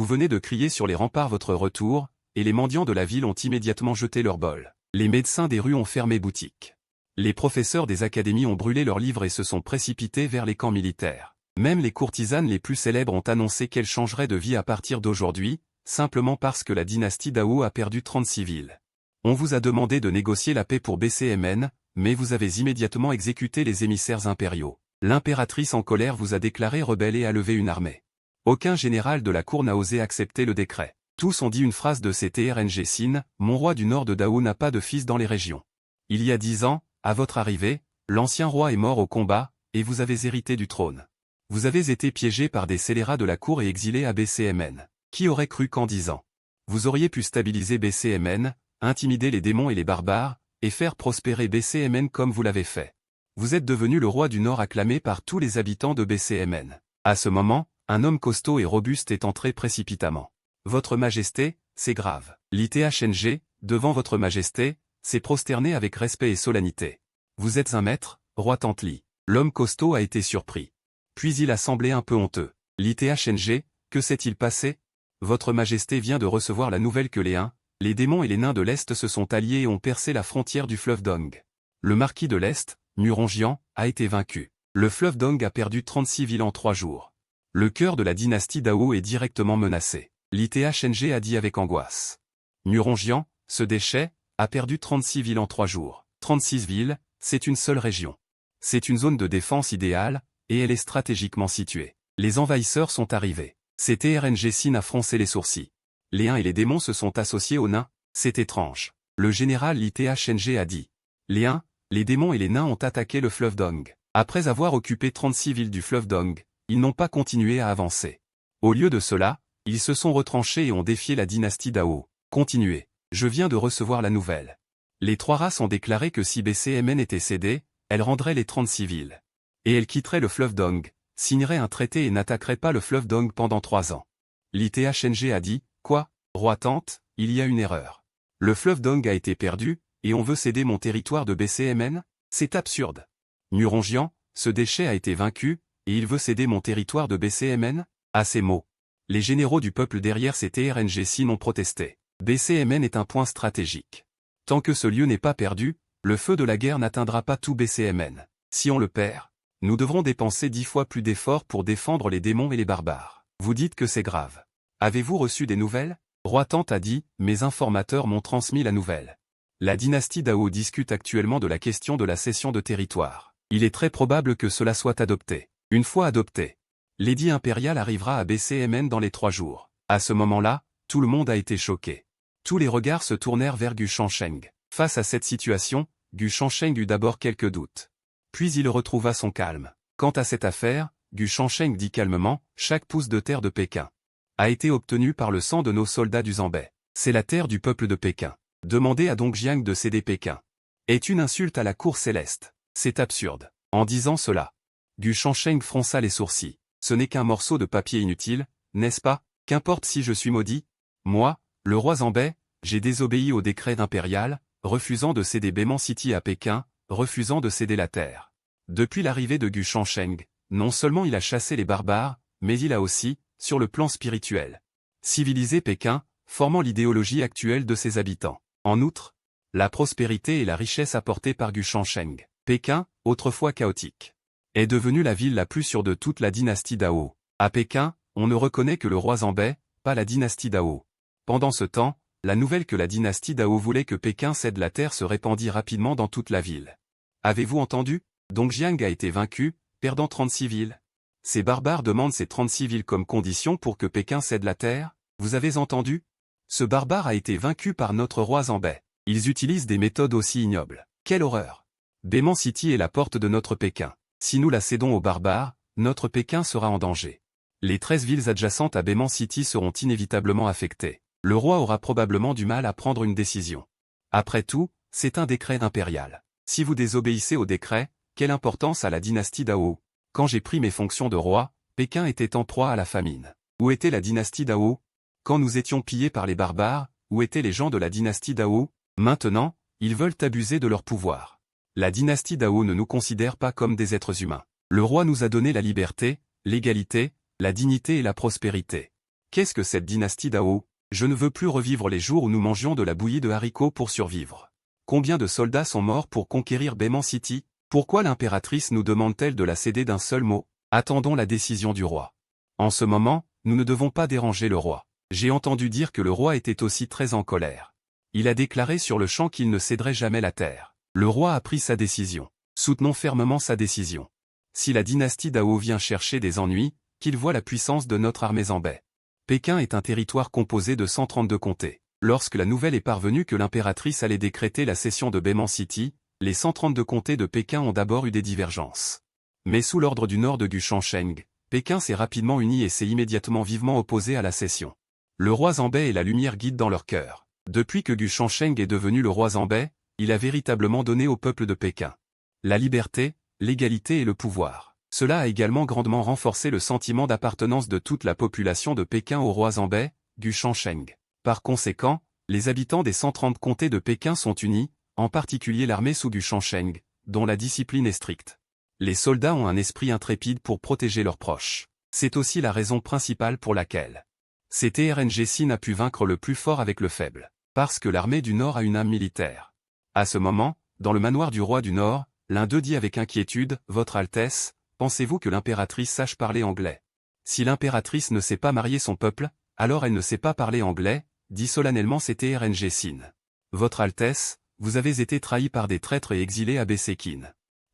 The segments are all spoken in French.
Vous venez de crier sur les remparts votre retour, et les mendiants de la ville ont immédiatement jeté leur bol. Les médecins des rues ont fermé boutique. Les professeurs des académies ont brûlé leurs livres et se sont précipités vers les camps militaires. Même les courtisanes les plus célèbres ont annoncé qu'elles changeraient de vie à partir d'aujourd'hui, simplement parce que la dynastie Dao a perdu 36 villes. On vous a demandé de négocier la paix pour BCMN, mais vous avez immédiatement exécuté les émissaires impériaux. L'impératrice en colère vous a déclaré rebelle et a levé une armée. Aucun général de la cour n'a osé accepter le décret. Tous ont dit une phrase de CTRNG Sin, mon roi du nord de Dao n'a pas de fils dans les régions. Il y a 10 ans, à votre arrivée, l'ancien roi est mort au combat, et vous avez hérité du trône. Vous avez été piégé par des scélérats de la cour et exilé à BCMN. Qui aurait cru qu'en 10 ans, vous auriez pu stabiliser BCMN, intimider les démons et les barbares, et faire prospérer BCMN comme vous l'avez fait. Vous êtes devenu le roi du Nord acclamé par tous les habitants de BCMN. À ce moment, un homme costaud et robuste est entré précipitamment. Votre Majesté, c'est grave. L'ITHNG, devant votre Majesté, s'est prosterné avec respect et solennité. Vous êtes un maître, roi Tantli. L'homme costaud a été surpris. Puis il a semblé un peu honteux. L'ITHNG, que s'est-il passé? Votre Majesté vient de recevoir la nouvelle que les démons et les nains de l'Est se sont alliés et ont percé la frontière du fleuve Dong. Le marquis de l'Est, Muronjian, a été vaincu. Le fleuve Dong a perdu 36 villes en 3 jours. Le cœur de la dynastie Dao est directement menacé. L'ITHNG a dit avec angoisse. Muronjian, ce déchet, a perdu 36 villes en 3 jours. 36 villes, c'est une seule région. C'est une zone de défense idéale, et elle est stratégiquement située. Les envahisseurs sont arrivés. CTRNG Sin a froncé les sourcils. Les nains et les démons se sont associés aux nains, c'est étrange. Le général l'ITHNG a dit. Les nains, les démons et les nains ont attaqué le fleuve Dong. Après avoir occupé 36 villes du fleuve Dong, ils n'ont pas continué à avancer. Au lieu de cela, ils se sont retranchés et ont défié la dynastie Dao. Continuez. Je viens de recevoir la nouvelle. Les 3 races ont déclaré que si BCMN était cédée, elle rendrait les 36 villes. Et elle quitterait le fleuve Dong, signerait un traité et n'attaquerait pas le fleuve Dong pendant 3 ans. L'ITHNG a dit, quoi, roi Tante, il y a une erreur. Le fleuve Dong a été perdu, et on veut céder mon territoire de BCMN? C'est absurde. Muronjian, ce déchet a été vaincu, et il veut céder mon territoire de BCMN? À ces mots, les généraux du peuple derrière CTRNG Sin ont protesté. BCMN est un point stratégique. Tant que ce lieu n'est pas perdu, le feu de la guerre n'atteindra pas tout BCMN. Si on le perd, nous devrons dépenser 10 fois plus d'efforts pour défendre les démons et les barbares. Vous dites que c'est grave. Avez-vous reçu des nouvelles? Roi Tante a dit, mes informateurs m'ont transmis la nouvelle. La dynastie Dao discute actuellement de la question de la cession de territoire. Il est très probable que cela soit adopté. Une fois adopté, l'édit impérial arrivera à BCMN dans les 3 jours. À ce moment-là, tout le monde a été choqué. Tous les regards se tournèrent vers Gu Shansheng. Face à cette situation, Gu Shansheng eut d'abord quelques doutes. Puis il retrouva son calme. Quant à cette affaire, Gu Shansheng dit calmement, chaque pouce de terre de Pékin a été obtenu par le sang de nos soldats du Zambais. C'est la terre du peuple de Pékin. Demander à Dongjiang de céder Pékin est une insulte à la cour céleste. C'est absurde. En disant cela, Gu Shansheng fronça les sourcils. Ce n'est qu'un morceau de papier inutile, n'est-ce pas? Qu'importe si je suis maudit? Moi, le roi Zambais, j'ai désobéi au décret impérial, refusant de céder Beiman City à Pékin, refusant de céder la terre. Depuis l'arrivée de Gu Shansheng, non seulement il a chassé les barbares, mais il a aussi, sur le plan spirituel, civilisé Pékin, formant l'idéologie actuelle de ses habitants. En outre, la prospérité et la richesse apportées par Gu Shansheng, Pékin, autrefois chaotique, est devenue la ville la plus sûre de toute la dynastie Dao. À Pékin, on ne reconnaît que le roi Zambais, pas la dynastie Dao. Pendant ce temps, la nouvelle que la dynastie Dao voulait que Pékin cède la terre se répandit rapidement dans toute la ville. Avez-vous entendu? Dongjiang a été vaincu, perdant 36 villes. Ces barbares demandent ces 36 villes comme condition pour que Pékin cède la terre? Vous avez entendu? Ce barbare a été vaincu par notre roi Zambais. Ils utilisent des méthodes aussi ignobles. Quelle horreur! Beiman City est la porte de notre Pékin. Si nous la cédons aux barbares, notre Pékin sera en danger. Les 13 villes adjacentes à Beiman City seront inévitablement affectées. Le roi aura probablement du mal à prendre une décision. Après tout, c'est un décret impérial. Si vous désobéissez au décret, quelle importance a la dynastie Dao? Quand j'ai pris mes fonctions de roi, Pékin était en proie à la famine. Où était la dynastie Dao? Quand nous étions pillés par les barbares, où étaient les gens de la dynastie Dao? Maintenant, ils veulent abuser de leur pouvoir. La dynastie Dao ne nous considère pas comme des êtres humains. Le roi nous a donné la liberté, l'égalité, la dignité et la prospérité. Qu'est-ce que cette dynastie Dao? Je ne veux plus revivre les jours où nous mangions de la bouillie de haricots pour survivre. Combien de soldats sont morts pour conquérir Bayman City? Pourquoi l'impératrice nous demande-t-elle de la céder d'un seul mot? Attendons la décision du roi. En ce moment, nous ne devons pas déranger le roi. J'ai entendu dire que le roi était aussi très en colère. Il a déclaré sur le champ qu'il ne céderait jamais la terre. Le roi a pris sa décision. Soutenons fermement sa décision. Si la dynastie Dao vient chercher des ennuis, qu'il voit la puissance de notre armée Zambais. Pékin est un territoire composé de 132 comtés. Lorsque la nouvelle est parvenue que l'impératrice allait décréter la cession de Bayman City, les 132 comtés de Pékin ont d'abord eu des divergences. Mais sous l'ordre du nord de Gu Shansheng, Pékin s'est rapidement uni et s'est immédiatement vivement opposé à la cession. Le roi Zambais et la lumière guident dans leur cœur. Depuis que Gu Shansheng est devenu le roi Zambais, il a véritablement donné au peuple de Pékin la liberté, l'égalité et le pouvoir. Cela a également grandement renforcé le sentiment d'appartenance de toute la population de Pékin au roi Zambais, Gu Shansheng. Par conséquent, les habitants des 130 comtés de Pékin sont unis, en particulier l'armée sous Gu Shansheng, dont la discipline est stricte. Les soldats ont un esprit intrépide pour protéger leurs proches. C'est aussi la raison principale pour laquelle CTRNG Sin a pu vaincre le plus fort avec le faible. Parce que l'armée du Nord a une âme militaire. À ce moment, dans le manoir du roi du Nord, l'un d'eux dit avec inquiétude, « Votre Altesse, pensez-vous que l'impératrice sache parler anglais? Si l'impératrice ne sait pas marier son peuple, alors elle ne sait pas parler anglais, dit solennellement CTRNG Sin. Votre Altesse, vous avez été trahi par des traîtres et exilé à Bessékin.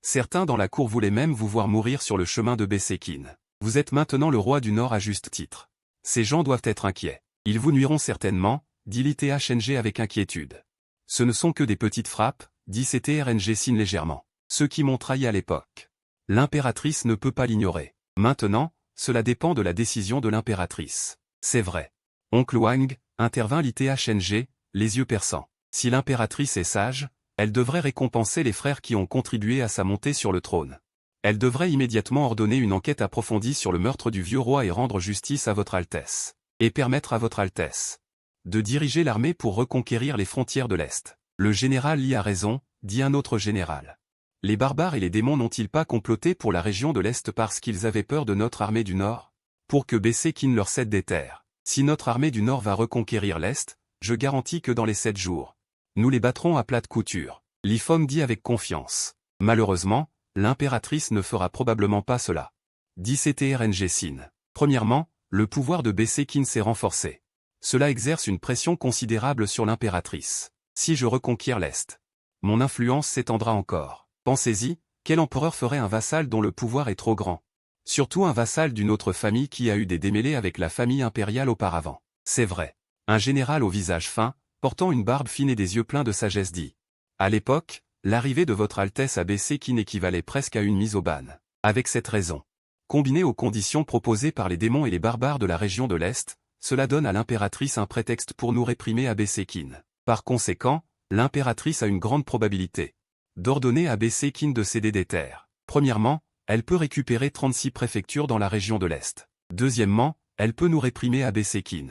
Certains dans la cour voulaient même vous voir mourir sur le chemin de Bessékin. Vous êtes maintenant le roi du Nord à juste titre. Ces gens doivent être inquiets. Ils vous nuiront certainement, dit l'ITHNG avec inquiétude. Ce ne sont que des petites frappes, dit CTRNG Sin légèrement. Ceux qui m'ont trahi à l'époque. L'impératrice ne peut pas l'ignorer. Maintenant, cela dépend de la décision de l'impératrice. C'est vrai. Oncle Wang, intervint l'ITHNG, les yeux perçants. Si l'impératrice est sage, elle devrait récompenser les frères qui ont contribué à sa montée sur le trône. Elle devrait immédiatement ordonner une enquête approfondie sur le meurtre du vieux roi et rendre justice à votre Altesse. Et permettre à votre Altesse de diriger l'armée pour reconquérir les frontières de l'Est. Le général Li a raison, dit un autre général. Les barbares et les démons n'ont-ils pas comploté pour la région de l'Est parce qu'ils avaient peur de notre armée du Nord? Pour que Bessékin leur cède des terres. Si notre armée du Nord va reconquérir l'Est, je garantis que dans les 7 jours, nous les battrons à plate couture. Li Feng dit avec confiance. Malheureusement, l'impératrice ne fera probablement pas cela. Dit CTRNG Sin. Premièrement, le pouvoir de Bessékin s'est renforcé. Cela exerce une pression considérable sur l'impératrice. Si je reconquiers l'Est, mon influence s'étendra encore. Pensez-y, quel empereur ferait un vassal dont le pouvoir est trop grand? Surtout un vassal d'une autre famille qui a eu des démêlés avec la famille impériale auparavant. C'est vrai. Un général au visage fin, portant une barbe fine et des yeux pleins de sagesse dit. À l'époque, l'arrivée de votre Altesse à Bessékin équivalait presque à une mise au ban. Avec cette raison, combinée aux conditions proposées par les démons et les barbares de la région de l'Est, cela donne à l'impératrice un prétexte pour nous réprimer à Bessékin. Par conséquent, l'impératrice a une grande probabilité d'ordonner à Bessékin de céder des terres. Premièrement, elle peut récupérer 36 préfectures dans la région de l'Est. Deuxièmement, elle peut nous réprimer à Bessékin.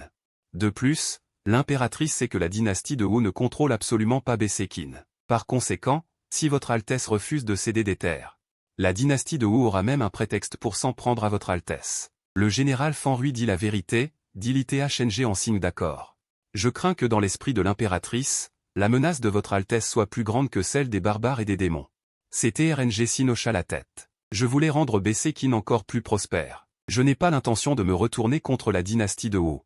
De plus, l'impératrice sait que la dynastie de Wu ne contrôle absolument pas Bessékin. Par conséquent, si votre Altesse refuse de céder des terres, la dynastie de Wu aura même un prétexte pour s'en prendre à votre Altesse. Le général Fan Rui dit la vérité, dit l'ITHNG en signe d'accord. Je crains que dans l'esprit de l'impératrice, la menace de votre Altesse soit plus grande que celle des barbares et des démons. CTRNG Sin hocha la tête. Je voulais rendre Bessékin encore plus prospère. Je n'ai pas l'intention de me retourner contre la dynastie de Wu.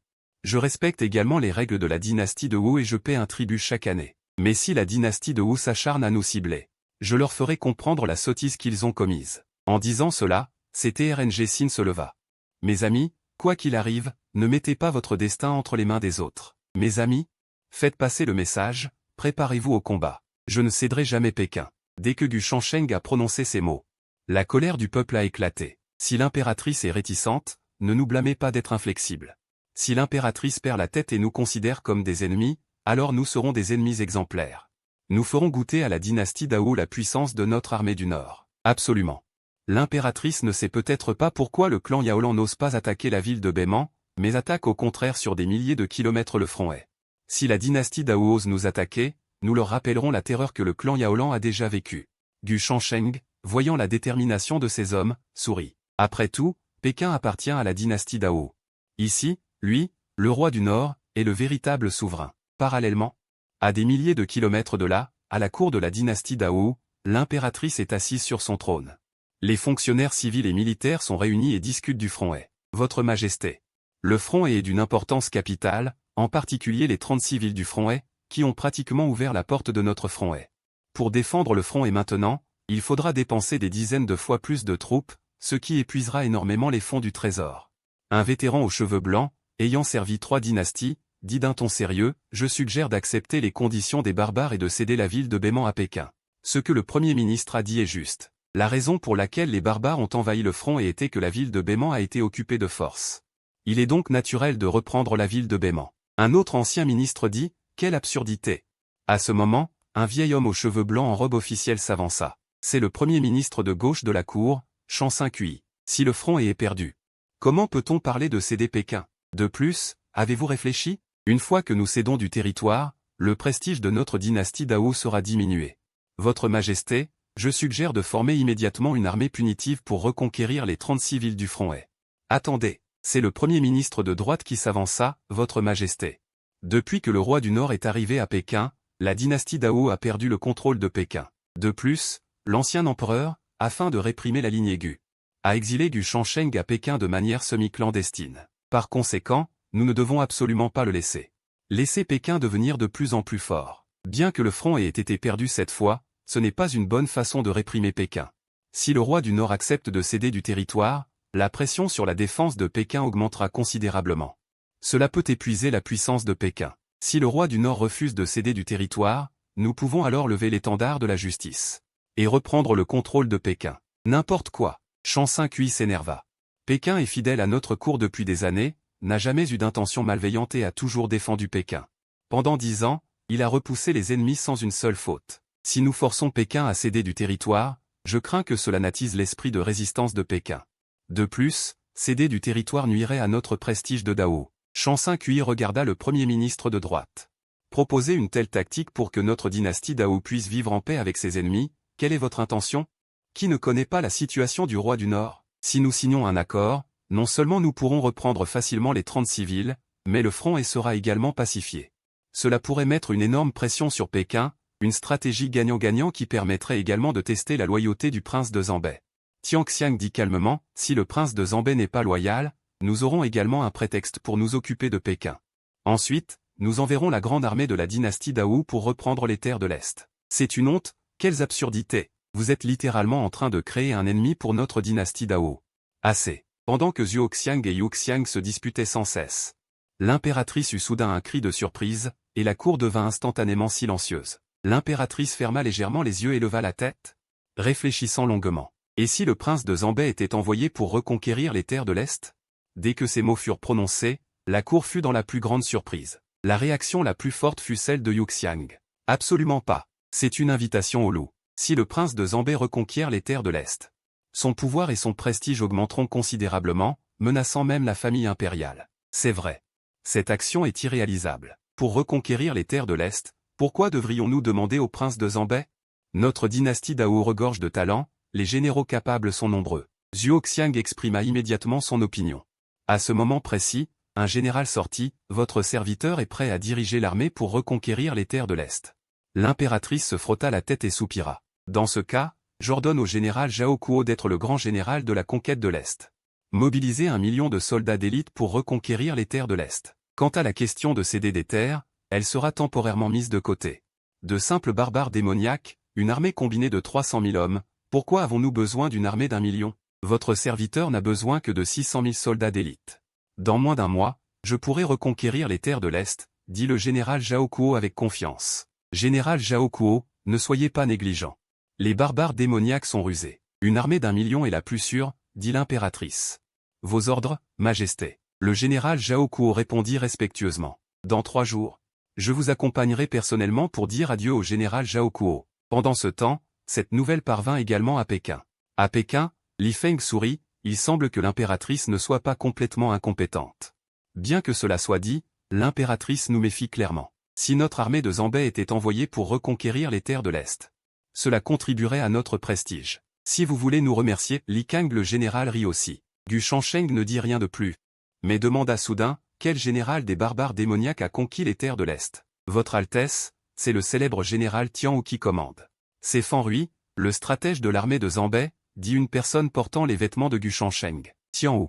Je respecte également les règles de la dynastie de Wu et je paie un tribut chaque année. Mais si la dynastie de Wu s'acharne à nous cibler, je leur ferai comprendre la sottise qu'ils ont commise. En disant cela, CTRNG Sin se leva. Mes amis, quoi qu'il arrive, ne mettez pas votre destin entre les mains des autres. Mes amis, faites passer le message, préparez-vous au combat. Je ne céderai jamais Pékin. Dès que Gu Shansheng a prononcé ces mots, la colère du peuple a éclaté. Si l'impératrice est réticente, ne nous blâmez pas d'être inflexible. Si l'impératrice perd la tête et nous considère comme des ennemis, alors nous serons des ennemis exemplaires. Nous ferons goûter à la dynastie Dao la puissance de notre armée du Nord. Absolument. L'impératrice ne sait peut-être pas pourquoi le clan Yaolan n'ose pas attaquer la ville de Bayman, mais attaque au contraire sur des milliers de kilomètres le front est. Si la dynastie Dao ose nous attaquer, nous leur rappellerons la terreur que le clan Yaolan a déjà vécue. Gu Shansheng, voyant la détermination de ses hommes, sourit. Après tout, Pékin appartient à la dynastie Dao. Ici, Lui, le roi du Nord, est le véritable souverain. Parallèlement, à des milliers de kilomètres de là, à la cour de la dynastie Dao, l'impératrice est assise sur son trône. Les fonctionnaires civils et militaires sont réunis et discutent du front He. Votre Majesté. Le front He est d'une importance capitale, en particulier les 36 villes du front He, qui ont pratiquement ouvert la porte de notre front He. Pour défendre le front He maintenant, il faudra dépenser des dizaines de fois plus de troupes, ce qui épuisera énormément les fonds du trésor. Un vétéran aux cheveux blancs, ayant servi 3 dynasties, dit d'un ton sérieux, je suggère d'accepter les conditions des barbares et de céder la ville de Beiman à Pékin. Ce que le Premier ministre a dit est juste. La raison pour laquelle les barbares ont envahi le front He était que la ville de Beiman a été occupée de force. Il est donc naturel de reprendre la ville de Beiman. Un autre ancien ministre dit, quelle absurdité. À ce moment, un vieil homme aux cheveux blancs en robe officielle s'avança. C'est le premier ministre de gauche de la cour, Chan Xinqui. Si le front He est perdu, comment peut-on parler de céder Pékin? De plus, avez-vous réfléchi? Une fois que nous cédons du territoire, le prestige de notre dynastie Dao sera diminué. Votre Majesté, je suggère de former immédiatement une armée punitive pour reconquérir les 36 villes du front He. Attendez, c'est le premier ministre de droite qui s'avança, Votre Majesté. Depuis que le roi du Nord est arrivé à Pékin, la dynastie Dao a perdu le contrôle de Pékin. De plus, l'ancien empereur, afin de réprimer la ligne aiguë, a exilé Gu Shansheng à Pékin de manière semi-clandestine. Par conséquent, nous ne devons absolument pas le laisser. Laisser Pékin devenir de plus en plus fort. Bien que le front ait été perdu cette fois, ce n'est pas une bonne façon de réprimer Pékin. Si le roi du Nord accepte de céder du territoire, la pression sur la défense de Pékin augmentera considérablement. Cela peut épuiser la puissance de Pékin. Si le roi du Nord refuse de céder du territoire, nous pouvons alors lever l'étendard de la justice et reprendre le contrôle de Pékin. N'importe quoi. Chan Xinqui s'énerva. Pékin est fidèle à notre cour depuis des années, n'a jamais eu d'intention malveillante et a toujours défendu Pékin. Pendant 10 ans, il a repoussé les ennemis sans une seule faute. Si nous forçons Pékin à céder du territoire, je crains que cela n'attise l'esprit de résistance de Pékin. De plus, céder du territoire nuirait à notre prestige de Dao. Chan Xinqui regarda le premier ministre de droite. Proposer une telle tactique pour que notre dynastie Dao puisse vivre en paix avec ses ennemis, quelle est votre intention? Qui ne connaît pas la situation du roi du Nord? Si nous signons un accord, non seulement nous pourrons reprendre facilement les 36 villes, mais le front He sera également pacifié. Cela pourrait mettre une énorme pression sur Pékin, une stratégie gagnant-gagnant qui permettrait également de tester la loyauté du prince de Zambay. Tian Xiang dit calmement, si le prince de Zambay n'est pas loyal, nous aurons également un prétexte pour nous occuper de Pékin. Ensuite, nous enverrons la grande armée de la dynastie Dao pour reprendre les terres de l'Est. C'est une honte, quelles absurdités. Vous êtes littéralement en train de créer un ennemi pour notre dynastie Dao. Assez. Pendant que Zhuo Xiang et Yu Xiang se disputaient sans cesse, l'impératrice eut soudain un cri de surprise, et la cour devint instantanément silencieuse. L'impératrice ferma légèrement les yeux et leva la tête, réfléchissant longuement. Et si le prince de Zambay était envoyé pour reconquérir les terres de l'Est? Dès que ces mots furent prononcés, la cour fut dans la plus grande surprise. La réaction la plus forte fut celle de Yu Xiang. Absolument pas. C'est une invitation au loup. Si le prince de Zambay reconquiert les terres de l'Est, son pouvoir et son prestige augmenteront considérablement, menaçant même la famille impériale. C'est vrai. Cette action est irréalisable. Pour reconquérir les terres de l'Est, pourquoi devrions-nous demander au prince de Zambay? Notre dynastie Dao regorge de talents, les généraux capables sont nombreux. Zhuo Xiang exprima immédiatement son opinion. À ce moment précis, un général sortit, votre serviteur est prêt à diriger l'armée pour reconquérir les terres de l'Est. L'impératrice se frotta la tête et soupira. Dans ce cas, j'ordonne au général Zhao Kuo d'être le grand général de la conquête de l'Est. Mobiliser 1 million de soldats d'élite pour reconquérir les terres de l'Est. Quant à la question de céder des terres, elle sera temporairement mise de côté. De simples barbares démoniaques, une armée combinée de 300 000 hommes, pourquoi avons-nous besoin d'une armée d'1 million? Votre serviteur n'a besoin que de 600 000 soldats d'élite. Dans moins d'un mois, je pourrai reconquérir les terres de l'Est, dit le général Zhao Kuo avec confiance. Général Zhao Kuo, ne soyez pas négligent. Les barbares démoniaques sont rusés. Une armée d'1 million est la plus sûre, dit l'impératrice. Vos ordres, Majesté. Le général Zhao Kuo répondit respectueusement. Dans 3 jours, je vous accompagnerai personnellement pour dire adieu au général Zhao Kuo. Pendant ce temps, cette nouvelle parvint également à Pékin. À Pékin, Li Feng sourit, il semble que l'impératrice ne soit pas complètement incompétente. Bien que cela soit dit, l'impératrice nous méfie clairement. Si notre armée de Zambay était envoyée pour reconquérir les terres de l'Est, cela contribuerait à notre prestige. Si vous voulez nous remercier, Li Kang le général rit aussi. Gu Shansheng ne dit rien de plus, mais demanda soudain, quel général des barbares démoniaques a conquis les terres de l'Est? Votre Altesse, c'est le célèbre général Tian Wu qui commande. C'est Fan Rui, le stratège de l'armée de Zanbei, dit une personne portant les vêtements de Gu Shansheng. Tian Wu.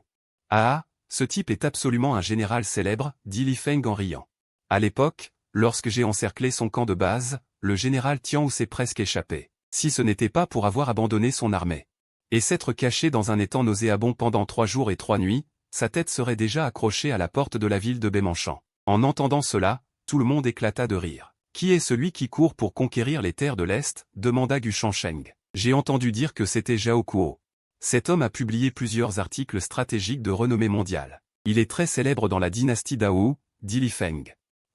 Ah, ce type est absolument un général célèbre, dit Li Feng en riant. À l'époque, lorsque j'ai encerclé son camp de base, le général Tian Wu s'est presque échappé, si ce n'était pas pour avoir abandonné son armée et s'être caché dans un étang nauséabond pendant 3 jours et 3 nuits, sa tête serait déjà accrochée à la porte de la ville de Baimanchan. En entendant cela, tout le monde éclata de rire. Qui est celui qui court pour conquérir les terres de l'Est? Demanda Gu Shansheng. J'ai entendu dire que c'était Zhao Kuo. Cet homme a publié plusieurs articles stratégiques de renommée mondiale. Il est très célèbre dans la dynastie Dao, dit Li Feng.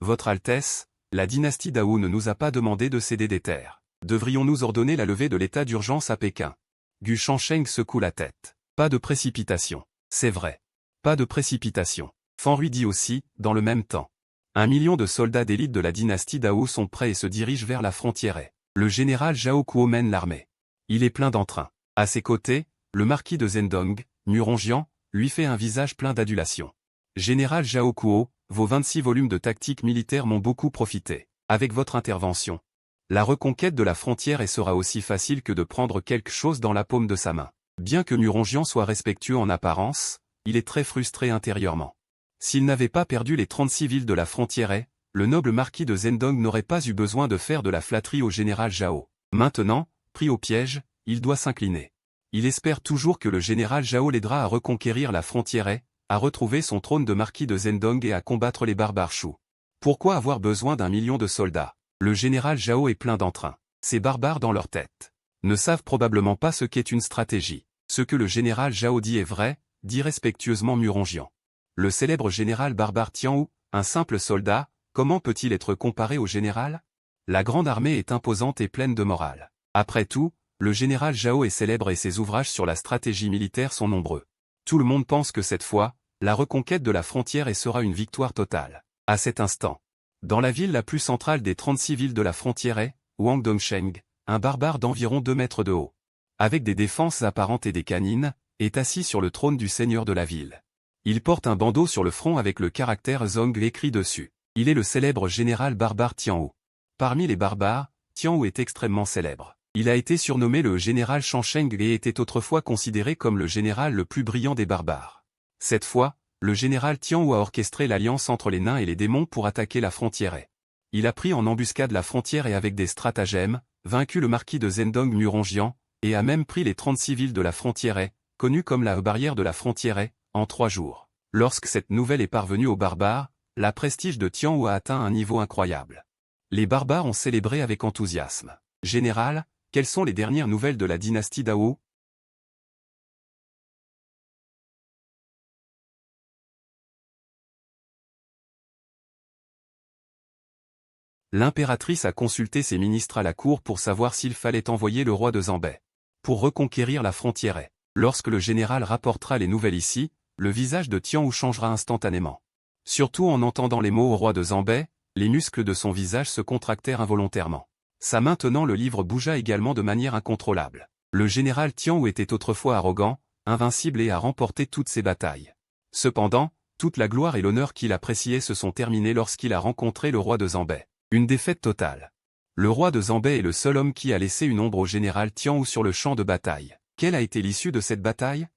Votre Altesse, la dynastie Dao ne nous a pas demandé de céder des terres. Devrions-nous ordonner la levée de l'état d'urgence à Pékin? Gu Shansheng secoue la tête. Pas de précipitation. C'est vrai. Pas de précipitation. Fan Rui dit aussi, dans le même temps. 1 million de soldats d'élite de la dynastie Dao sont prêts et se dirigent vers la frontière. Le général Zhao Kuo mène l'armée. Il est plein d'entrain. À ses côtés, le marquis de Zhendong, Muronjian, lui fait un visage plein d'adulation. Général Zhao Kuo, vos 26 volumes de tactique militaire m'ont beaucoup profité. Avec votre intervention, la reconquête de la frontière sera aussi facile que de prendre quelque chose dans la paume de sa main. Bien que Muronjian soit respectueux en apparence, il est très frustré intérieurement. S'il n'avait pas perdu les 36 villes de la frontière, le noble marquis de Zhendong n'aurait pas eu besoin de faire de la flatterie au général Zhao. Maintenant, pris au piège, il doit s'incliner. Il espère toujours que le général Zhao l'aidera à reconquérir la frontière, à retrouver son trône de marquis de Zhendong et à combattre les barbares Shu. Pourquoi avoir besoin d'1 million de soldats? Le général Zhao est plein d'entrain. Ces barbares dans leur tête ne savent probablement pas ce qu'est une stratégie. Ce que le général Zhao dit est vrai, dit respectueusement Muronjian. Le célèbre général barbare Tian Wu, un simple soldat, comment peut-il être comparé au général? La grande armée est imposante et pleine de morale. Après tout, le général Zhao est célèbre et ses ouvrages sur la stratégie militaire sont nombreux. Tout le monde pense que cette fois, la reconquête de la frontière sera une victoire totale. À cet instant, dans la ville la plus centrale des 36 villes de la frontière, Wang Dongsheng, un barbare d'environ 2 mètres de haut, avec des défenses apparentes et des canines, est assis sur le trône du seigneur de la ville. Il porte un bandeau sur le front avec le caractère Zong écrit dessus. Il est le célèbre général barbare Tian Wu. Parmi les barbares, Tian Wu est extrêmement célèbre. Il a été surnommé le général Shansheng et était autrefois considéré comme le général le plus brillant des barbares. Cette fois, le général Tian Wu a orchestré l'alliance entre les nains et les démons pour attaquer la frontière. Il a pris en embuscade la frontière et avec des stratagèmes, vaincu le marquis de Zhendong Muronjian, et a même pris les 36 villes de la frontière, connues comme la barrière de la frontière, en 3 jours. Lorsque cette nouvelle est parvenue aux barbares, la prestige de Tian Wu a atteint un niveau incroyable. Les barbares ont célébré avec enthousiasme. Général, quelles sont les dernières nouvelles de la dynastie Dao? L'impératrice a consulté ses ministres à la cour pour savoir s'il fallait envoyer le roi de Zanbei pour reconquérir la frontière. Lorsque le général rapportera les nouvelles ici, le visage de Tian Wu changera instantanément. Surtout en entendant les mots au roi de Zanbei, les muscles de son visage se contractèrent involontairement. Maintenant le livre bougea également de manière incontrôlable. Le général Tian Wu était autrefois arrogant, invincible et a remporté toutes ses batailles. Cependant, toute la gloire et l'honneur qu'il appréciait se sont terminés lorsqu'il a rencontré le roi de Zanbei. Une défaite totale. Le roi de Zanbei est le seul homme qui a laissé une ombre au général Tian Wu sur le champ de bataille. Quelle a été l'issue de cette bataille?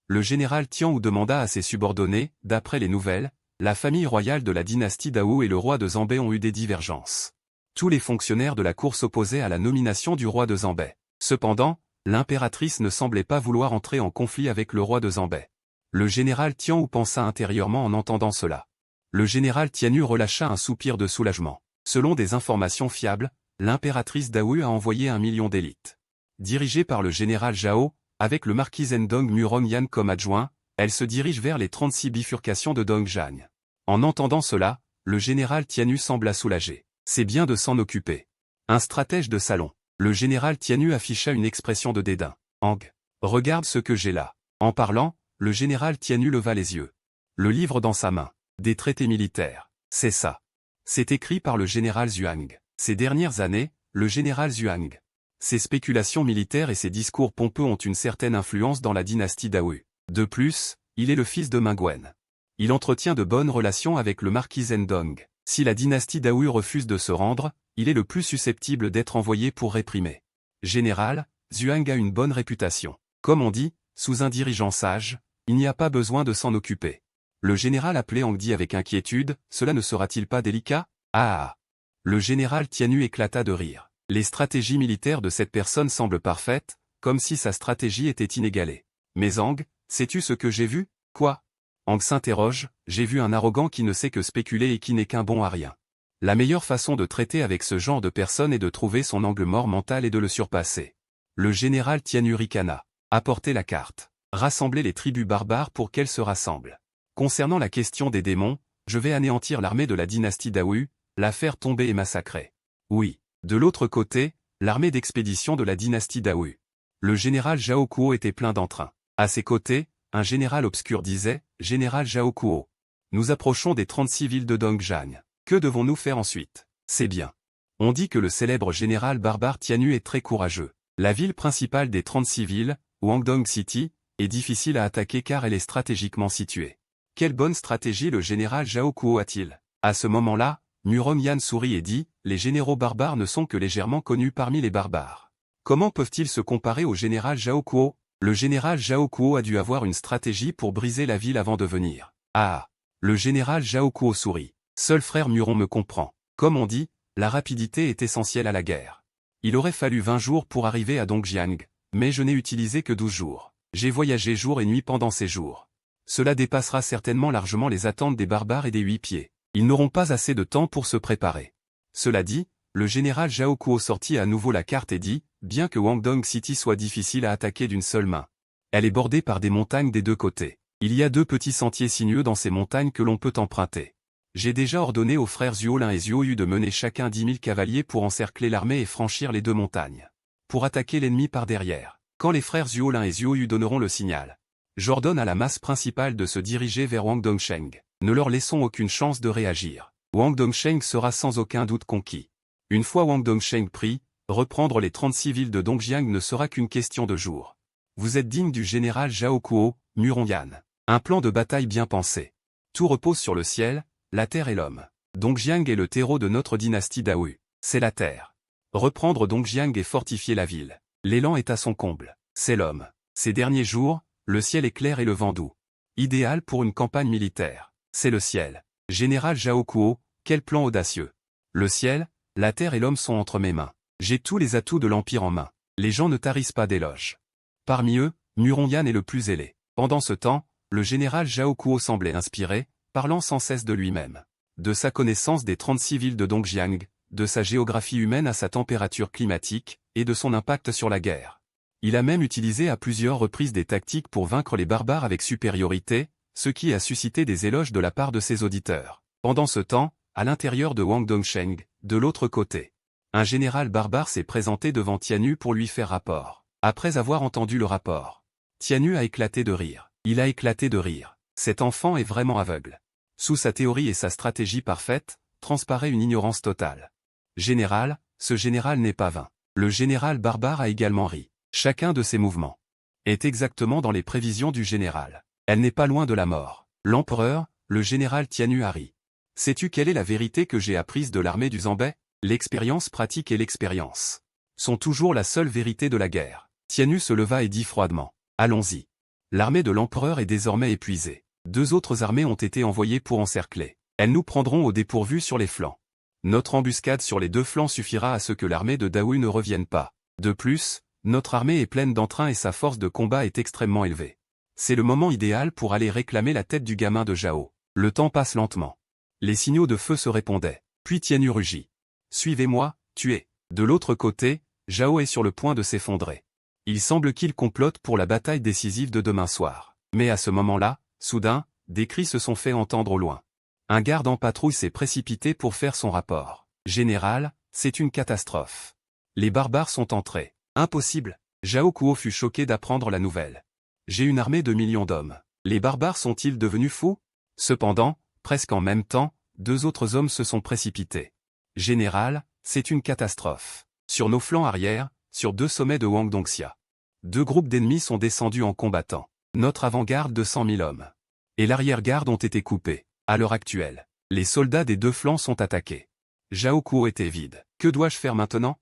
Le général Tian Wu demanda à ses subordonnés, d'après les nouvelles, la famille royale de la dynastie Dao et le roi de Zanbei ont eu des divergences. Tous les fonctionnaires de la cour s'opposaient à la nomination du roi de Zanbei. Cependant, l'impératrice ne semblait pas vouloir entrer en conflit avec le roi de Zanbei. Le général Tian Wu pensa intérieurement en entendant cela. Le général Tianyu relâcha un soupir de soulagement. Selon des informations fiables, l'impératrice Dao a envoyé 1 million d'élites. Dirigée par le général Zhao, avec le marquis Zhendong Muronyan comme adjoint, elle se dirige vers les 36 bifurcations de Dongjiang. En entendant cela, le général Tianyu sembla soulagé. C'est bien de s'en occuper. Un stratège de salon. Le général Tianyu afficha une expression de dédain. Ang, regarde ce que j'ai là. En parlant, le général Tianyu leva les yeux. Le livre dans sa main. Des traités militaires. C'est ça. C'est écrit par le général Zhuang. Ces dernières années, le général Zhuang. Ses spéculations militaires et ses discours pompeux ont une certaine influence dans la dynastie Dao. De plus, il est le fils de Mingwen. Il entretient de bonnes relations avec le marquis Zhendong. Si la dynastie Daoyu refuse de se rendre, il est le plus susceptible d'être envoyé pour réprimer. Général, Zhuang a une bonne réputation. Comme on dit, sous un dirigeant sage, il n'y a pas besoin de s'en occuper. Le général appelait Ang Di avec inquiétude, cela ne sera-t-il pas délicat? Ah. Le général Tianyu éclata de rire. Les stratégies militaires de cette personne semblent parfaites, comme si sa stratégie était inégalée. Mais Ang, sais-tu ce que j'ai vu? Quoi? Ang s'interroge, j'ai vu un arrogant qui ne sait que spéculer et qui n'est qu'un bon à rien. La meilleure façon de traiter avec ce genre de personne est de trouver son angle mort mental et de le surpasser. Le général Tianyu ricana. Apportez la carte. Rassemblez les tribus barbares pour qu'elles se rassemblent. Concernant la question des démons, je vais anéantir l'armée de la dynastie Daoyu, la faire tomber et massacrer. Oui. De l'autre côté, l'armée d'expédition de la dynastie Daoyu. Le général Zhao Kuo était plein d'entrain. À ses côtés, un général obscur disait, « Général Zhao Kuo. Nous approchons des 36 villes de Dongjiang. Que devons-nous faire ensuite? C'est bien. On dit que le célèbre général barbare Tianyu est très courageux. La ville principale des 36 villes, Guangdong City, est difficile à attaquer car elle est stratégiquement située. Quelle bonne stratégie le général Zhao Kuo a-t-il? À ce moment-là, Murong Yan sourit et dit, les généraux barbares ne sont que légèrement connus parmi les barbares. Comment peuvent-ils se comparer au général Zhao Kuo? Le général Zhao Kuo a dû avoir une stratégie pour briser la ville avant de venir. Ah! Le général Zhao Kuo sourit. Seul frère Murong me comprend. Comme on dit, la rapidité est essentielle à la guerre. Il aurait fallu 20 jours pour arriver à Dongjiang, mais je n'ai utilisé que 12 jours. J'ai voyagé jour et nuit pendant ces jours. Cela dépassera certainement largement les attentes des barbares et des 8 pieds. Ils n'auront pas assez de temps pour se préparer. Cela dit, le général Zhao Kuo sortit à nouveau la carte et dit, bien que Guangdong City soit difficile à attaquer d'une seule main. Elle est bordée par des montagnes des deux côtés. Il y a 2 petits sentiers sinueux dans ces montagnes que l'on peut emprunter. J'ai déjà ordonné aux frères Zhuolin et Zhuoyu de mener chacun 10 000 cavaliers pour encercler l'armée et franchir les 2 montagnes. Pour attaquer l'ennemi par derrière. Quand les frères Zhuolin et Zhuoyu donneront le signal, j'ordonne à la masse principale de se diriger vers Wangdongsheng. Ne leur laissons aucune chance de réagir. Wangdongsheng sera sans aucun doute conquis. Une fois Wangdongsheng pris, reprendre les 36 villes de Dongjiang ne sera qu'une question de jours. Vous êtes digne du général Zhao Kuo, Murong Yan. Un plan de bataille bien pensé. Tout repose sur le ciel, la terre et l'homme. Dongjiang est le terreau de notre dynastie Daoyu. C'est la terre. Reprendre Dongjiang et fortifier la ville. L'élan est à son comble. C'est l'homme. Ces derniers jours, le ciel est clair et le vent doux. Idéal pour une campagne militaire. C'est le ciel. Général Zhao Kuo, quel plan audacieux. Le ciel, la terre et l'homme sont entre mes mains. J'ai tous les atouts de l'Empire en main. Les gens ne tarissent pas d'éloges. Parmi eux, Murong Yan est le plus zélé. Pendant ce temps, le général Zhao Kuo semblait inspiré, parlant sans cesse de lui-même. De sa connaissance des 36 villes de Dongjiang, de sa géographie humaine à sa température climatique, et de son impact sur la guerre. Il a même utilisé à plusieurs reprises des tactiques pour vaincre les barbares avec supériorité, ce qui a suscité des éloges de la part de ses auditeurs. Pendant ce temps, à l'intérieur de Wangdongsheng, de l'autre côté, un général barbare s'est présenté devant Tianyu pour lui faire rapport. Après avoir entendu le rapport, Tianyu a éclaté de rire. Il a éclaté de rire. Cet enfant est vraiment aveugle. Sous sa théorie et sa stratégie parfaite, transparaît une ignorance totale. Général, ce général n'est pas vain. Le général barbare a également ri. Chacun de ses mouvements est exactement dans les prévisions du général. Elle n'est pas loin de la mort. L'empereur, le général Tianyu a ri. Sais-tu quelle est la vérité que j'ai apprise de l'armée du Zanbei? L'expérience pratique et l'expérience sont toujours la seule vérité de la guerre. Tianyu se leva et dit froidement. Allons-y. L'armée de l'empereur est désormais épuisée. 2 autres armées ont été envoyées pour encercler. Elles nous prendront au dépourvu sur les flancs. Notre embuscade sur les 2 flancs suffira à ce que l'armée de Daoyu ne revienne pas. De plus, notre armée est pleine d'entrain et sa force de combat est extrêmement élevée. C'est le moment idéal pour aller réclamer la tête du gamin de Zhao. Le temps passe lentement. Les signaux de feu se répondaient. Puis Tianyu rugit. Suivez-moi, tuez. De l'autre côté, Zhao est sur le point de s'effondrer. Il semble qu'il complote pour la bataille décisive de demain soir. Mais à ce moment-là, soudain, des cris se sont fait entendre au loin. Un garde en patrouille s'est précipité pour faire son rapport. Général, c'est une catastrophe. Les barbares sont entrés. Impossible. Zhao Kuo fut choqué d'apprendre la nouvelle. J'ai une armée de millions d'hommes. Les barbares sont-ils devenus fous? Cependant, presque en même temps, 2 autres hommes se sont précipités. Général, c'est une catastrophe. Sur nos flancs arrière, sur 2 sommets de Wangdongxia. 2 groupes d'ennemis sont descendus en combattant. Notre avant-garde de 100 000 hommes et l'arrière-garde ont été coupés. À l'heure actuelle, les soldats des deux flancs sont attaqués. Zhao était vide. Que dois-je faire maintenant?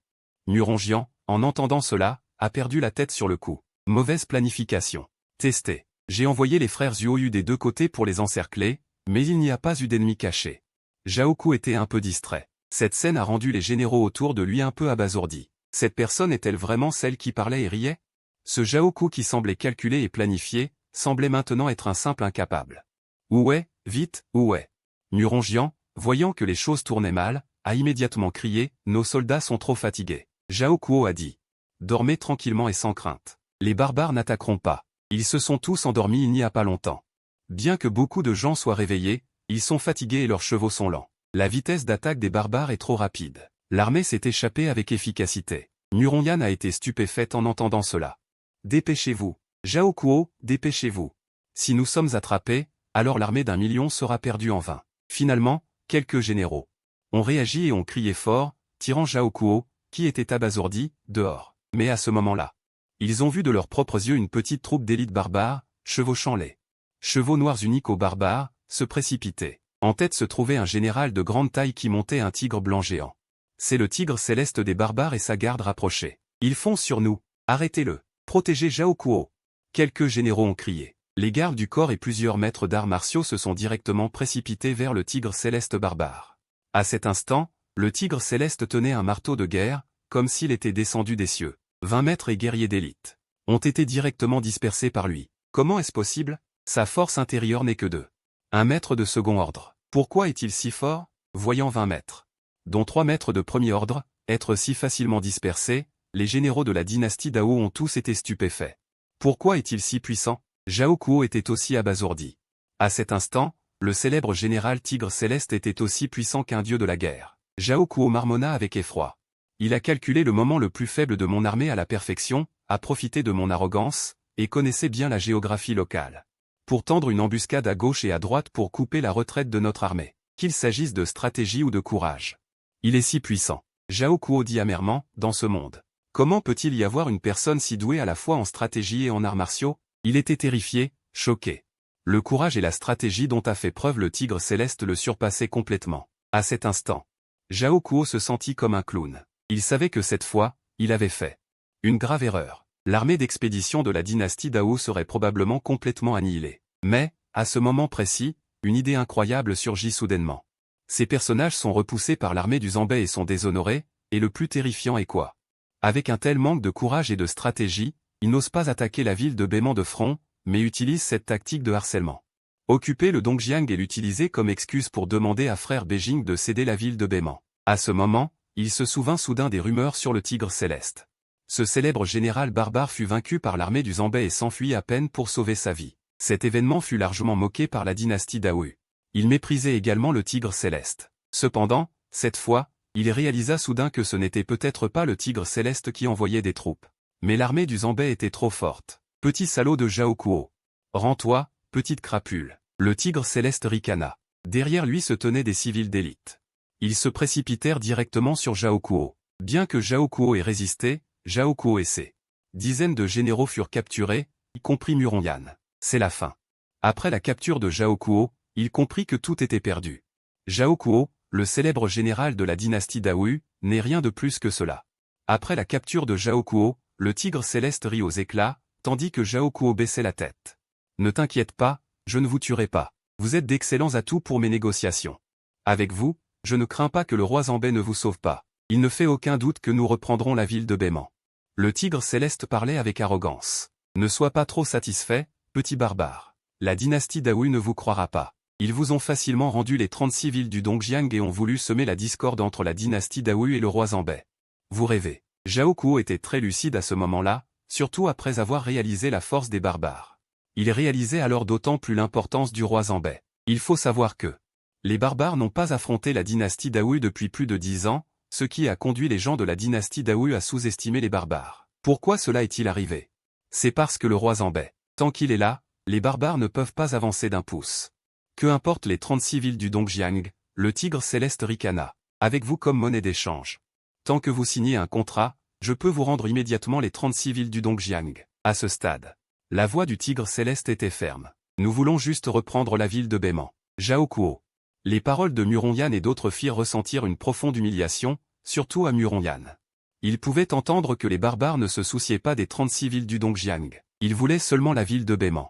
Murongian, en entendant cela, a perdu la tête sur le coup. Mauvaise planification. Testé. J'ai envoyé les frères Zhuoyu des deux côtés pour les encercler, mais il n'y a pas eu d'ennemi caché. Zhao était un peu distrait. Cette scène a rendu les généraux autour de lui un peu abasourdis. Cette personne est-elle vraiment celle qui parlait et riait? Ce Zhao qui semblait calculé et planifié, semblait maintenant être un simple incapable. Où est, vite, où est? Murongian, voyant que les choses tournaient mal, a immédiatement crié, nos soldats sont trop fatigués. Zhao a dit. Dormez tranquillement et sans crainte. Les barbares n'attaqueront pas. Ils se sont tous endormis il n'y a pas longtemps. Bien que beaucoup de gens soient réveillés, ils sont fatigués et leurs chevaux sont lents. La vitesse d'attaque des barbares est trop rapide. L'armée s'est échappée avec efficacité. Muronyan a été stupéfaite en entendant cela. Dépêchez-vous. Zhao dépêchez-vous. Si nous sommes attrapés, alors l'armée d'1 million sera perdue en vain. Finalement, quelques généraux ont réagi et ont crié fort, tirant Zhao qui était abasourdi, dehors. Mais à ce moment-là, ils ont vu de leurs propres yeux une petite troupe d'élite barbares, chevauchant les chevaux noirs uniques aux barbares, se précipiter. En tête se trouvait un général de grande taille qui montait un tigre blanc géant. C'est le tigre céleste des barbares et sa garde rapprochée. Ils foncent sur nous. Arrêtez-le. Protégez Zhao Quelques généraux ont crié. Les gardes du corps et plusieurs maîtres d'arts martiaux se sont directement précipités vers le tigre céleste barbare. À cet instant, le tigre céleste tenait un marteau de guerre, comme s'il était descendu des cieux. 20 maîtres et guerriers d'élite ont été directement dispersés par lui. Comment est-ce possible? Sa force intérieure n'est que de 1 maître de second ordre. Pourquoi est-il si fort? Voyant 20 maîtres, dont 3 maîtres de premier ordre, être si facilement dispersés, les généraux de la dynastie Dao ont tous été stupéfaits. Pourquoi est-il si puissant? Zhao était aussi abasourdi. À cet instant, le célèbre général Tigre Céleste était aussi puissant qu'un dieu de la guerre. Zhao marmonna avec effroi. Il a calculé le moment le plus faible de mon armée à la perfection, a profité de mon arrogance, et connaissait bien la géographie locale. Pour tendre une embuscade à gauche et à droite pour couper la retraite de notre armée. Qu'il s'agisse de stratégie ou de courage. Il est si puissant. Zhao dit amèrement, dans ce monde. Comment peut-il y avoir une personne si douée à la fois en stratégie et en arts martiaux? Il était terrifié, choqué. Le courage et la stratégie dont a fait preuve le tigre céleste le surpassaient complètement. À cet instant, Zhao se sentit comme un clown. Il savait que cette fois, il avait fait une grave erreur. L'armée d'expédition de la dynastie Dao serait probablement complètement annihilée. Mais, à ce moment précis, une idée incroyable surgit soudainement. Ces personnages sont repoussés par l'armée du Zambais et sont déshonorés, et le plus terrifiant est quoi? Avec un tel manque de courage et de stratégie, ils n'osent pas attaquer la ville de Beiman de front, mais utilisent cette tactique de harcèlement. Occuper le Dongjiang et l'utiliser comme excuse pour demander à frère Beijing de céder la ville de Beiman. À ce moment, il se souvint soudain des rumeurs sur le tigre céleste. Ce célèbre général barbare fut vaincu par l'armée du Zambais et s'enfuit à peine pour sauver sa vie. Cet événement fut largement moqué par la dynastie Dao. Il méprisait également le tigre céleste. Cependant, cette fois, il réalisa soudain que ce n'était peut-être pas le tigre céleste qui envoyait des troupes. Mais l'armée du Zambais était trop forte. Petit salaud de Zhao Rends-toi, petite crapule. Le tigre céleste ricana. Derrière lui se tenaient des civils d'élite. Ils se précipitèrent directement sur Zhao Bien que Zhao ait résisté, Zhao et ses dizaines de généraux furent capturés, y compris Muronyan. C'est la fin. Après la capture de Zhao il comprit que tout était perdu. Zhao le célèbre général de la dynastie Dao, n'est rien de plus que cela. Après la capture de Zhao le tigre céleste rit aux éclats, tandis que Zhao baissait la tête. Ne t'inquiète pas, je ne vous tuerai pas. Vous êtes d'excellents atouts pour mes négociations. Avec vous, je ne crains pas que le roi Zambais ne vous sauve pas. Il ne fait aucun doute que nous reprendrons la ville de Beiman. Le tigre céleste parlait avec arrogance. Ne sois pas trop satisfait, petit barbare. La dynastie Dao ne vous croira pas. Ils vous ont facilement rendu les 36 villes du Dongjiang et ont voulu semer la discorde entre la dynastie Dao et le roi Zambais. Vous rêvez. Zhao était très lucide à ce moment-là, surtout après avoir réalisé la force des barbares. Il réalisait alors d'autant plus l'importance du roi Zambais. Il faut savoir que les barbares n'ont pas affronté la dynastie Dao depuis plus de 10 ans, ce qui a conduit les gens de la dynastie Dao à sous-estimer les barbares. Pourquoi cela est-il arrivé? C'est parce que le roi Zambais, tant qu'il est là, les barbares ne peuvent pas avancer d'un pouce. Que importe les 36 villes du Dongjiang, le tigre céleste ricana, avec vous comme monnaie d'échange. Tant que vous signez un contrat, je peux vous rendre immédiatement les 36 villes du Dongjiang. À ce stade, la voix du tigre céleste était ferme. Nous voulons juste reprendre la ville de Baiman. Zhao Kuo. Les paroles de Muronyan et d'autres firent ressentir une profonde humiliation, surtout à Muronyan. Il pouvait entendre que les barbares ne se souciaient pas des 36 villes du Dongjiang. Ils voulaient seulement la ville de Baiman.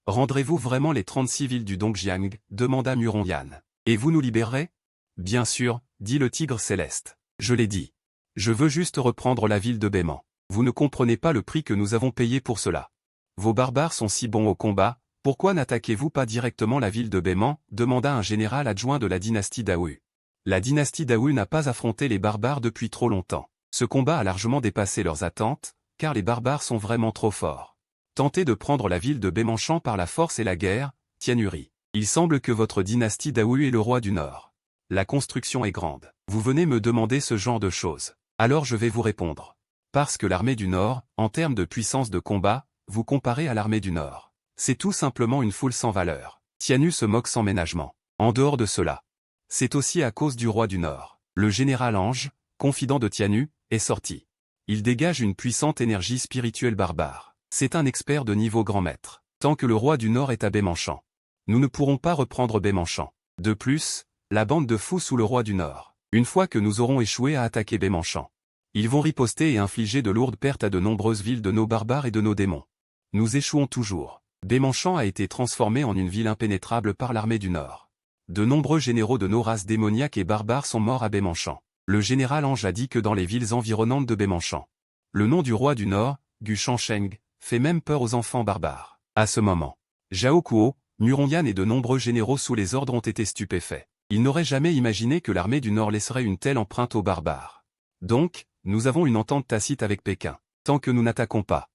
Rendrez-vous vraiment les 36 villes du Dongjiang, demanda Muronyan. Et vous nous libérerez? Bien sûr, dit le tigre céleste. Je l'ai dit. Je veux juste reprendre la ville de Baiman. Vous ne comprenez pas le prix que nous avons payé pour cela. Vos barbares sont si bons au combat, pourquoi n'attaquez-vous pas directement la ville de Baiman, demanda un général adjoint de la dynastie Dawu. La dynastie Dawu n'a pas affronté les barbares depuis trop longtemps. Ce combat a largement dépassé leurs attentes, car les barbares sont vraiment trop forts. Tentez de prendre la ville de Baimanchan par la force et la guerre, Tianuri. Il semble que votre dynastie Dawu est le roi du Nord. La construction est grande. Vous venez me demander ce genre de choses. Alors je vais vous répondre. Parce que l'armée du Nord, en termes de puissance de combat, vous comparez à l'armée du Nord. C'est tout simplement une foule sans valeur. Tianu se moque sans ménagement. En dehors de cela, c'est aussi à cause du roi du Nord. Le général Ange, confident de Tianu, est sorti. Il dégage une puissante énergie spirituelle barbare. C'est un expert de niveau grand maître. Tant que le roi du Nord est à Baimanchan, nous ne pourrons pas reprendre Baimanchan. De plus, la bande de fous sous le roi du Nord, une fois que nous aurons échoué à attaquer Baimanchan, ils vont riposter et infliger de lourdes pertes à de nombreuses villes de nos barbares et de nos démons. Nous échouons toujours. Baimanchan a été transformé en une ville impénétrable par l'armée du Nord. De nombreux généraux de nos races démoniaques et barbares sont morts à Baimanchan. Le général Ange a dit que dans les villes environnantes de Baimanchan, le nom du roi du Nord, Gu Shansheng, fait même peur aux enfants barbares. À ce moment, Zhao Kuo, Muronyan et de nombreux généraux sous les ordres ont été stupéfaits. Ils n'auraient jamais imaginé que l'armée du Nord laisserait une telle empreinte aux barbares. Donc, nous avons une entente tacite avec Pékin. Tant que nous n'attaquons pas,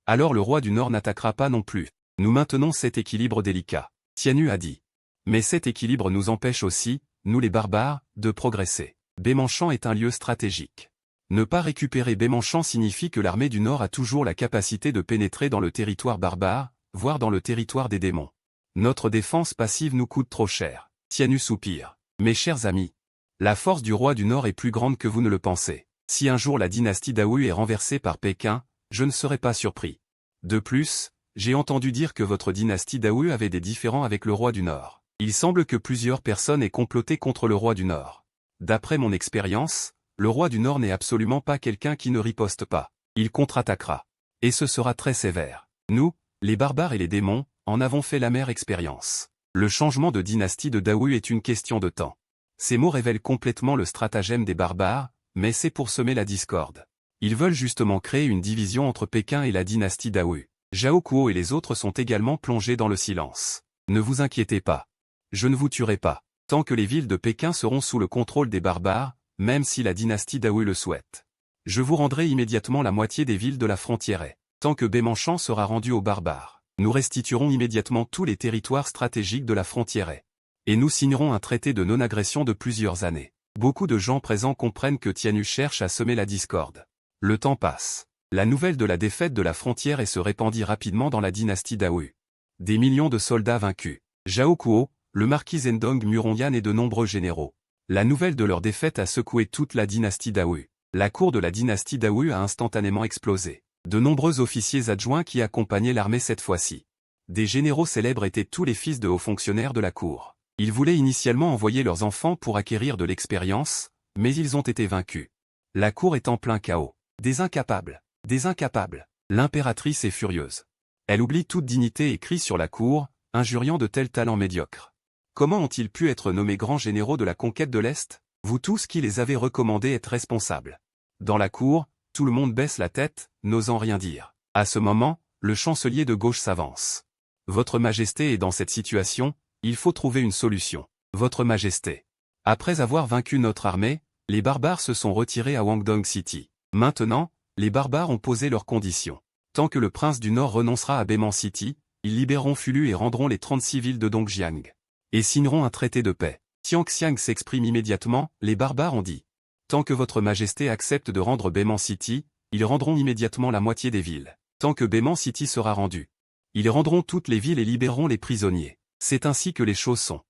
alors le roi du Nord n'attaquera pas non plus. Nous maintenons cet équilibre délicat. Tianu a dit. Mais cet équilibre nous empêche aussi, nous les barbares, de progresser. Baimanchan est un lieu stratégique. Ne pas récupérer Baimanchan signifie que l'armée du Nord a toujours la capacité de pénétrer dans le territoire barbare, voire dans le territoire des démons. Notre défense passive nous coûte trop cher. Tianu soupire. Mes chers amis, la force du roi du Nord est plus grande que vous ne le pensez. Si un jour la dynastie Dawu est renversée par Pékin, je ne serai pas surpris. De plus, j'ai entendu dire que votre dynastie Dawu avait des différends avec le roi du Nord. Il semble que plusieurs personnes aient comploté contre le roi du Nord. D'après mon expérience, le roi du Nord n'est absolument pas quelqu'un qui ne riposte pas. Il contre-attaquera. Et ce sera très sévère. Nous, les barbares et les démons, en avons fait l'amère expérience. Le changement de dynastie de Dawu est une question de temps. Ces mots révèlent complètement le stratagème des barbares, mais c'est pour semer la discorde. Ils veulent justement créer une division entre Pékin et la dynastie Dawu. Zhao Kuo et les autres sont également plongés dans le silence. Ne vous inquiétez pas. Je ne vous tuerai pas. Tant que les villes de Pékin seront sous le contrôle des barbares, même si la dynastie Dawu le souhaite. Je vous rendrai immédiatement la moitié des villes de la frontière. Tant que Baimanchan sera rendu aux barbares, nous restituerons immédiatement tous les territoires stratégiques de la frontière. Et nous signerons un traité de non-agression de plusieurs années. Beaucoup de gens présents comprennent que Tianu cherche à semer la discorde. Le temps passe. La nouvelle de la défaite de la frontière se répandit rapidement dans la dynastie Dawu. Des millions de soldats vaincus. Zhao Kuo, le marquis Zhendong Muronyan et de nombreux généraux. La nouvelle de leur défaite a secoué toute la dynastie Dawu. La cour de la dynastie Dawu a instantanément explosé. De nombreux officiers adjoints qui accompagnaient l'armée cette fois-ci. Des généraux célèbres étaient tous les fils de hauts fonctionnaires de la cour. Ils voulaient initialement envoyer leurs enfants pour acquérir de l'expérience, mais ils ont été vaincus. La cour est en plein chaos. Des incapables. Des incapables. L'impératrice est furieuse. Elle oublie toute dignité et crie sur la cour, injuriant de tels talents médiocres. Comment ont-ils pu être nommés grands généraux de la conquête de l'Est? Vous tous qui les avez recommandés être responsables. Dans la cour, tout le monde baisse la tête, n'osant rien dire. À ce moment, le chancelier de gauche s'avance. Votre Majesté est dans cette situation, il faut trouver une solution. Votre Majesté. Après avoir vaincu notre armée, les barbares se sont retirés à Wangdong City. Maintenant, les barbares ont posé leurs conditions. Tant que le prince du Nord renoncera à Baiman City, ils libéreront Fulu et rendront les 36 villes de Dongjiang. Et signeront un traité de paix. Tianxiang s'exprime immédiatement, les barbares ont dit. Tant que votre Majesté accepte de rendre Baiman City, ils rendront immédiatement la moitié des villes. Tant que Baiman City sera rendu, ils rendront toutes les villes et libéreront les prisonniers. C'est ainsi que les choses sont.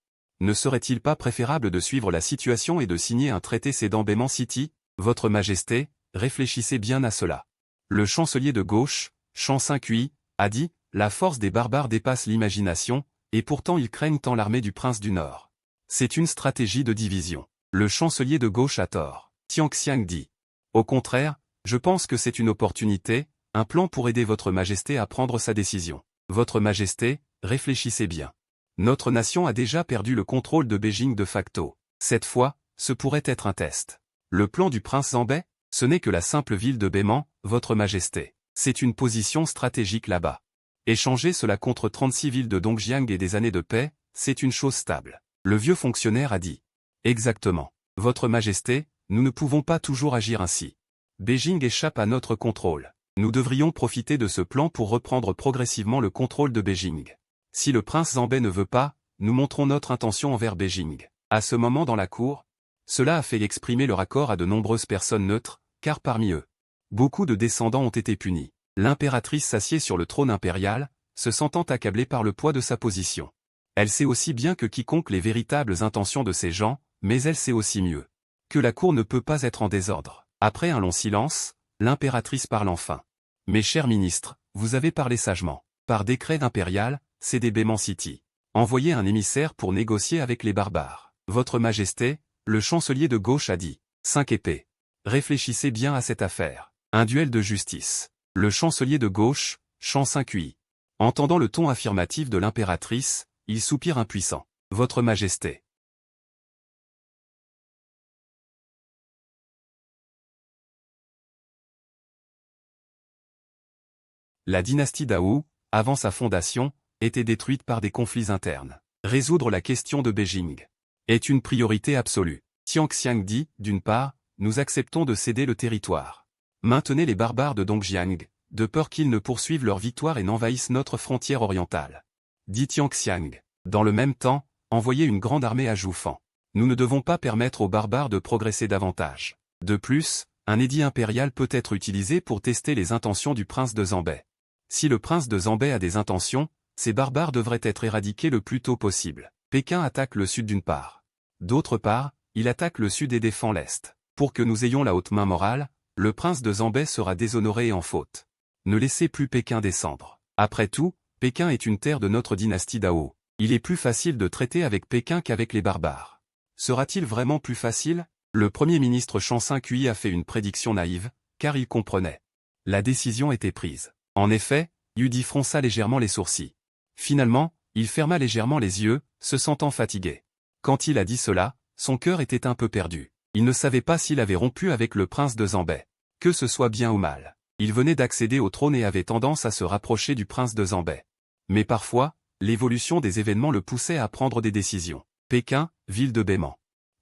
Ne serait-il pas préférable de suivre la situation et de signer un traité cédant Baiman City? Votre Majesté, réfléchissez bien à cela. Le chancelier de gauche, Shan Xinqui, a dit, la force des barbares dépasse l'imagination, et pourtant ils craignent tant l'armée du prince du Nord. C'est une stratégie de division. Le chancelier de gauche a tort. Tianxiang dit. Au contraire, je pense que c'est une opportunité, un plan pour aider votre majesté à prendre sa décision. Votre majesté, réfléchissez bien. Notre nation a déjà perdu le contrôle de Beijing de facto. Cette fois, ce pourrait être un test. Le plan du prince Zanbei, ce n'est que la simple ville de Beiman, votre majesté. C'est une position stratégique là-bas. Échanger cela contre 36 villes de Dongjiang et des années de paix, c'est une chose stable. Le vieux fonctionnaire a dit. Exactement. Votre majesté, nous ne pouvons pas toujours agir ainsi. Beijing échappe à notre contrôle. Nous devrions profiter de ce plan pour reprendre progressivement le contrôle de Beijing. Si le prince Zanbei ne veut pas, nous montrons notre intention envers Beijing. À ce moment dans la cour, cela a fait exprimer leur accord à de nombreuses personnes neutres, car parmi eux, beaucoup de descendants ont été punis. L'impératrice s'assied sur le trône impérial, se sentant accablée par le poids de sa position. Elle sait aussi bien que quiconque les véritables intentions de ces gens, mais elle sait aussi mieux que la cour ne peut pas être en désordre. Après un long silence, l'impératrice parle enfin. Mes chers ministres, vous avez parlé sagement. Par décret impérial, cédez Beiman City. Envoyez un émissaire pour négocier avec les barbares. Votre majesté, le chancelier de gauche a dit. 5 épées. Réfléchissez bien à cette affaire. Un duel de justice. Le chancelier de gauche, Shang 5-8. Entendant le ton affirmatif de l'impératrice, il soupire impuissant. Votre majesté. La dynastie Dao, avant sa fondation, était détruite par des conflits internes. Résoudre la question de Beijing est une priorité absolue. Tianxiang dit, d'une part, nous acceptons de céder le territoire. Maintenez les barbares de Dongjiang, de peur qu'ils ne poursuivent leur victoire et n'envahissent notre frontière orientale. Dit Tianxiang. Dans le même temps, envoyez une grande armée à Joufan. Nous ne devons pas permettre aux barbares de progresser davantage. De plus, un édit impérial peut être utilisé pour tester les intentions du prince de Zanbei. Si le prince de Zanbei a des intentions, ces barbares devraient être éradiqués le plus tôt possible. Pékin attaque le sud d'une part. D'autre part, il attaque le sud et défend l'est. Pour que nous ayons la haute main morale, le prince de Zanbei sera déshonoré et en faute. Ne laissez plus Pékin descendre. Après tout, Pékin est une terre de notre dynastie Dao. Il est plus facile de traiter avec Pékin qu'avec les barbares. Sera-t-il vraiment plus facile? Le premier ministre Shang 5-8 a fait une prédiction naïve, car il comprenait. La décision était prise. En effet, Yudi fronça légèrement les sourcils. Finalement, il ferma légèrement les yeux, se sentant fatigué. Quand il a dit cela, son cœur était un peu perdu. Il ne savait pas s'il avait rompu avec le prince de Zanbei. Que ce soit bien ou mal. Il venait d'accéder au trône et avait tendance à se rapprocher du prince de Zanbei. Mais parfois, l'évolution des événements le poussait à prendre des décisions. Pékin, ville de Beiman.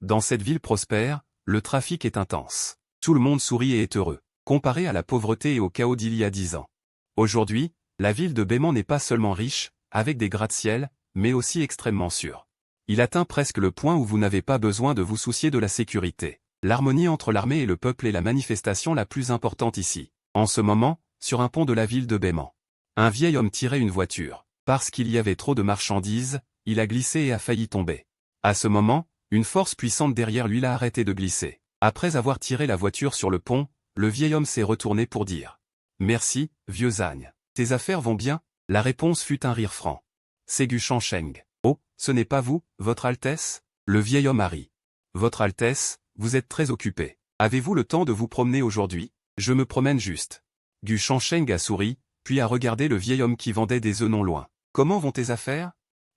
Dans cette ville prospère, le trafic est intense. Tout le monde sourit et est heureux, comparé à la pauvreté et au chaos d'il y a 10 ans. Aujourd'hui, la ville de Beiman n'est pas seulement riche, avec des gratte-ciel, mais aussi extrêmement sûre. Il atteint presque le point où vous n'avez pas besoin de vous soucier de la sécurité. L'harmonie entre l'armée et le peuple est la manifestation la plus importante ici. En ce moment, sur un pont de la ville de Beiman, un vieil homme tirait une voiture. Parce qu'il y avait trop de marchandises, il a glissé et a failli tomber. À ce moment, une force puissante derrière lui l'a arrêté de glisser. Après avoir tiré la voiture sur le pont, le vieil homme s'est retourné pour dire « Merci, vieux âne. Tes affaires vont bien ?» La réponse fut un rire franc. C'est Gu Shangsheng. « Oh, ce n'est pas vous, votre Altesse ?» Le vieil homme a ri. « Votre Altesse, vous êtes très occupé. Avez-vous le temps de vous promener aujourd'hui ? Je me promène juste. » Gu Shangsheng a souri, puis a regardé le vieil homme qui vendait des œufs non loin. « Comment vont tes affaires ? » ?»«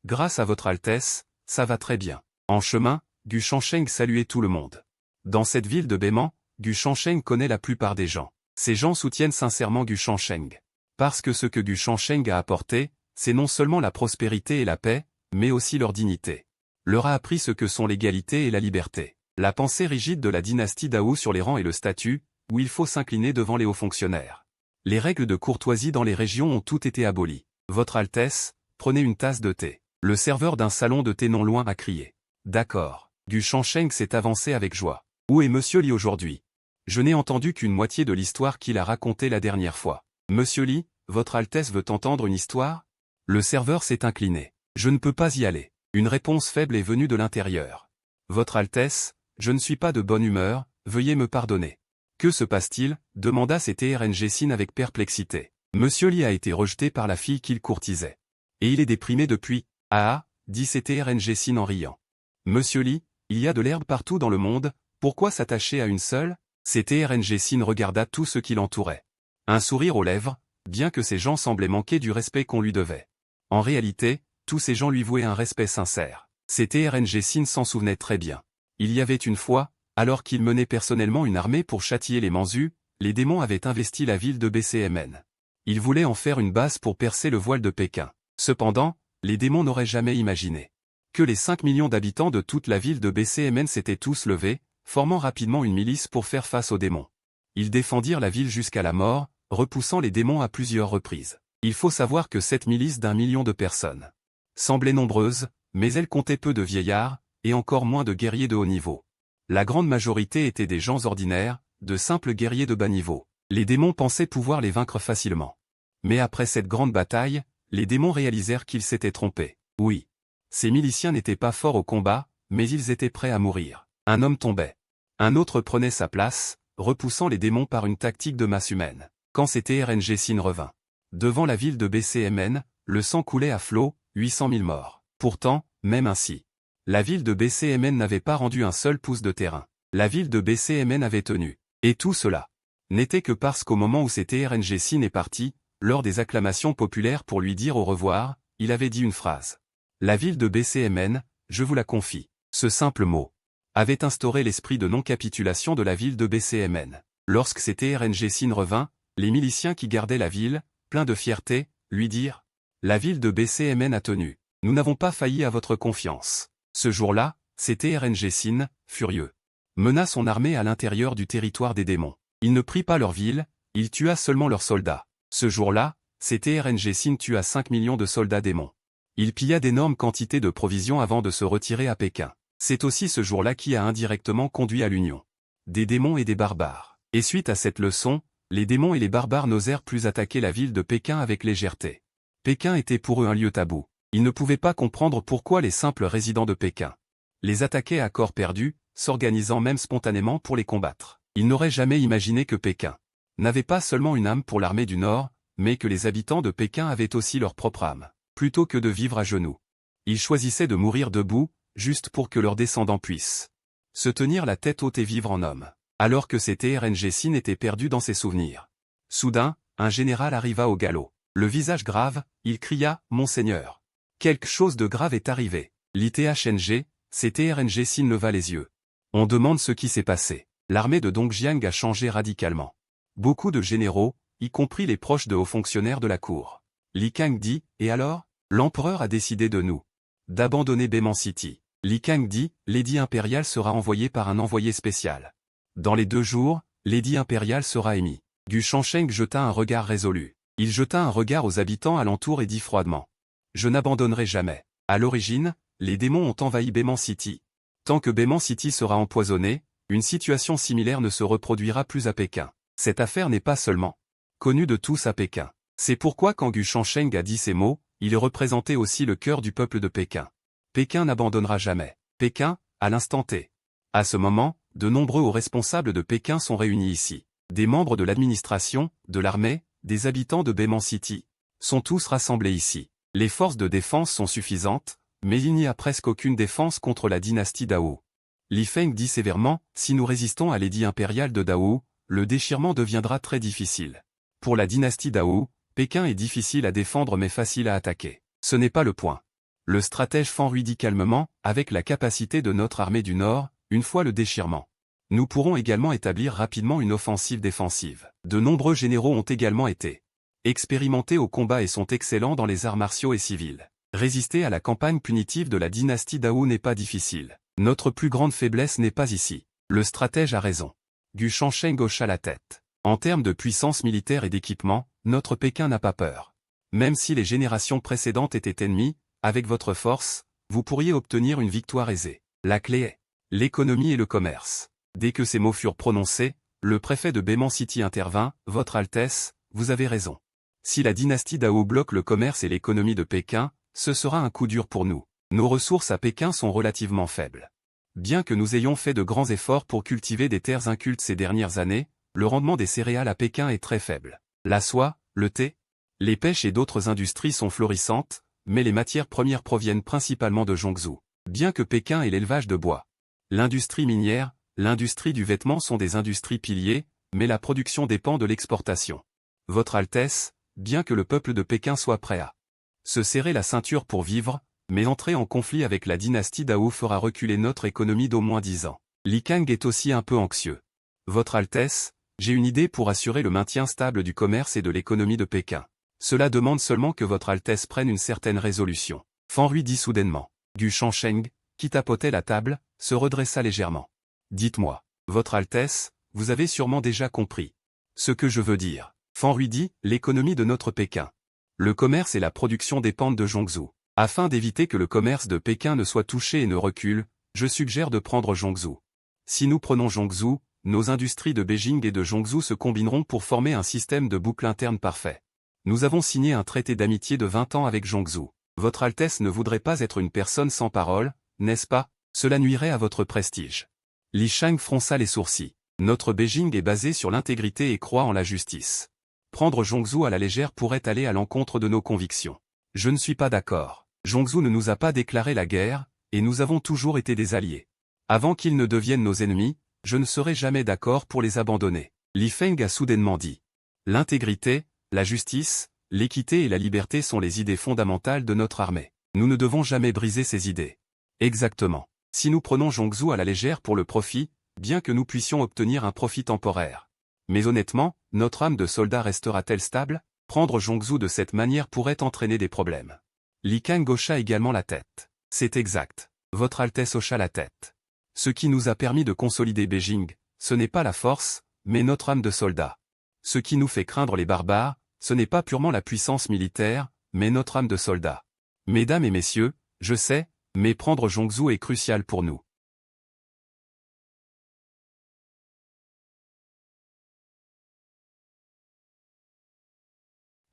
Grâce à votre Altesse, ça va très bien. » En chemin, Gu Shangsheng saluait tout le monde. Dans cette ville de Beiman, Gu Shangsheng connaît la plupart des gens. Ces gens soutiennent sincèrement Gu Shangsheng. Parce que ce que Gu Shangsheng a apporté, c'est non seulement la prospérité et la paix, mais aussi leur dignité. Leur a appris ce que sont l'égalité et la liberté. La pensée rigide de la dynastie Dao sur les rangs et le statut, où il faut s'incliner devant les hauts fonctionnaires. Les règles de courtoisie dans les régions ont toutes été abolies. Votre Altesse, prenez une tasse de thé. Le serveur d'un salon de thé non loin a crié. D'accord. Gu Shangsheng s'est avancé avec joie. Où est Monsieur Li aujourd'hui? Je n'ai entendu qu'une moitié de l'histoire qu'il a racontée la dernière fois. Monsieur Li, votre Altesse veut entendre une histoire? Le serveur s'est incliné. Je ne peux pas y aller. Une réponse faible est venue de l'intérieur. Votre Altesse, je ne suis pas de bonne humeur, veuillez me pardonner. Que se passe-t-il? Demanda CTRNG Sin avec perplexité. Monsieur Li a été rejeté par la fille qu'il courtisait. Et il est déprimé depuis. Ah, dit CTRNG Sin en riant. Monsieur Li, il y a de l'herbe partout dans le monde, pourquoi s'attacher à une seule? CTRNG Sin regarda tout ce qui l'entourait. Un sourire aux lèvres, bien que ces gens semblaient manquer du respect qu'on lui devait. En réalité, tous ces gens lui vouaient un respect sincère. CTRNG Sin s'en souvenait très bien. Il y avait une fois, alors qu'il menait personnellement une armée pour châtier les Manzus, les démons avaient investi la ville de BCMN. Ils voulaient en faire une base pour percer le voile de Pékin. Cependant, les démons n'auraient jamais imaginé que les 5 millions d'habitants de toute la ville de BCMN s'étaient tous levés, formant rapidement une milice pour faire face aux démons. Ils défendirent la ville jusqu'à la mort, repoussant les démons à plusieurs reprises. Il faut savoir que cette milice d'1 million de personnes semblait nombreuse, mais elle comptait peu de vieillards, et encore moins de guerriers de haut niveau. La grande majorité étaient des gens ordinaires, de simples guerriers de bas niveau. Les démons pensaient pouvoir les vaincre facilement. Mais après cette grande bataille, les démons réalisèrent qu'ils s'étaient trompés. Oui. Ces miliciens n'étaient pas forts au combat, mais ils étaient prêts à mourir. Un homme tombait. Un autre prenait sa place, repoussant les démons par une tactique de masse humaine. Quand CTRNG Sin revint devant la ville de BCMN, le sang coulait à flot, 800 000 morts. Pourtant, même ainsi, la ville de BCMN n'avait pas rendu un seul pouce de terrain. La ville de BCMN avait tenu. Et tout cela n'était que parce qu'au moment où CTRNG Sin est parti, lors des acclamations populaires pour lui dire au revoir, il avait dit une phrase. La ville de BCMN, je vous la confie. Ce simple mot avait instauré l'esprit de non-capitulation de la ville de BCMN. Lorsque CTRNG Sin revint, les miliciens qui gardaient la ville, pleins de fierté, lui dirent « La ville de BCMN a tenu. Nous n'avons pas failli à votre confiance. » Ce jour-là, CTRNG Sin, furieux, mena son armée à l'intérieur du territoire des démons. Il ne prit pas leur ville, il tua seulement leurs soldats. Ce jour-là, CTRNG Sin tua 5 millions de soldats démons. Il pilla d'énormes quantités de provisions avant de se retirer à Pékin. C'est aussi ce jour-là qui a indirectement conduit à l'union des démons et des barbares. Et suite à cette leçon, les démons et les barbares n'osèrent plus attaquer la ville de Pékin avec légèreté. Pékin était pour eux un lieu tabou. Ils ne pouvaient pas comprendre pourquoi les simples résidents de Pékin les attaquaient à corps perdu, s'organisant même spontanément pour les combattre. Ils n'auraient jamais imaginé que Pékin n'avait pas seulement une âme pour l'armée du Nord, mais que les habitants de Pékin avaient aussi leur propre âme. Plutôt que de vivre à genoux, ils choisissaient de mourir debout, juste pour que leurs descendants puissent se tenir la tête haute et vivre en homme. Alors que CTRNG Sin était perdu dans ses souvenirs. Soudain, un général arriva au galop. Le visage grave, il cria « Monseigneur !» Quelque chose de grave est arrivé. L'ITHNG, CTRNG Sin leva les yeux. On demande ce qui s'est passé. L'armée de Dongjiang a changé radicalement. Beaucoup de généraux, y compris les proches de hauts fonctionnaires de la cour. Li Kang dit, et alors? L'empereur a décidé de nous d'abandonner Beiman City. Li Kang dit, l'édit impérial sera envoyé par un envoyé spécial. Dans les 2 jours, l'édit impérial sera émis. Gu Shansheng jeta un regard résolu. Il jeta un regard aux habitants alentour et dit froidement. Je n'abandonnerai jamais. À l'origine, les démons ont envahi Beiman City. Tant que Beiman City sera empoisonné, une situation similaire ne se reproduira plus à Pékin. Cette affaire n'est pas seulement connue de tous à Pékin. C'est pourquoi quand Gu Shansheng a dit ces mots, il représentait aussi le cœur du peuple de Pékin. Pékin n'abandonnera jamais. Pékin, à l'instant T. À ce moment, de nombreux hauts responsables de Pékin sont réunis ici. Des membres de l'administration, de l'armée, des habitants de Beiman City, sont tous rassemblés ici. Les forces de défense sont suffisantes, mais il n'y a presque aucune défense contre la dynastie Dao. Li Feng dit sévèrement, si nous résistons à l'édit impérial de Dao, le déchirement deviendra très difficile. Pour la dynastie Dao, Pékin est difficile à défendre mais facile à attaquer. Ce n'est pas le point. Le stratège Fan Rui dit calmement, avec la capacité de notre armée du Nord, une fois le déchirement, nous pourrons également établir rapidement une offensive défensive. De nombreux généraux ont également été expérimentés au combat et sont excellents dans les arts martiaux et civils. Résister à la campagne punitive de la dynastie Dao n'est pas difficile. Notre plus grande faiblesse n'est pas ici. Le stratège a raison. Gu Shansheng hocha la tête. En termes de puissance militaire et d'équipement, notre Pékin n'a pas peur. Même si les générations précédentes étaient ennemies, avec votre force, vous pourriez obtenir une victoire aisée. La clé est l'économie et le commerce. Dès que ces mots furent prononcés, le préfet de Beiman City intervint, « Votre Altesse, vous avez raison. Si la dynastie Dao bloque le commerce et l'économie de Pékin, ce sera un coup dur pour nous. Nos ressources à Pékin sont relativement faibles. Bien que nous ayons fait de grands efforts pour cultiver des terres incultes ces dernières années, le rendement des céréales à Pékin est très faible. La soie, le thé, les pêches et d'autres industries sont florissantes, mais les matières premières proviennent principalement de Zhongzhou. Bien que Pékin ait l'élevage de bois, l'industrie minière, l'industrie du vêtement sont des industries piliers, mais la production dépend de l'exportation. Votre Altesse, bien que le peuple de Pékin soit prêt à se serrer la ceinture pour vivre, mais entrer en conflit avec la dynastie Dao fera reculer notre économie d'au moins 10 ans. Li Kang est aussi un peu anxieux. Votre Altesse, j'ai une idée pour assurer le maintien stable du commerce et de l'économie de Pékin. Cela demande seulement que votre Altesse prenne une certaine résolution. Fan Rui dit soudainement. Du Shangsheng, qui tapotait la table, se redressa légèrement. Dites-moi, votre Altesse, vous avez sûrement déjà compris ce que je veux dire. Fan Rui dit, l'économie de notre Pékin. Le commerce et la production dépendent de Zhongzhou. Afin d'éviter que le commerce de Pékin ne soit touché et ne recule, je suggère de prendre Zhongzhou. Si nous prenons Zhongzhou, nos industries de Beijing et de Zhongzhou se combineront pour former un système de boucle interne parfait. Nous avons signé un traité d'amitié de 20 ans avec Zhongzhou. Votre Altesse ne voudrait pas être une personne sans parole, n'est-ce pas? Cela nuirait à votre prestige. Li Shang fronça les sourcils. Notre Beijing est basé sur l'intégrité et croit en la justice. Prendre Zhongzhou à la légère pourrait aller à l'encontre de nos convictions. Je ne suis pas d'accord. Zhongzhou ne nous a pas déclaré la guerre, et nous avons toujours été des alliés. Avant qu'ils ne deviennent nos ennemis, je ne serai jamais d'accord pour les abandonner. Li Feng a soudainement dit. L'intégrité, la justice, l'équité et la liberté sont les idées fondamentales de notre armée. Nous ne devons jamais briser ces idées. Exactement. Si nous prenons Zhongzhou à la légère pour le profit, bien que nous puissions obtenir un profit temporaire. Mais honnêtement, notre âme de soldat restera-t-elle stable? Prendre Zhongzhou de cette manière pourrait entraîner des problèmes. Li Kang hocha également la tête. C'est exact. Votre Altesse hocha la tête. Ce qui nous a permis de consolider Beijing, ce n'est pas la force, mais notre âme de soldat. Ce qui nous fait craindre les barbares, ce n'est pas purement la puissance militaire, mais notre âme de soldat. Mesdames et messieurs, je sais, mais prendre Zhongzhou est crucial pour nous.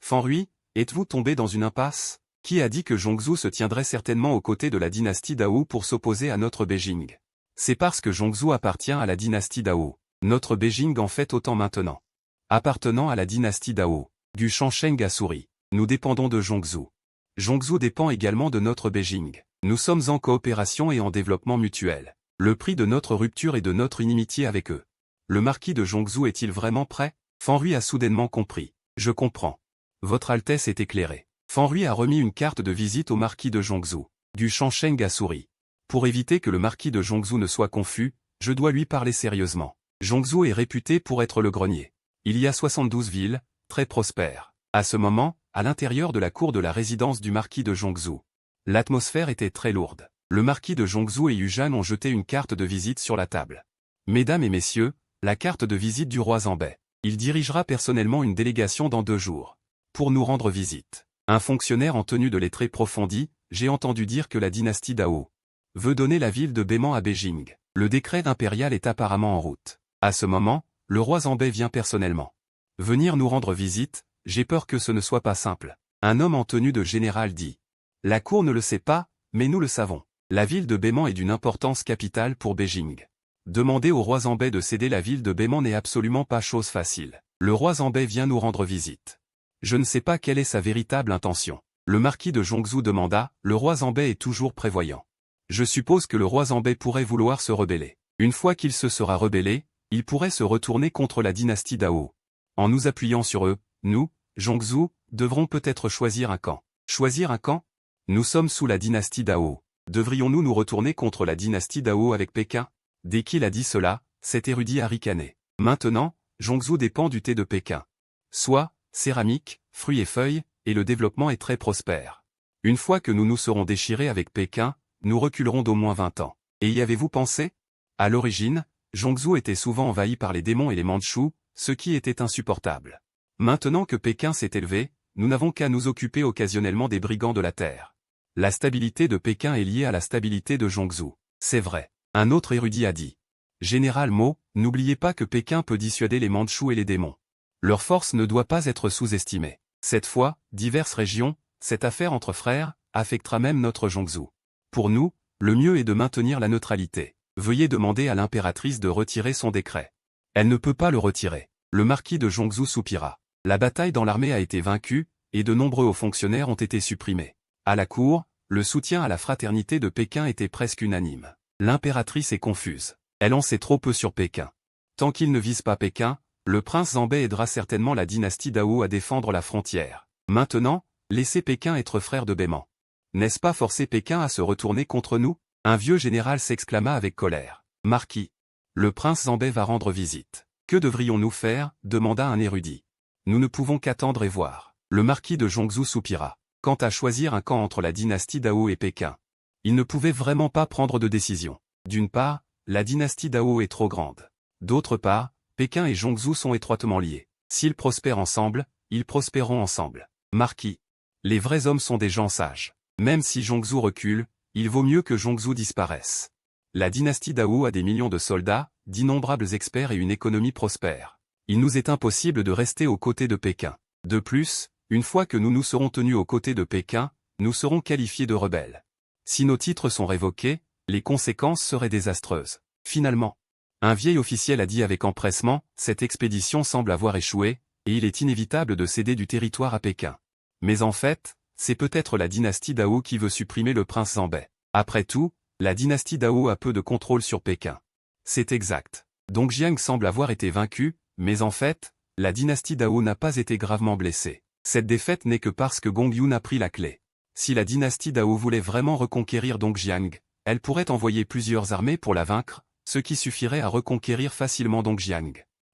Fan Rui, êtes-vous tombé dans une impasse? Qui a dit que Zhongzhou se tiendrait certainement aux côtés de la dynastie Dao pour s'opposer à notre Beijing? C'est parce que Zhongzhou appartient à la dynastie Dao. Notre Beijing en fait autant maintenant. Appartenant à la dynastie Dao, du Shangsheng a souri. Nous dépendons de Zhongzhou. Zhongzhou dépend également de notre Beijing. Nous sommes en coopération et en développement mutuel. Le prix de notre rupture est de notre inimitié avec eux. Le marquis de Zhongzhou est-il vraiment prêt? Fan Rui a soudainement compris. Je comprends. Votre Altesse est éclairée. Fan Rui a remis une carte de visite au marquis de Zhongzhou. Du Shangsheng a souri. Pour éviter que le marquis de Zhongzhou ne soit confus, je dois lui parler sérieusement. Zhongzhou est réputé pour être le grenier. Il y a 72 villes, très prospères. À ce moment, à l'intérieur de la cour de la résidence du marquis de Zhongzhou, l'atmosphère était très lourde. Le marquis de Zhongzhou et Yujan ont jeté une carte de visite sur la table. Mesdames et messieurs, la carte de visite du roi Zambei. Il dirigera personnellement une délégation dans 2 jours. Pour nous rendre visite. Un fonctionnaire en tenue de lettré profondit, j'ai entendu dire que la dynastie Dao veut donner la ville de Beiman à Beijing. Le décret impérial est apparemment en route. À ce moment, le roi Zambei vient personnellement venir nous rendre visite, j'ai peur que ce ne soit pas simple. Un homme en tenue de général dit. La cour ne le sait pas, mais nous le savons. La ville de Beiman est d'une importance capitale pour Beijing. Demander au roi Zambei de céder la ville de Beiman n'est absolument pas chose facile. Le roi Zambei vient nous rendre visite. Je ne sais pas quelle est sa véritable intention. Le marquis de Zhongzhou demanda, le roi Zambei est toujours prévoyant. Je suppose que le roi Zambei pourrait vouloir se rebeller. Une fois qu'il se sera rebellé, il pourrait se retourner contre la dynastie Dao. En nous appuyant sur eux, nous, Zhongzhou, devrons peut-être choisir un camp. Choisir un camp? Nous sommes sous la dynastie Dao. Devrions-nous nous retourner contre la dynastie Dao avec Pékin? Dès qu'il a dit cela, cet érudit a ricané. Maintenant, Zhongzhou dépend du thé de Pékin. Soie, céramique, fruits et feuilles, et le développement est très prospère. Une fois que nous nous serons déchirés avec Pékin, nous reculerons d'au moins 20 ans. Et y avez-vous pensé? À l'origine, Zhongzhou était souvent envahi par les démons et les Mandchous, ce qui était insupportable. Maintenant que Pékin s'est élevé, nous n'avons qu'à nous occuper occasionnellement des brigands de la terre. La stabilité de Pékin est liée à la stabilité de Zhongzhou. C'est vrai. Un autre érudit a dit. Général Mo, n'oubliez pas que Pékin peut dissuader les Mandchous et les démons. Leur force ne doit pas être sous-estimée. Cette fois, diverses régions, cette affaire entre frères, affectera même notre Zhongzhou. Pour nous, le mieux est de maintenir la neutralité. Veuillez demander à l'impératrice de retirer son décret. Elle ne peut pas le retirer. Le marquis de Zhongzhou soupira. La bataille dans l'armée a été vaincue, et de nombreux hauts fonctionnaires ont été supprimés. À la cour, le soutien à la fraternité de Pékin était presque unanime. L'impératrice est confuse. Elle en sait trop peu sur Pékin. Tant qu'il ne vise pas Pékin, le prince Zambet aidera certainement la dynastie Dao à défendre la frontière. Maintenant, laissez Pékin être frère de Baiman. N'est-ce pas forcer Pékin à se retourner contre nous? Un vieux général s'exclama avec colère. Marquis, le prince Zambet va rendre visite. Que devrions-nous faire? Demanda un érudit. Nous ne pouvons qu'attendre et voir. Le marquis de Zhongzhou soupira. Quant à choisir un camp entre la dynastie Dao et Pékin, il ne pouvait vraiment pas prendre de décision. D'une part, la dynastie Dao est trop grande. D'autre part, Pékin et Zhongzhou sont étroitement liés. S'ils prospèrent ensemble, ils prospéreront ensemble. Marquis, les vrais hommes sont des gens sages. Même si Zhongzhou recule, il vaut mieux que Zhongzhou disparaisse. La dynastie Dao a des millions de soldats, d'innombrables experts et une économie prospère. Il nous est impossible de rester aux côtés de Pékin. De plus, une fois que nous nous serons tenus aux côtés de Pékin, nous serons qualifiés de rebelles. Si nos titres sont révoqués, les conséquences seraient désastreuses. Finalement, un vieil officiel a dit avec empressement, cette expédition semble avoir échoué, et il est inévitable de céder du territoire à Pékin. Mais en fait, c'est peut-être la dynastie Dao qui veut supprimer le prince Zambet. Après tout, la dynastie Dao a peu de contrôle sur Pékin. C'est exact. Dongjiang semble avoir été vaincu, mais en fait, la dynastie Dao n'a pas été gravement blessée. Cette défaite n'est que parce que Gong Yun a pris la clé. Si la dynastie Dao voulait vraiment reconquérir Dongjiang, elle pourrait envoyer plusieurs armées pour la vaincre, ce qui suffirait à reconquérir facilement Dongjiang.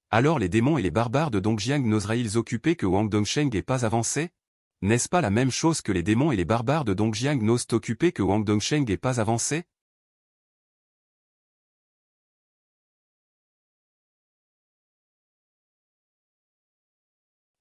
Alors les démons et les barbares de Dongjiang n'oseraient-ils occuper que Wang Dongsheng et pas avancer? N'est-ce pas la même chose que les démons et les barbares de Dongjiang n'osent occuper que Wang Dongsheng et pas avancer?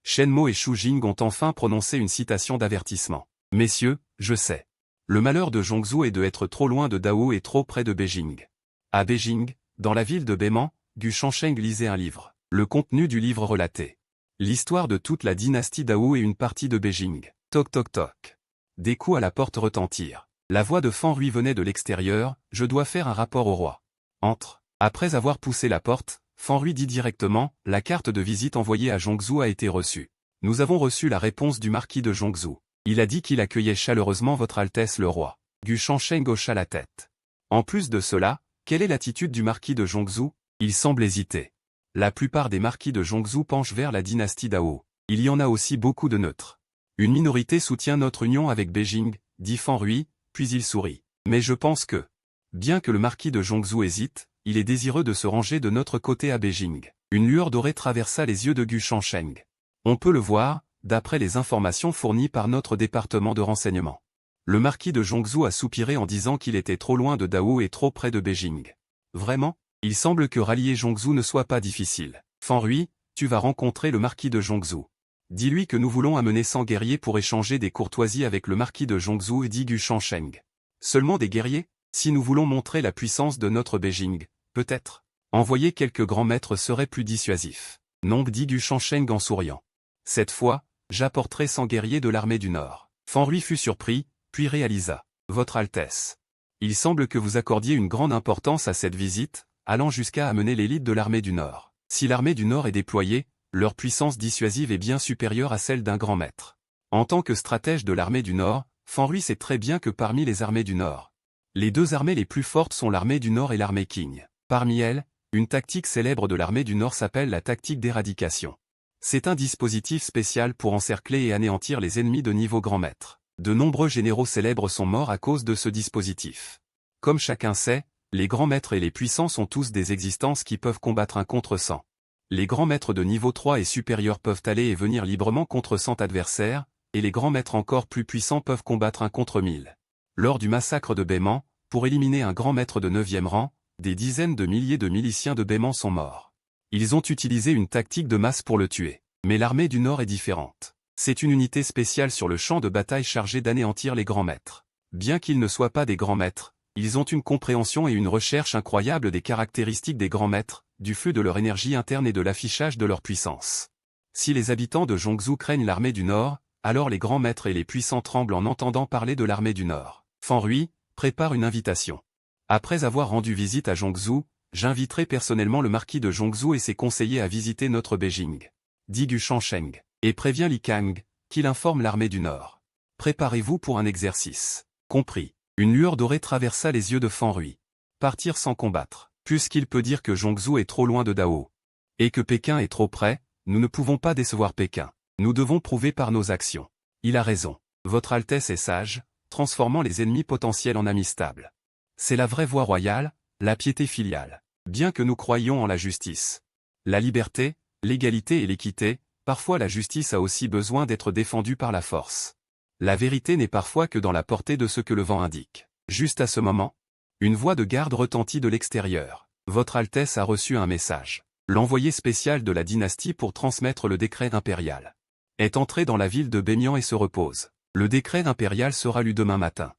Shen Mo et Shu Jing ont enfin prononcé une citation d'avertissement. Messieurs, je sais. Le malheur de Zhongzhou est d'être trop loin de Dao et trop près de Beijing. À Beijing, dans la ville de Baiman, Gu Shansheng lisait un livre. Le contenu du livre relatait l'histoire de toute la dynastie Dao et une partie de Beijing. Toc toc toc. Des coups à la porte retentirent. La voix de Fan Rui venait de l'extérieur, « Je dois faire un rapport au roi. » Entre. Après avoir poussé la porte, Fan Rui dit directement, « La carte de visite envoyée à Zhongzhou a été reçue. Nous avons reçu la réponse du marquis de Zhongzhou. Il a dit qu'il accueillait chaleureusement votre Altesse le roi. » Gu Shansheng hocha la tête. En plus de cela, quelle est l'attitude du marquis de Zhongzhou? Il semble hésiter. La plupart des marquis de Zhongzhou penchent vers la dynastie Dao. Il y en a aussi beaucoup de neutres. Une minorité soutient notre union avec Beijing, dit Fan Rui, puis il sourit. Mais je pense que, bien que le marquis de Zhongzhou hésite, il est désireux de se ranger de notre côté à Beijing. Une lueur dorée traversa les yeux de Gu Shansheng. On peut le voir, d'après les informations fournies par notre département de renseignement. Le marquis de Zhongzhou a soupiré en disant qu'il était trop loin de Dao et trop près de Beijing. Vraiment? Il semble que rallier Zhongzhou ne soit pas difficile. Fan Rui, tu vas rencontrer le marquis de Zhongzhou. Dis-lui que nous voulons amener 100 guerriers pour échanger des courtoisies avec le marquis de Zhongzhou et dit Gu Shansheng. Seulement des guerriers? Si nous voulons montrer la puissance de notre Beijing, peut-être. Envoyer quelques grands maîtres serait plus dissuasif. Non, dit Gu Shansheng en souriant. Cette fois, j'apporterai 100 guerriers de l'armée du Nord. Fan Rui fut surpris, puis réalisa. Votre Altesse. Il semble que vous accordiez une grande importance à cette visite, allant jusqu'à amener l'élite de l'armée du Nord. Si l'armée du Nord est déployée, leur puissance dissuasive est bien supérieure à celle d'un grand maître. En tant que stratège de l'armée du Nord, Fan Rui sait très bien que parmi les armées du Nord, les deux armées les plus fortes sont l'armée du Nord et l'armée Qing. Parmi elles, une tactique célèbre de l'armée du Nord s'appelle la tactique d'éradication. C'est un dispositif spécial pour encercler et anéantir les ennemis de niveau grand maître. De nombreux généraux célèbres sont morts à cause de ce dispositif. Comme chacun sait, les grands maîtres et les puissants sont tous des existences qui peuvent combattre un contre 100. Les grands maîtres de niveau 3 et supérieur peuvent aller et venir librement contre 100 adversaires, et les grands maîtres encore plus puissants peuvent combattre un contre 1000. Lors du massacre de Baiman, pour éliminer un grand maître de 9e rang, des dizaines de milliers de miliciens de Baiman sont morts. Ils ont utilisé une tactique de masse pour le tuer. Mais l'armée du Nord est différente. C'est une unité spéciale sur le champ de bataille chargée d'anéantir les grands maîtres. Bien qu'ils ne soient pas des grands maîtres, ils ont une compréhension et une recherche incroyable des caractéristiques des grands maîtres, du flux de leur énergie interne et de l'affichage de leur puissance. Si les habitants de Zhongzhou craignent l'armée du Nord, alors les grands maîtres et les puissants tremblent en entendant parler de l'armée du Nord. Fan Rui prépare une invitation. Après avoir rendu visite à Zhongzhou, j'inviterai personnellement le marquis de Zhongzhou et ses conseillers à visiter notre Beijing. Dit Gu Shansheng, et prévient Li Kang, qu'il informe l'armée du Nord. Préparez-vous pour un exercice. Compris. Une lueur dorée traversa les yeux de Fan Rui. Partir sans combattre. Puisqu'il peut dire que Zhongzhou est trop loin de Dao. Et que Pékin est trop près, nous ne pouvons pas décevoir Pékin. Nous devons prouver par nos actions. Il a raison. Votre Altesse est sage, transformant les ennemis potentiels en amis stables. C'est la vraie voie royale, la piété filiale. Bien que nous croyions en la justice, la liberté, l'égalité et l'équité, parfois la justice a aussi besoin d'être défendue par la force. La vérité n'est parfois que dans la portée de ce que le vent indique. Juste à ce moment, une voix de garde retentit de l'extérieur. Votre Altesse a reçu un message. L'envoyé spécial de la dynastie pour transmettre le décret impérial est entré dans la ville de Bemian et se repose. Le décret impérial sera lu demain matin.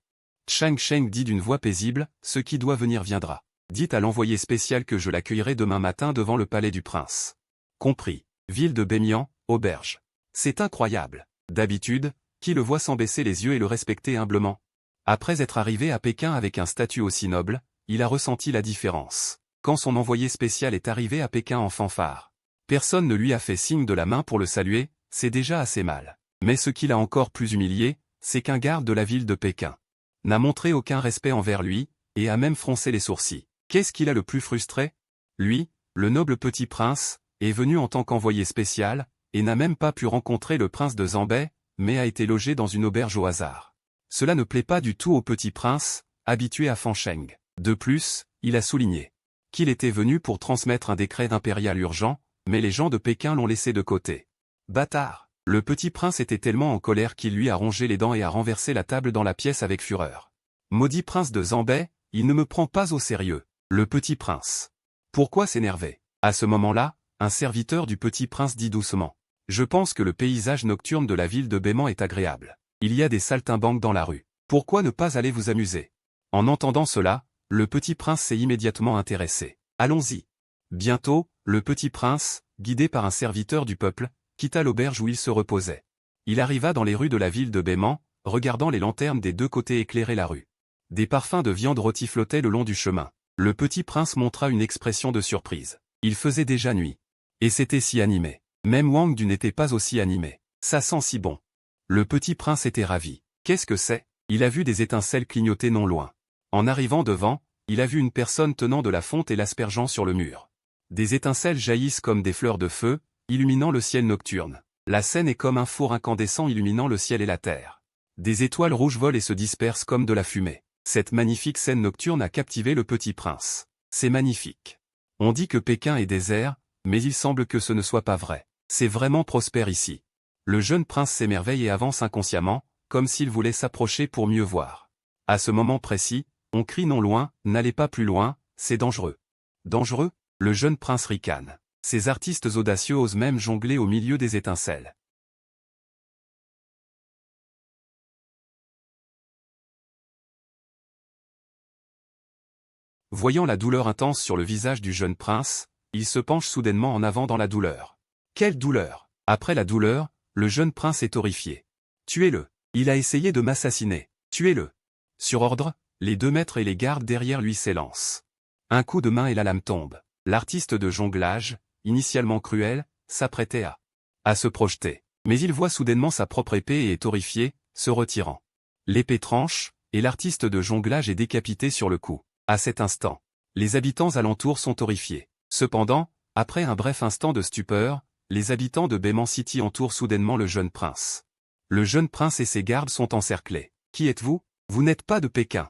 Chang Sheng dit d'une voix paisible, ce qui doit venir viendra. Dites à l'envoyé spécial que je l'accueillerai demain matin devant le palais du prince. Compris. Ville de Bemian, auberge. C'est incroyable. D'habitude, qui le voit sans baisser les yeux et le respecter humblement? Après être arrivé à Pékin avec un statut aussi noble, il a ressenti la différence. Quand son envoyé spécial est arrivé à Pékin en fanfare, personne ne lui a fait signe de la main pour le saluer, c'est déjà assez mal. Mais ce qui l'a encore plus humilié, c'est qu'un garde de la ville de Pékin n'a montré aucun respect envers lui, et a même froncé les sourcils. Qu'est-ce qui l'a le plus frustré? Lui, le noble petit prince, est venu en tant qu'envoyé spécial, et n'a même pas pu rencontrer le prince de Zambay, mais a été logé dans une auberge au hasard. Cela ne plaît pas du tout au petit prince, habitué à Fan Sheng. De plus, il a souligné qu'il était venu pour transmettre un décret impérial urgent, mais les gens de Pékin l'ont laissé de côté. Bâtard! Le petit prince était tellement en colère qu'il lui a rongé les dents et a renversé la table dans la pièce avec fureur. Maudit prince de Zambay, il ne me prend pas au sérieux. Le petit prince. Pourquoi s'énerver? À ce moment-là, un serviteur du petit prince dit doucement. Je pense que le paysage nocturne de la ville de Bemian est agréable. Il y a des saltimbanques dans la rue. Pourquoi ne pas aller vous amuser? En entendant cela, le petit prince s'est immédiatement intéressé. Allons-y. Bientôt, le petit prince, guidé par un serviteur du peuple, quitta l'auberge où il se reposait. Il arriva dans les rues de la ville de Bemian, regardant les lanternes des deux côtés éclairer la rue. Des parfums de viande rôtie flottaient le long du chemin. Le petit prince montra une expression de surprise. Il faisait déjà nuit. Et c'était si animé. Même Wang Du n'était pas aussi animé. Ça sent si bon. Le petit prince était ravi. Qu'est-ce que c'est? Il a vu des étincelles clignoter non loin. En arrivant devant, il a vu une personne tenant de la fonte et l'aspergeant sur le mur. Des étincelles jaillissent comme des fleurs de feu, illuminant le ciel nocturne. La scène est comme un four incandescent illuminant le ciel et la terre. Des étoiles rouges volent et se dispersent comme de la fumée. Cette magnifique scène nocturne a captivé le petit prince. C'est magnifique. On dit que Pékin est désert, mais il semble que ce ne soit pas vrai. C'est vraiment prospère ici. Le jeune prince s'émerveille et avance inconsciemment, comme s'il voulait s'approcher pour mieux voir. À ce moment précis, on crie non loin, n'allez pas plus loin, c'est dangereux. Dangereux? Le jeune prince ricane. Ces artistes audacieux osent même jongler au milieu des étincelles. Voyant la douleur intense sur le visage du jeune prince, il se penche soudainement en avant dans la douleur. Quelle douleur! Après la douleur, le jeune prince est horrifié. Tuez-le! Il a essayé de m'assassiner. Tuez-le! Sur ordre, les 2 maîtres et les gardes derrière lui s'élancent. Un coup de main et la lame tombe. L'artiste de jonglage, initialement cruel, s'apprêtait à se projeter. Mais il voit soudainement sa propre épée et est horrifié, se retirant. L'épée tranche, et l'artiste de jonglage est décapité sur le coup. À cet instant, les habitants alentours sont horrifiés. Cependant, après un bref instant de stupeur, les habitants de Bemian City entourent soudainement le jeune prince. Le jeune prince et ses gardes sont encerclés. Qui êtes-vous? Vous n'êtes pas de Pékin.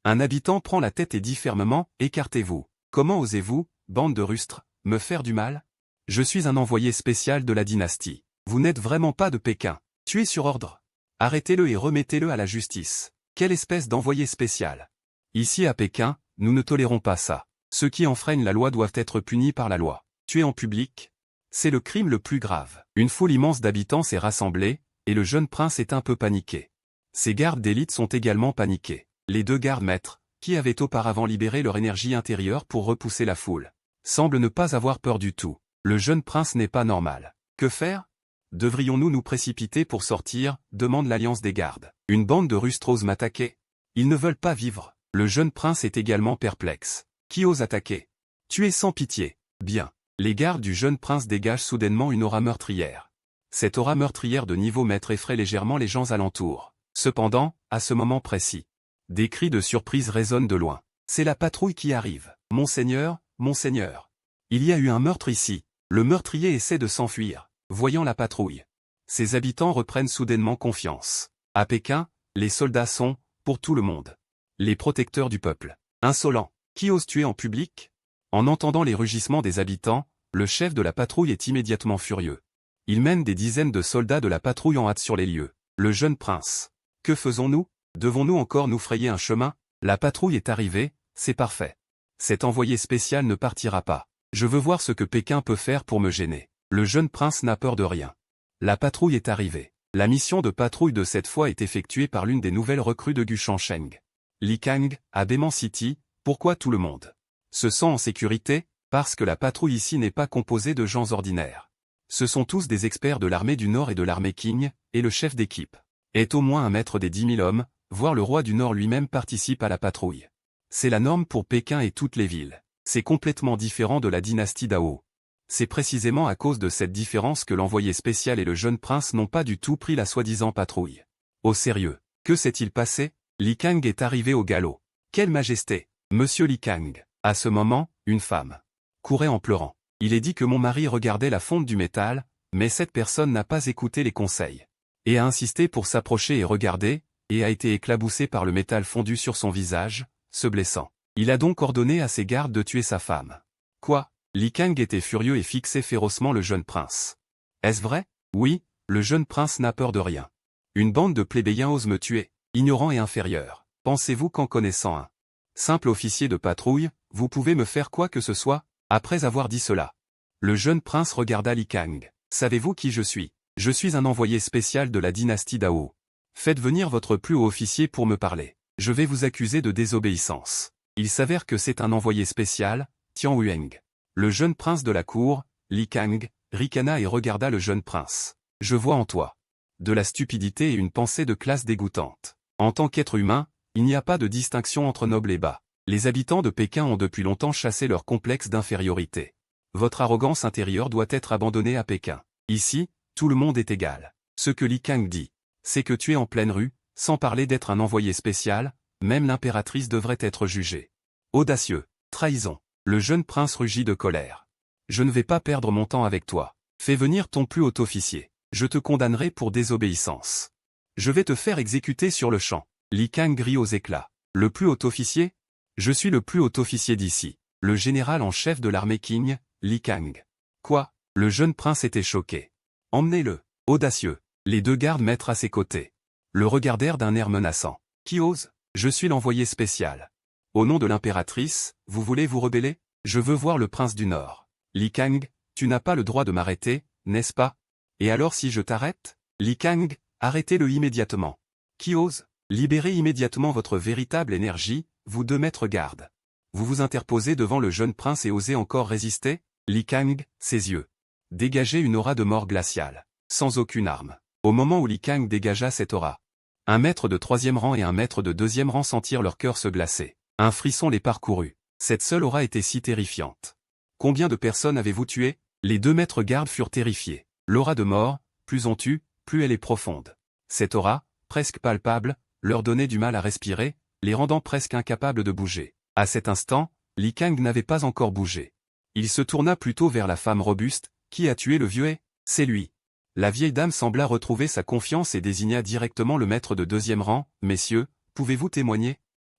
Un habitant prend la tête et dit fermement, écartez-vous. Comment osez-vous, bande de rustres, me faire du mal? Je suis un envoyé spécial de la dynastie. Vous n'êtes vraiment pas de Pékin. Tuez sur ordre. Arrêtez-le et remettez-le à la justice. Quelle espèce d'envoyé spécial? Ici à Pékin, nous ne tolérons pas ça. Ceux qui enfreignent la loi doivent être punis par la loi. Tuer en public? C'est le crime le plus grave. Une foule immense d'habitants s'est rassemblée, et le jeune prince est un peu paniqué. Ses gardes d'élite sont également paniqués. Les 2 gardes maîtres, qui avaient auparavant libéré leur énergie intérieure pour repousser la foule, semblent ne pas avoir peur du tout. Le jeune prince n'est pas normal. Que faire? Devrions-nous nous précipiter pour sortir? Demande l'alliance des gardes. Une bande de rustres ose m'attaquer. Ils ne veulent pas vivre. Le jeune prince est également perplexe. Qui ose attaquer? Tuer sans pitié. Bien. Les gardes du jeune prince dégagent soudainement une aura meurtrière. Cette aura meurtrière de niveau maître effraie légèrement les gens alentours. Cependant, à ce moment précis, des cris de surprise résonnent de loin. C'est la patrouille qui arrive. Monseigneur, monseigneur. Il y a eu un meurtre ici. Le meurtrier essaie de s'enfuir. Voyant la patrouille, ses habitants reprennent soudainement confiance. À Pékin, les soldats sont, pour tout le monde, les protecteurs du peuple. Insolents. Qui ose tuer en public? En entendant les rugissements des habitants, le chef de la patrouille est immédiatement furieux. Il mène des dizaines de soldats de la patrouille en hâte sur les lieux. Le jeune prince. Que faisons-nous? Devons-nous encore nous frayer un chemin? La patrouille est arrivée, c'est parfait. Cet envoyé spécial ne partira pas. Je veux voir ce que Pékin peut faire pour me gêner. Le jeune prince n'a peur de rien. La patrouille est arrivée. La mission de patrouille de cette fois est effectuée par l'une des nouvelles recrues de Gu Shansheng. Li Kang, à Beiman City. Pourquoi tout le monde se sent en sécurité? Parce que la patrouille ici n'est pas composée de gens ordinaires. Ce sont tous des experts de l'armée du Nord et de l'armée Qing, et le chef d'équipe est au moins un maître des 10 000 hommes, voire le roi du Nord lui-même participe à la patrouille. C'est la norme pour Pékin et toutes les villes. C'est complètement différent de la dynastie Dao. C'est précisément à cause de cette différence que l'envoyé spécial et le jeune prince n'ont pas du tout pris la soi-disant patrouille. Au sérieux, que s'est-il passé? Li Kang est arrivé au galop. Quelle majesté! Monsieur Li Kang. À ce moment, une femme courait en pleurant. Il est dit que mon mari regardait la fonte du métal, mais cette personne n'a pas écouté les conseils. Et a insisté pour s'approcher et regarder, et a été éclaboussé par le métal fondu sur son visage, se blessant. Il a donc ordonné à ses gardes de tuer sa femme. Quoi? Li Kang était furieux et fixait férocement le jeune prince. Est-ce vrai? Oui, le jeune prince n'a peur de rien. Une bande de plébéiens ose me tuer, ignorant et inférieur. Pensez-vous qu'en connaissant un simple officier de patrouille, vous pouvez me faire quoi que ce soit? Après avoir dit cela, le jeune prince regarda Li Kang. Savez-vous qui je suis? Je suis un envoyé spécial de la dynastie Dao. Faites venir votre plus haut officier pour me parler. Je vais vous accuser de désobéissance. Il s'avère que c'est un envoyé spécial, Tian Huang. Le jeune prince de la cour, Li Kang, ricana et regarda le jeune prince. Je vois en toi de la stupidité et une pensée de classe dégoûtante. En tant qu'être humain, il n'y a pas de distinction entre noble et bas. Les habitants de Pékin ont depuis longtemps chassé leur complexe d'infériorité. Votre arrogance intérieure doit être abandonnée à Pékin. Ici, tout le monde est égal. Ce que Li Kang dit, c'est que tu es en pleine rue, sans parler d'être un envoyé spécial, même l'impératrice devrait être jugée. Audacieux, trahison. Le jeune prince rugit de colère. Je ne vais pas perdre mon temps avec toi. Fais venir ton plus haut officier. Je te condamnerai pour désobéissance. Je vais te faire exécuter sur le champ. Li Kang rit aux éclats. Le plus haut officier? Je suis le plus haut officier d'ici. Le général en chef de l'armée Qing, Li Kang. Quoi? Le jeune prince était choqué. Emmenez-le. Audacieux. Les deux gardes maîtres à ses côtés le regardèrent d'un air menaçant. Qui ose? Je suis l'envoyé spécial. Au nom de l'impératrice, vous voulez vous rebeller? Je veux voir le prince du Nord. Li Kang, tu n'as pas le droit de m'arrêter, n'est-ce pas? Et alors si je t'arrête? Li Kang, arrêtez-le immédiatement. Qui ose? Libérez immédiatement votre véritable énergie, vous deux maîtres gardes. Vous vous interposez devant le jeune prince et osez encore résister? Li Kang, ses yeux dégageaient une aura de mort glaciale, sans aucune arme. Au moment où Li Kang dégagea cette aura, un maître de 3e rang et un maître de 2e rang sentirent leur cœur se glacer. Un frisson les parcourut. Cette seule aura était si terrifiante. Combien de personnes avez-vous tué? Les deux maîtres gardes furent terrifiés. L'aura de mort, plus on tue, plus elle est profonde. Cette aura, presque palpable, leur donnait du mal à respirer, les rendant presque incapables de bouger. À cet instant, Li Kang n'avait pas encore bougé. Il se tourna plutôt vers la femme robuste. Qui a tué le vieux? C'est lui. La vieille dame sembla retrouver sa confiance et désigna directement le maître de 2e rang. Messieurs, pouvez-vous témoigner?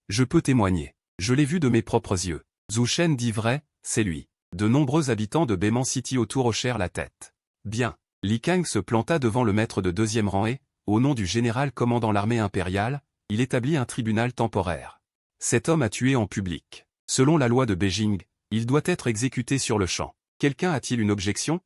Je peux témoigner. Je l'ai vu de mes propres yeux. Zhu Shen dit vrai, c'est lui. De nombreux habitants de Beiman City autour hochèrent la tête. Bien. Li Kang se planta devant le maître de 2e rang et, au nom du général commandant l'armée impériale, il établit un tribunal temporaire. Cet homme a tué en public. Selon la loi de Beijing, il doit être exécuté sur le champ. Quelqu'un a-t-il une objection?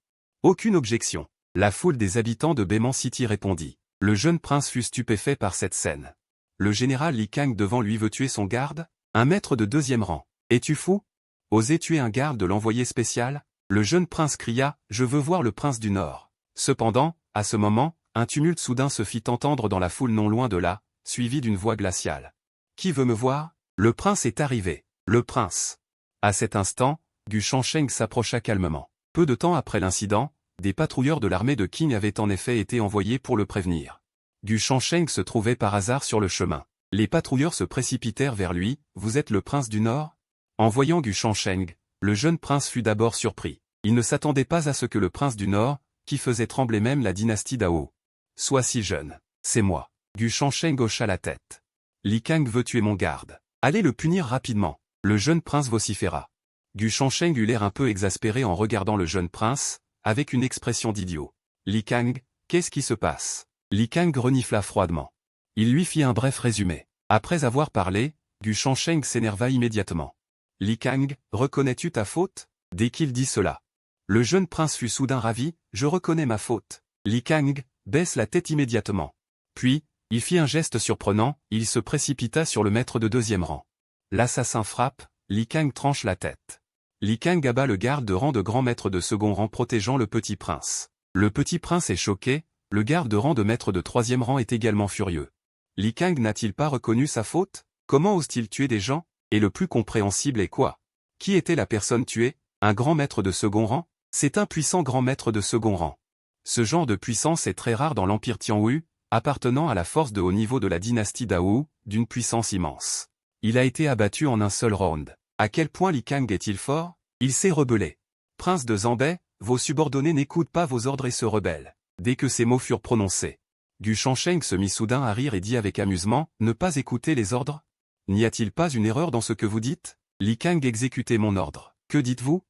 Aucune objection. La foule des habitants de Beiman City répondit. Le jeune prince fut stupéfait par cette scène. Le général Li Kang devant lui veut tuer son garde? Un maître de 2e rang. Es-tu fou? Oser tuer un garde de l'envoyé spécial? Le jeune prince cria, je veux voir le prince du Nord. Cependant, à ce moment, un tumulte soudain se fit entendre dans la foule non loin de là, suivi d'une voix glaciale. Qui veut me voir? Le prince est arrivé. Le prince. À cet instant, Gu Shansheng s'approcha calmement. Peu de temps après l'incident, des patrouilleurs de l'armée de Qing avaient en effet été envoyés pour le prévenir. Gu Shansheng se trouvait par hasard sur le chemin. Les patrouilleurs se précipitèrent vers lui. « Vous êtes le prince du Nord ?» En voyant Gu Shansheng, le jeune prince fut d'abord surpris. Il ne s'attendait pas à ce que le prince du Nord, qui faisait trembler même la dynastie Dao, soit si jeune. « C'est moi. » Gu Shansheng hocha la tête. « Li Kang veut tuer mon garde. Allez le punir rapidement. » Le jeune prince vociféra. Gu Shansheng eut l'air un peu exaspéré en regardant le jeune prince, avec une expression d'idiot. « Li Kang, qu'est-ce qui se passe ?» Li Kang renifla froidement. Il lui fit un bref résumé. Après avoir parlé, Gu Shansheng s'énerva immédiatement. « Li Kang, reconnais-tu ta faute ?» Dès qu'il dit cela, le jeune prince fut soudain ravi. « Je reconnais ma faute. » Li Kang baisse la tête immédiatement. Puis, il fit un geste surprenant, il se précipita sur le maître de deuxième rang. L'assassin frappe, Li Kang tranche la tête. Li Kang abat le garde de rang de grand maître de second rang protégeant le petit prince. Le petit prince est choqué, le garde de rang de maître de troisième rang est également furieux. Li Kang n'a-t-il pas reconnu sa faute? Comment ose-t-il tuer des gens? Et le plus compréhensible est quoi? Qui était la personne tuée? Un grand maître de second rang? C'est un puissant grand maître de second rang. Ce genre de puissance est très rare dans l'empire Tianwu, appartenant à la force de haut niveau de la dynastie Dao, d'une puissance immense. Il a été abattu en un seul round. À quel point Li Kang est-il fort? Il s'est rebellé. Prince de Zanbei, vos subordonnés n'écoutent pas vos ordres et se rebellent. Dès que ces mots furent prononcés, Gu Shansheng se mit soudain à rire et dit avec amusement, ne pas écouter les ordres? N'y a-t-il pas une erreur dans ce que vous dites? Li Kang exécutez mon ordre. Que dites-vous?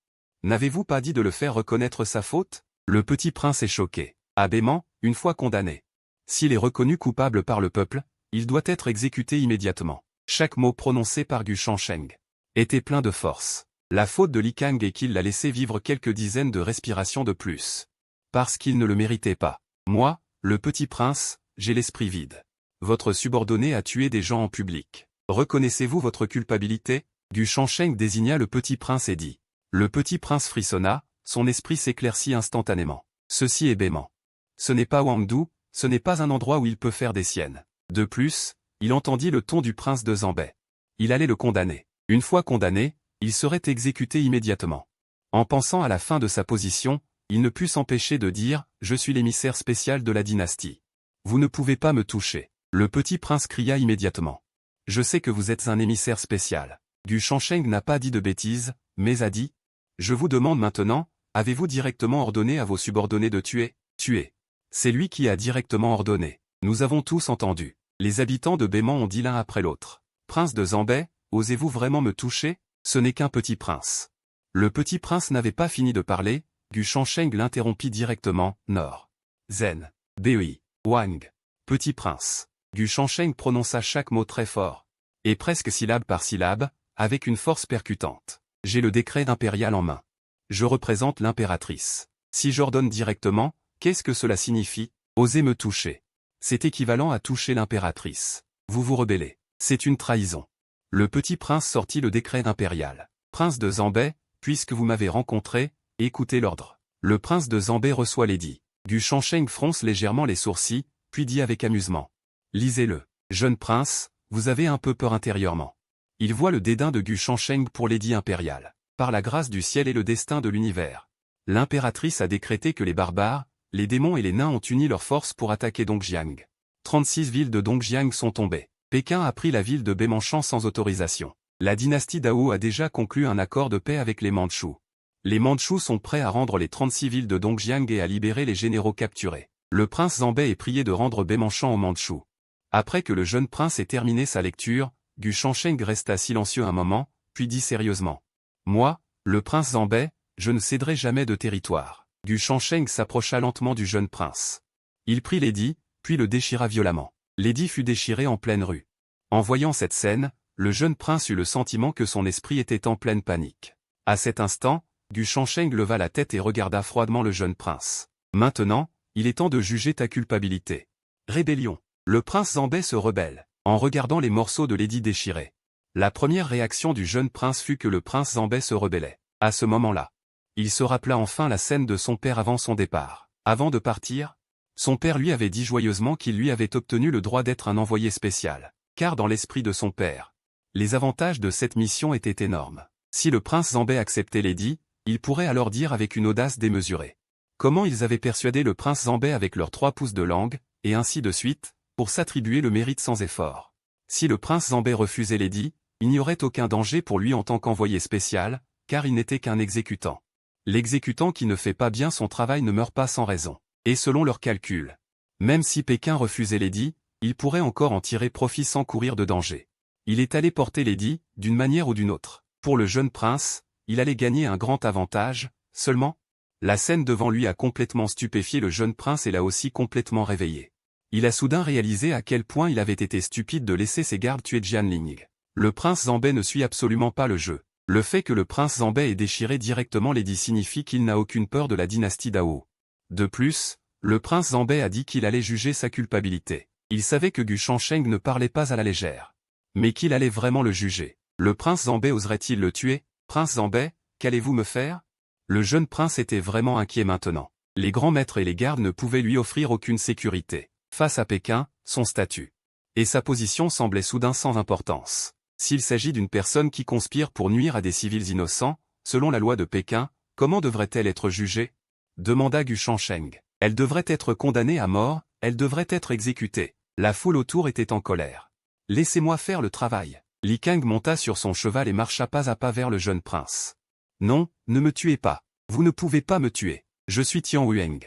N'avez-vous pas dit de le faire reconnaître sa faute? Le petit prince est choqué. Abaisement, une fois condamné. S'il est reconnu coupable par le peuple, il doit être exécuté immédiatement. Chaque mot prononcé par Gu Shansheng était plein de force. La faute de Li Kang est qu'il l'a laissé vivre quelques dizaines de respirations de plus. Parce qu'il ne le méritait pas. Moi, le petit prince, j'ai l'esprit vide. Votre subordonné a tué des gens en public. Reconnaissez-vous votre culpabilité? Gu Shansheng désigna le petit prince et dit. Le petit prince frissonna, son esprit s'éclaircit instantanément. Ceci est bêtement. Ce n'est pas Wangdu, ce n'est pas un endroit où il peut faire des siennes. De plus, il entendit le ton du prince de Zanbei. Il allait le condamner. Une fois condamné, il serait exécuté immédiatement. En pensant à la fin de sa position, il ne put s'empêcher de dire « Je suis l'émissaire spécial de la dynastie. Vous ne pouvez pas me toucher. » Le petit prince cria immédiatement. « Je sais que vous êtes un émissaire spécial. » Gu Shansheng n'a pas dit de bêtises, mais a dit « Je vous demande maintenant, avez-vous directement ordonné à vos subordonnés de tuer? Tuer. C'est lui qui a directement ordonné. Nous avons tous entendu. » Les habitants de Beiman ont dit l'un après l'autre. « Prince de Zanbei, osez-vous vraiment me toucher? Ce n'est qu'un petit prince. » Le petit prince n'avait pas fini de parler, Gu Shansheng l'interrompit directement, Nord. Zen. Bei. Wang. Petit prince. Gu Shansheng prononça chaque mot très fort. Et presque syllabe par syllabe, avec une force percutante. J'ai le décret impérial en main. Je représente l'impératrice. Si j'ordonne directement, qu'est-ce que cela signifie? Osez me toucher. C'est équivalent à toucher l'impératrice. Vous vous rebellez. C'est une trahison. Le petit prince sortit le décret impérial. Prince de Zanbei, puisque vous m'avez rencontré, écoutez l'ordre. Le prince de Zanbei reçoit l'édit. Gu Shansheng fronce légèrement les sourcils, puis dit avec amusement. Lisez-le. Jeune prince, vous avez un peu peur intérieurement. Il voit le dédain de Gu Shansheng pour l'édit impérial. Par la grâce du ciel et le destin de l'univers. L'impératrice a décrété que les barbares, les démons et les nains ont uni leurs forces pour attaquer Dongjiang. 36 villes de Dongjiang sont tombées. Pékin a pris la ville de Beimanchan sans autorisation. La dynastie Dao a déjà conclu un accord de paix avec les Mandchous. Les Mandchous sont prêts à rendre les 36 villes de Dongjiang et à libérer les généraux capturés. Le prince Zanbei est prié de rendre Beimanchan aux Mandchous. Après que le jeune prince ait terminé sa lecture, Gu Shansheng resta silencieux un moment, puis dit sérieusement. Moi, le prince Zanbei, je ne céderai jamais de territoire. Gu Shansheng s'approcha lentement du jeune prince. Il prit l'édit, puis le déchira violemment. L'édit fut déchiré en pleine rue. En voyant cette scène, le jeune prince eut le sentiment que son esprit était en pleine panique. À cet instant, Gu Shansheng leva la tête et regarda froidement le jeune prince. Maintenant, il est temps de juger ta culpabilité. Rébellion. Le prince Zanbei se rebelle, en regardant les morceaux de l'édit déchiré. La première réaction du jeune prince fut que le prince Zanbei se rebellait. À ce moment-là, il se rappela enfin la scène de son père avant son départ. Avant de partir, son père lui avait dit joyeusement qu'il lui avait obtenu le droit d'être un envoyé spécial, car dans l'esprit de son père, les avantages de cette mission étaient énormes. Si le prince Zanbei acceptait l'édit, il pourrait alors dire avec une audace démesurée comment ils avaient persuadé le prince Zanbei avec leurs 3 pouces de langue, et ainsi de suite, pour s'attribuer le mérite sans effort. Si le prince Zambé refusait l'édit, il n'y aurait aucun danger pour lui en tant qu'envoyé spécial, car il n'était qu'un exécutant. L'exécutant qui ne fait pas bien son travail ne meurt pas sans raison. Et selon leurs calculs, même si Pékin refusait l'édit, il pourrait encore en tirer profit sans courir de danger. Il est allé porter l'édit, d'une manière ou d'une autre. Pour le jeune prince, il allait gagner un grand avantage, seulement, la scène devant lui a complètement stupéfié le jeune prince et l'a aussi complètement réveillé. Il a soudain réalisé à quel point il avait été stupide de laisser ses gardes tuer Jianling. Le prince Zambé ne suit absolument pas le jeu. Le fait que le prince Zambé ait déchiré directement l'édit signifie qu'il n'a aucune peur de la dynastie Dao. De plus, le prince Zambé a dit qu'il allait juger sa culpabilité. Il savait que Gu Shansheng ne parlait pas à la légère. Mais qu'il allait vraiment le juger. Le prince Zambé oserait-il le tuer? Prince Zambé, qu'allez-vous me faire? Le jeune prince était vraiment inquiet maintenant. Les grands maîtres et les gardes ne pouvaient lui offrir aucune sécurité. Face à Pékin, son statut et sa position semblaient soudain sans importance. S'il s'agit d'une personne qui conspire pour nuire à des civils innocents, selon la loi de Pékin, comment devrait-elle être jugée? Demanda Gu Shansheng. Elle devrait être condamnée à mort, elle devrait être exécutée. La foule autour était en colère. Laissez-moi faire le travail. Li Kang monta sur son cheval et marcha pas à pas vers le jeune prince. Non, ne me tuez pas. Vous ne pouvez pas me tuer. Je suis Tian Yueng.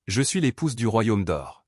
Je suis l'épouse du royaume d'or.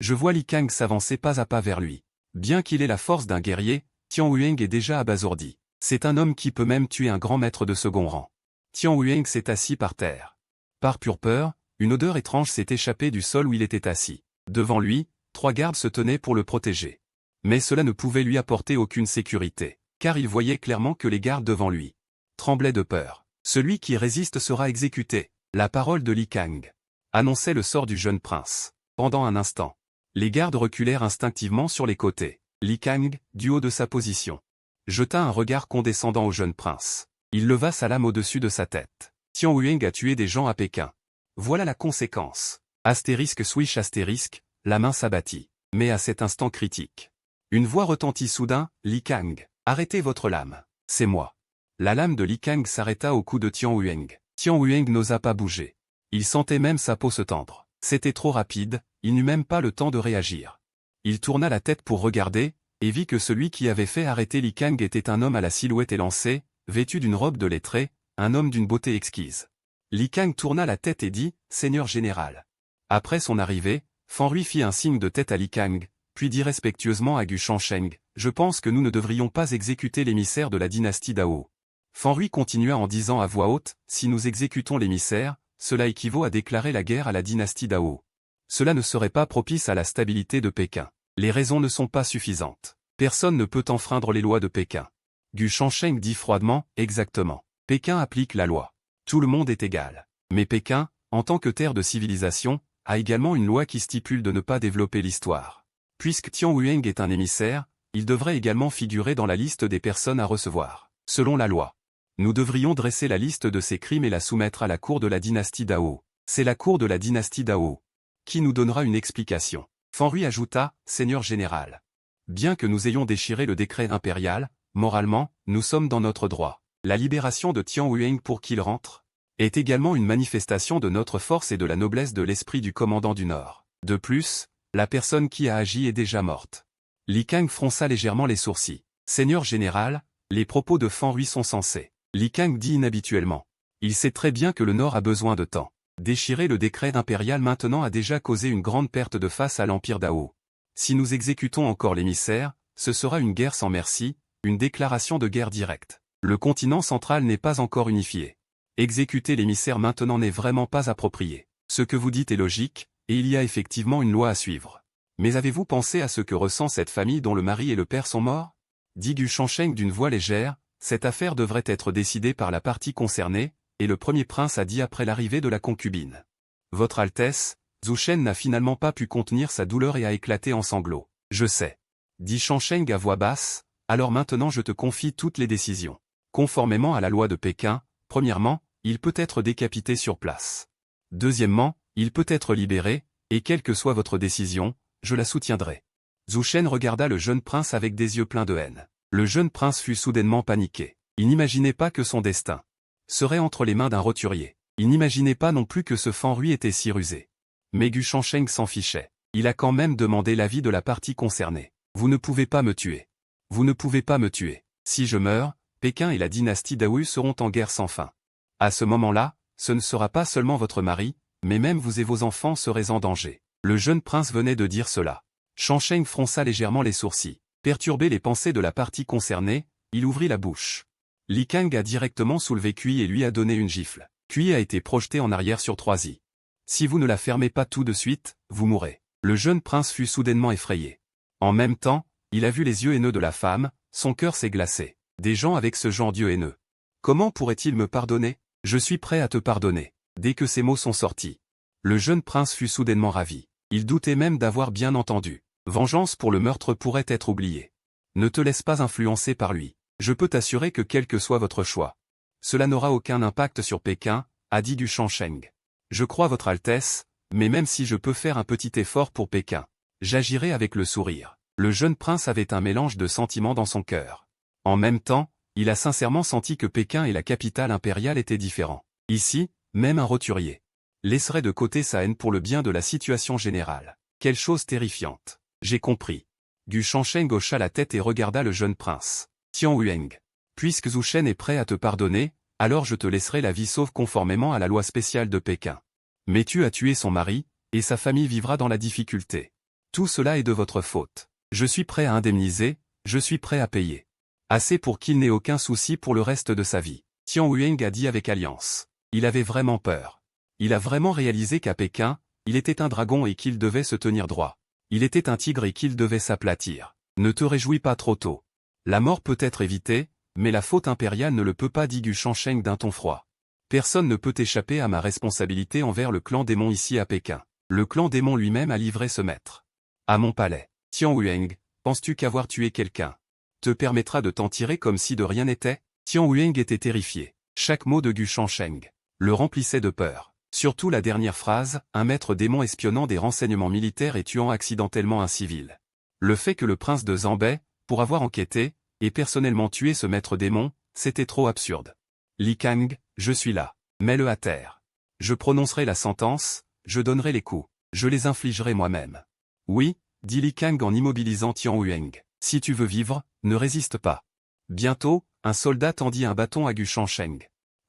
Je vois Li Kang s'avancer pas à pas vers lui. Bien qu'il ait la force d'un guerrier, Tian Yueng est déjà abasourdi. C'est un homme qui peut même tuer un grand maître de second rang. Tian Yueng s'est assis par terre. Par pure peur, une odeur étrange s'est échappée du sol où il était assis. Devant lui, 3 gardes se tenaient pour le protéger. Mais cela ne pouvait lui apporter aucune sécurité, car il voyait clairement que les gardes devant lui tremblaient de peur. Celui qui résiste sera exécuté. La parole de Li Kang annonçait le sort du jeune prince. Pendant un instant, les gardes reculèrent instinctivement sur les côtés. Li Kang, du haut de sa position, jeta un regard condescendant au jeune prince. Il leva sa lame au-dessus de sa tête. Tian Yueng a tué des gens à Pékin. Voilà la conséquence. Astérisque swish astérisque, la main s'abattit. Mais à cet instant critique, une voix retentit soudain, Li Kang, arrêtez votre lame. C'est moi. La lame de Li Kang s'arrêta au cou de Tian Yueng. Tian Yueng n'osa pas bouger. Il sentait même sa peau se tendre. C'était trop rapide, il n'eut même pas le temps de réagir. Il tourna la tête pour regarder, et vit que celui qui avait fait arrêter Li Kang était un homme à la silhouette élancée, vêtu d'une robe de lettré, un homme d'une beauté exquise. Li Kang tourna la tête et dit, Seigneur général. Après son arrivée, Fan Rui fit un signe de tête à Li Kang, puis dit respectueusement à Gu Shansheng, je pense que nous ne devrions pas exécuter l'émissaire de la dynastie Dao. Fan Rui continua en disant à voix haute, si nous exécutons l'émissaire, cela équivaut à déclarer la guerre à la dynastie Dao. Cela ne serait pas propice à la stabilité de Pékin. Les raisons ne sont pas suffisantes. Personne ne peut enfreindre les lois de Pékin. Gu Shansheng dit froidement, exactement. Pékin applique la loi. Tout le monde est égal. Mais Pékin, en tant que terre de civilisation, a également une loi qui stipule de ne pas développer l'histoire. Puisque Tian Yueng est un émissaire, il devrait également figurer dans la liste des personnes à recevoir. Selon la loi, nous devrions dresser la liste de ces crimes et la soumettre à la cour de la dynastie Dao. C'est la cour de la dynastie Dao qui nous donnera une explication. Fan Rui ajouta, Seigneur général. Bien que nous ayons déchiré le décret impérial, moralement, nous sommes dans notre droit. La libération de Tian Yueng pour qu'il rentre est également une manifestation de notre force et de la noblesse de l'esprit du commandant du Nord. De plus, la personne qui a agi est déjà morte. Li Kang fronça légèrement les sourcils. Seigneur général, les propos de Fan Rui sont sensés. Li Kang dit inhabituellement. Il sait très bien que le Nord a besoin de temps. Déchirer le décret impérial maintenant a déjà causé une grande perte de face à l'Empire Dao. Si nous exécutons encore l'émissaire, ce sera une guerre sans merci, une déclaration de guerre directe. Le continent central n'est pas encore unifié. Exécuter l'émissaire maintenant n'est vraiment pas approprié. Ce que vous dites est logique, et il y a effectivement une loi à suivre. Mais avez-vous pensé à ce que ressent cette famille dont le mari et le père sont morts? Dit Gu Shansheng d'une voix légère, cette affaire devrait être décidée par la partie concernée, et le premier prince a dit après l'arrivée de la concubine. Votre Altesse, Zhu Shen n'a finalement pas pu contenir sa douleur et a éclaté en sanglots. Je sais. Dit Shansheng à voix basse, alors maintenant je te confie toutes les décisions. Conformément à la loi de Pékin, premièrement, il peut être décapité sur place. Deuxièmement, il peut être libéré, et quelle que soit votre décision, je la soutiendrai. Zhu Shen regarda le jeune prince avec des yeux pleins de haine. Le jeune prince fut soudainement paniqué. Il n'imaginait pas que son destin serait entre les mains d'un roturier. Il n'imaginait pas non plus que ce Fan Rui était si rusé. Mais Gu Shansheng s'en fichait. Il a quand même demandé l'avis de la partie concernée. Vous ne pouvez pas me tuer. Vous ne pouvez pas me tuer. Si je meurs, Pékin et la dynastie Dawu seront en guerre sans fin. À ce moment-là, ce ne sera pas seulement votre mari, mais même vous et vos enfants serez en danger. Le jeune prince venait de dire cela. Shangsheng fronça légèrement les sourcils. Perturbé les pensées de la partie concernée, il ouvrit la bouche. Li Kang a directement soulevé Kui et lui a donné une gifle. Kui a été projeté en arrière sur 3 i. Si vous ne la fermez pas tout de suite, vous mourrez. Le jeune prince fut soudainement effrayé. En même temps, il a vu les yeux haineux de la femme, son cœur s'est glacé. Des gens avec ce genre d'yeux haineux. Comment pourrait-il me pardonner? Je suis prêt à te pardonner. Dès que ces mots sont sortis. Le jeune prince fut soudainement ravi. Il doutait même d'avoir bien entendu. Vengeance pour le meurtre pourrait être oubliée. Ne te laisse pas influencer par lui. Je peux t'assurer que quel que soit votre choix, cela n'aura aucun impact sur Pékin, a dit Gu Shangsheng. Je crois votre Altesse, mais même si je peux faire un petit effort pour Pékin, j'agirai avec le sourire. Le jeune prince avait un mélange de sentiments dans son cœur. En même temps, il a sincèrement senti que Pékin et la capitale impériale étaient différents. Ici, même un roturier laisserait de côté sa haine pour le bien de la situation générale. Quelle chose terrifiante. J'ai compris. Gu Shangsheng hocha la tête et regarda le jeune prince. Tian Huang. Puisque Zhu Shen est prêt à te pardonner, alors je te laisserai la vie sauve conformément à la loi spéciale de Pékin. Mais tu as tué son mari, et sa famille vivra dans la difficulté. Tout cela est de votre faute. Je suis prêt à indemniser, je suis prêt à payer. Assez pour qu'il n'ait aucun souci pour le reste de sa vie. Tian Huang a dit avec alliance. Il avait vraiment peur. Il a vraiment réalisé qu'à Pékin, il était un dragon et qu'il devait se tenir droit. Il était un tigre et qu'il devait s'aplatir. Ne te réjouis pas trop tôt. La mort peut être évitée, mais la faute impériale ne le peut pas, dit Gu Shangsheng d'un ton froid. Personne ne peut échapper à ma responsabilité envers le clan démon ici à Pékin. Le clan démon lui-même a livré ce maître à mon palais. Tian Huang, penses-tu qu'avoir tué quelqu'un te permettra de t'en tirer comme si de rien n'était? Tian Huang était terrifié. Chaque mot de Gu Shangsheng le remplissait de peur. Surtout la dernière phrase, un maître démon espionnant des renseignements militaires et tuant accidentellement un civil. Le fait que le prince de Zambay, pour avoir enquêté, et personnellement tué ce maître démon, c'était trop absurde. Li Kang, je suis là. Mets-le à terre. Je prononcerai la sentence, je donnerai les coups, je les infligerai moi-même. Oui, dit Li Kang en immobilisant Tian Huang. Si tu veux vivre, ne résiste pas. Bientôt, un soldat tendit un bâton à Gu Shangsheng.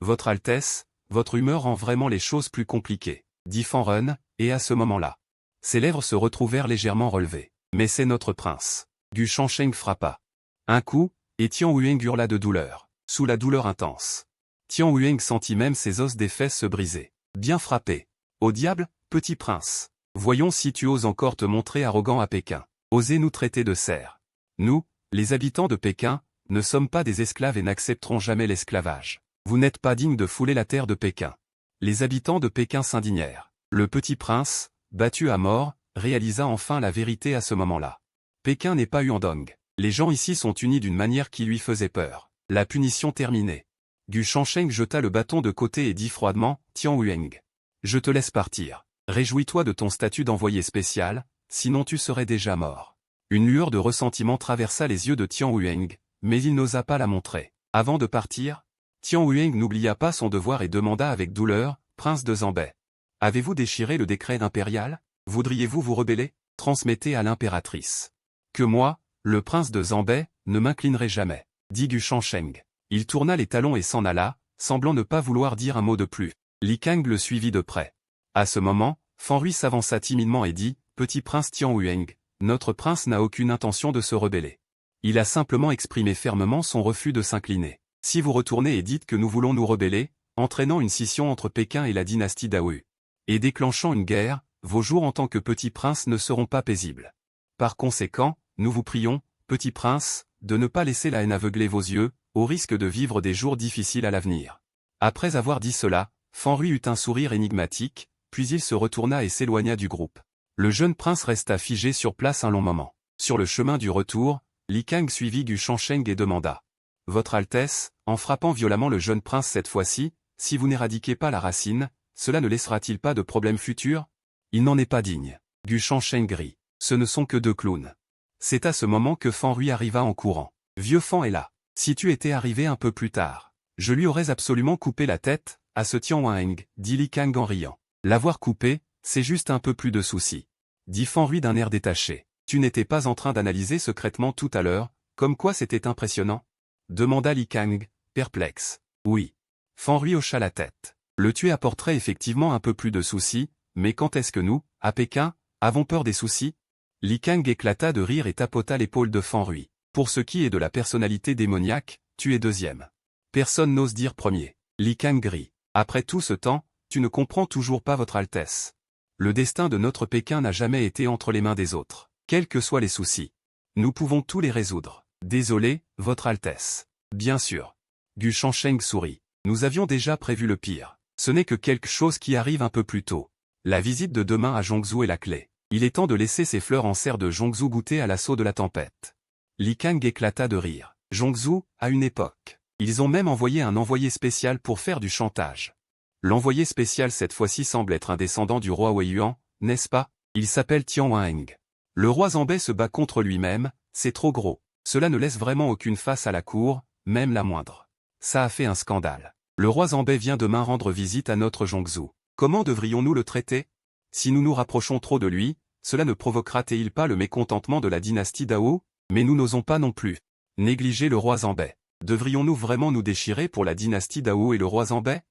Votre Altesse, votre humeur rend vraiment les choses plus compliquées, dit Fan Ren, et à ce moment-là, ses lèvres se retrouvèrent légèrement relevées. Mais c'est notre prince. Gu Shangsheng frappa. Un coup, et Tian Huang hurla de douleur, sous la douleur intense. Tian Huang sentit même ses os des fesses se briser. Bien frappé. Au diable, petit prince. Voyons si tu oses encore te montrer arrogant à Pékin. Osez nous traiter de serfs. Nous, les habitants de Pékin, ne sommes pas des esclaves et n'accepterons jamais l'esclavage. Vous n'êtes pas digne de fouler la terre de Pékin. Les habitants de Pékin s'indignèrent. Le petit prince, battu à mort, réalisa enfin la vérité à ce moment-là. Pékin n'est pas Huandong. Les gens ici sont unis d'une manière qui lui faisait peur. La punition terminée. Gu Shangsheng jeta le bâton de côté et dit froidement, Tian Huang. Je te laisse partir. Réjouis-toi de ton statut d'envoyé spécial, sinon tu serais déjà mort. Une lueur de ressentiment traversa les yeux de Tian Huang, mais il n'osa pas la montrer. Avant de partir, Tian Huang n'oublia pas son devoir et demanda avec douleur, Prince de Zambay. Avez-vous déchiré le décret impérial? Voudriez-vous vous rebeller? Transmettez à l'impératrice. Que moi, le prince de Zambay, ne m'inclinerai jamais, dit Gu Shangsheng. Il tourna les talons et s'en alla, semblant ne pas vouloir dire un mot de plus. Li Kang le suivit de près. À ce moment, Fan Rui s'avança timidement et dit, Petit prince Tian Huang, notre prince n'a aucune intention de se rebeller. Il a simplement exprimé fermement son refus de s'incliner. Si vous retournez et dites que nous voulons nous rebeller, entraînant une scission entre Pékin et la dynastie Dawu, et déclenchant une guerre, vos jours en tant que petit prince ne seront pas paisibles. Par conséquent, nous vous prions, petit prince, de ne pas laisser la haine aveugler vos yeux, au risque de vivre des jours difficiles à l'avenir. Après avoir dit cela, Fan Rui eut un sourire énigmatique, puis il se retourna et s'éloigna du groupe. Le jeune prince resta figé sur place un long moment. Sur le chemin du retour, Li Kang suivit Gu Shangsheng et demanda. Votre Altesse, en frappant violemment le jeune prince cette fois-ci, si vous n'éradiquez pas la racine, cela ne laissera-t-il pas de problème futur? Il n'en est pas digne. Gu Shangsheng rit. Ce ne sont que 2 clowns. C'est à ce moment que Fan Rui arriva en courant. Vieux Fan est là. Si tu étais arrivé un peu plus tard, je lui aurais absolument coupé la tête, à ce Tian Huang, dit Li Kang en riant. L'avoir coupé, c'est juste un peu plus de soucis. dit Fan Rui d'un air détaché. Tu n'étais pas en train d'analyser secrètement tout à l'heure, comme quoi c'était impressionnant? Demanda Li Kang, perplexe. Oui. Fan Rui hocha la tête. Le tuer apporterait effectivement un peu plus de soucis, mais quand est-ce que nous, à Pékin, avons peur des soucis? Li Kang éclata de rire et tapota l'épaule de Fan Rui. Pour ce qui est de la personnalité démoniaque, tu es deuxième. Personne n'ose dire premier. Li Kang rit. Après tout ce temps, tu ne comprends toujours pas votre Altesse. Le destin de notre Pékin n'a jamais été entre les mains des autres. Quels que soient les soucis. Nous pouvons tous les résoudre. Désolé, votre Altesse. Bien sûr. Gu Shansheng sourit. Nous avions déjà prévu le pire. Ce n'est que quelque chose qui arrive un peu plus tôt. La visite de demain à Zhongzhou est la clé. Il est temps de laisser ces fleurs en serre de Zhongzhou goûter à l'assaut de la tempête. Li Kang éclata de rire. Zhongzhou, à une époque. Ils ont même envoyé un envoyé spécial pour faire du chantage. L'envoyé spécial cette fois-ci semble être un descendant du roi Weiyuan, n'est-ce pas? Il s'appelle Tian Wanheng. Le roi Zambais se bat contre lui-même, c'est trop gros. Cela ne laisse vraiment aucune face à la cour, même la moindre. Ça a fait un scandale. Le roi Zambais vient demain rendre visite à notre Zhongzhou. Comment devrions-nous le traiter? Si nous nous rapprochons trop de lui, cela ne provoquera-t-il pas le mécontentement de la dynastie Dao? Mais nous n'osons pas non plus négliger le roi Zambais. Devrions-nous vraiment nous déchirer pour la dynastie Dao et le roi Zambais?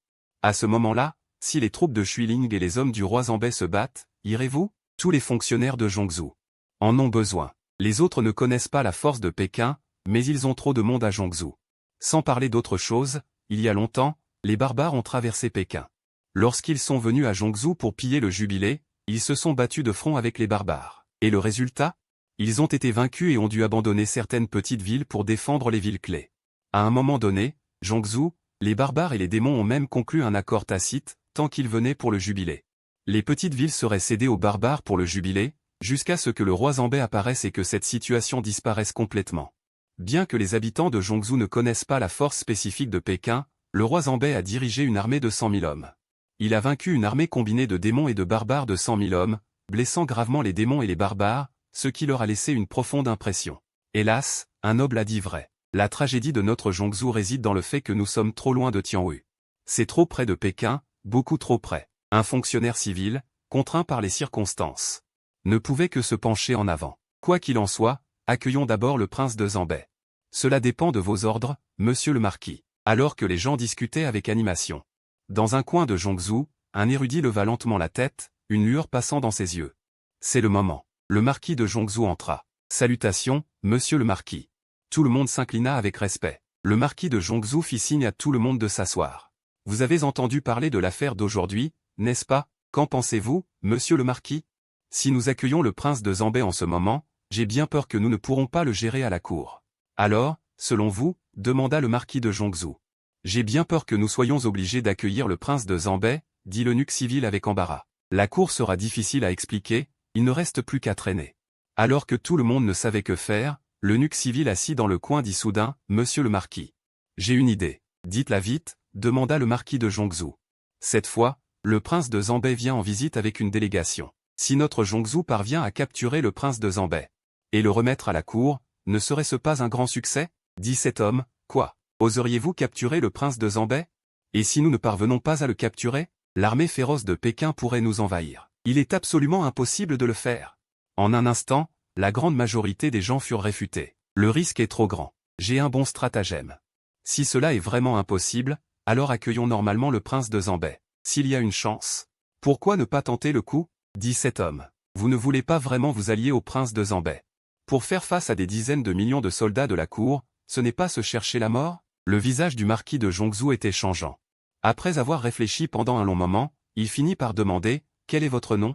À ce moment-là, si les troupes de Xuiling et les hommes du roi Zambais se battent, irez-vous? Tous les fonctionnaires de Zhongzhou en ont besoin. Les autres ne connaissent pas la force de Pékin, mais ils ont trop de monde à Zhongzhou. Sans parler d'autre chose, il y a longtemps, les barbares ont traversé Pékin. Lorsqu'ils sont venus à Zhongzhou pour piller le jubilé, ils se sont battus de front avec les barbares. Et le résultat? Ils ont été vaincus et ont dû abandonner certaines petites villes pour défendre les villes clés. À un moment donné, Zhongzhou, les barbares et les démons ont même conclu un accord tacite, tant qu'ils venaient pour le jubilé. Les petites villes seraient cédées aux barbares pour le jubilé, jusqu'à ce que le roi Zambais apparaisse et que cette situation disparaisse complètement. Bien que les habitants de Zhongzhou ne connaissent pas la force spécifique de Pékin, le roi Zambais a dirigé une armée de 100 000 hommes. Il a vaincu une armée combinée de démons et de barbares de 100 000 hommes, blessant gravement les démons et les barbares, ce qui leur a laissé une profonde impression. Hélas, un noble a dit vrai. La tragédie de notre Zhongzhou réside dans le fait que nous sommes trop loin de Tianwu. C'est trop près de Pékin, beaucoup trop près. Un fonctionnaire civil, contraint par les circonstances, ne pouvait que se pencher en avant. Quoi qu'il en soit, accueillons d'abord le prince de Zambais. Cela dépend de vos ordres, monsieur le marquis. Alors que les gens discutaient avec animation. Dans un coin de Zhongzhou, un érudit leva lentement la tête, une lueur passant dans ses yeux. C'est le moment. Le marquis de Zhongzhou entra. Salutations, monsieur le marquis. Tout le monde s'inclina avec respect. Le marquis de Zhongzhou fit signe à tout le monde de s'asseoir. Vous avez entendu parler de l'affaire d'aujourd'hui, n'est-ce pas? Qu'en pensez-vous, monsieur le marquis? Si nous accueillons le prince de Zambais en ce moment, j'ai bien peur que nous ne pourrons pas le gérer à la cour. Alors, selon vous, demanda le marquis de Zhongzhou. J'ai bien peur que nous soyons obligés d'accueillir le prince de Zambais, dit l'eunuque civil avec embarras. La cour sera difficile à expliquer, il ne reste plus qu'à traîner. Alors que tout le monde ne savait que faire, l'eunuque civil assis dans le coin dit soudain, monsieur le marquis. J'ai une idée. Dites-la vite, demanda le marquis de Zhongzhou. Cette fois, le prince de Zambais vient en visite avec une délégation. Si notre Zhongzhou parvient à capturer le prince de Zambais et le remettre à la cour, ne serait-ce pas un grand succès? Dit cet homme. Quoi? Oseriez-vous capturer le prince de Zambais? Et si nous ne parvenons pas à le capturer? L'armée féroce de Pékin pourrait nous envahir. Il est absolument impossible de le faire. En un instant, la grande majorité des gens furent réfutés. Le risque est trop grand. J'ai un bon stratagème. Si cela est vraiment impossible, alors accueillons normalement le prince de Zambais. S'il y a une chance, pourquoi ne pas tenter le coup? Dit cet homme. Vous ne voulez pas vraiment vous allier au prince de Zambais. Pour faire face à des dizaines de millions de soldats de la cour, ce n'est pas se chercher la mort? Le visage du marquis de Zhongzhou était changeant. Après avoir réfléchi pendant un long moment, il finit par demander, « Quel est votre nom ?»«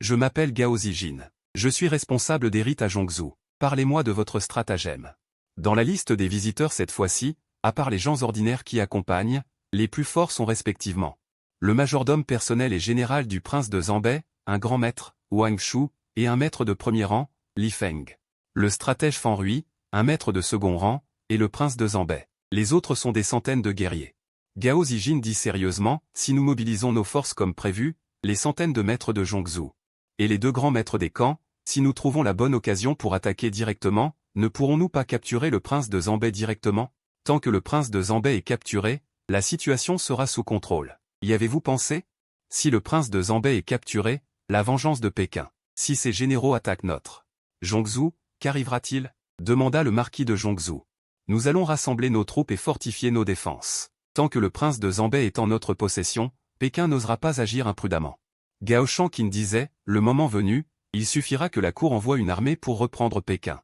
Je m'appelle Gao Zijin. Je suis responsable des rites à Zhongzhou. Parlez-moi de votre stratagème. » Dans la liste des visiteurs cette fois-ci, à part les gens ordinaires qui accompagnent, les plus forts sont respectivement le majordome personnel et général du prince de Zambais, un grand maître, Wang Shu, et un maître de premier rang, Li Feng. Le stratège Fan Rui, un maître de second rang, et le prince de Zambais. Les autres sont des centaines de guerriers. Gao Zijin dit sérieusement, si nous mobilisons nos forces comme prévu, les centaines de maîtres de Zhongzhou et les deux grands maîtres des camps, si nous trouvons la bonne occasion pour attaquer directement, ne pourrons-nous pas capturer le prince de Zambais directement? Tant que le prince de Zambais est capturé, la situation sera sous contrôle. Y avez-vous pensé? Si le prince de Zambais est capturé, la vengeance de Pékin Si ces généraux attaquent notre Zhongzhou, qu'arrivera-t-il? Demanda le marquis de Zhongzhou. Nous allons rassembler nos troupes et fortifier nos défenses. Tant que le prince de Zanbei est en notre possession, Pékin n'osera pas agir imprudemment. Gao Shanqin disait, le moment venu, il suffira que la cour envoie une armée pour reprendre Pékin.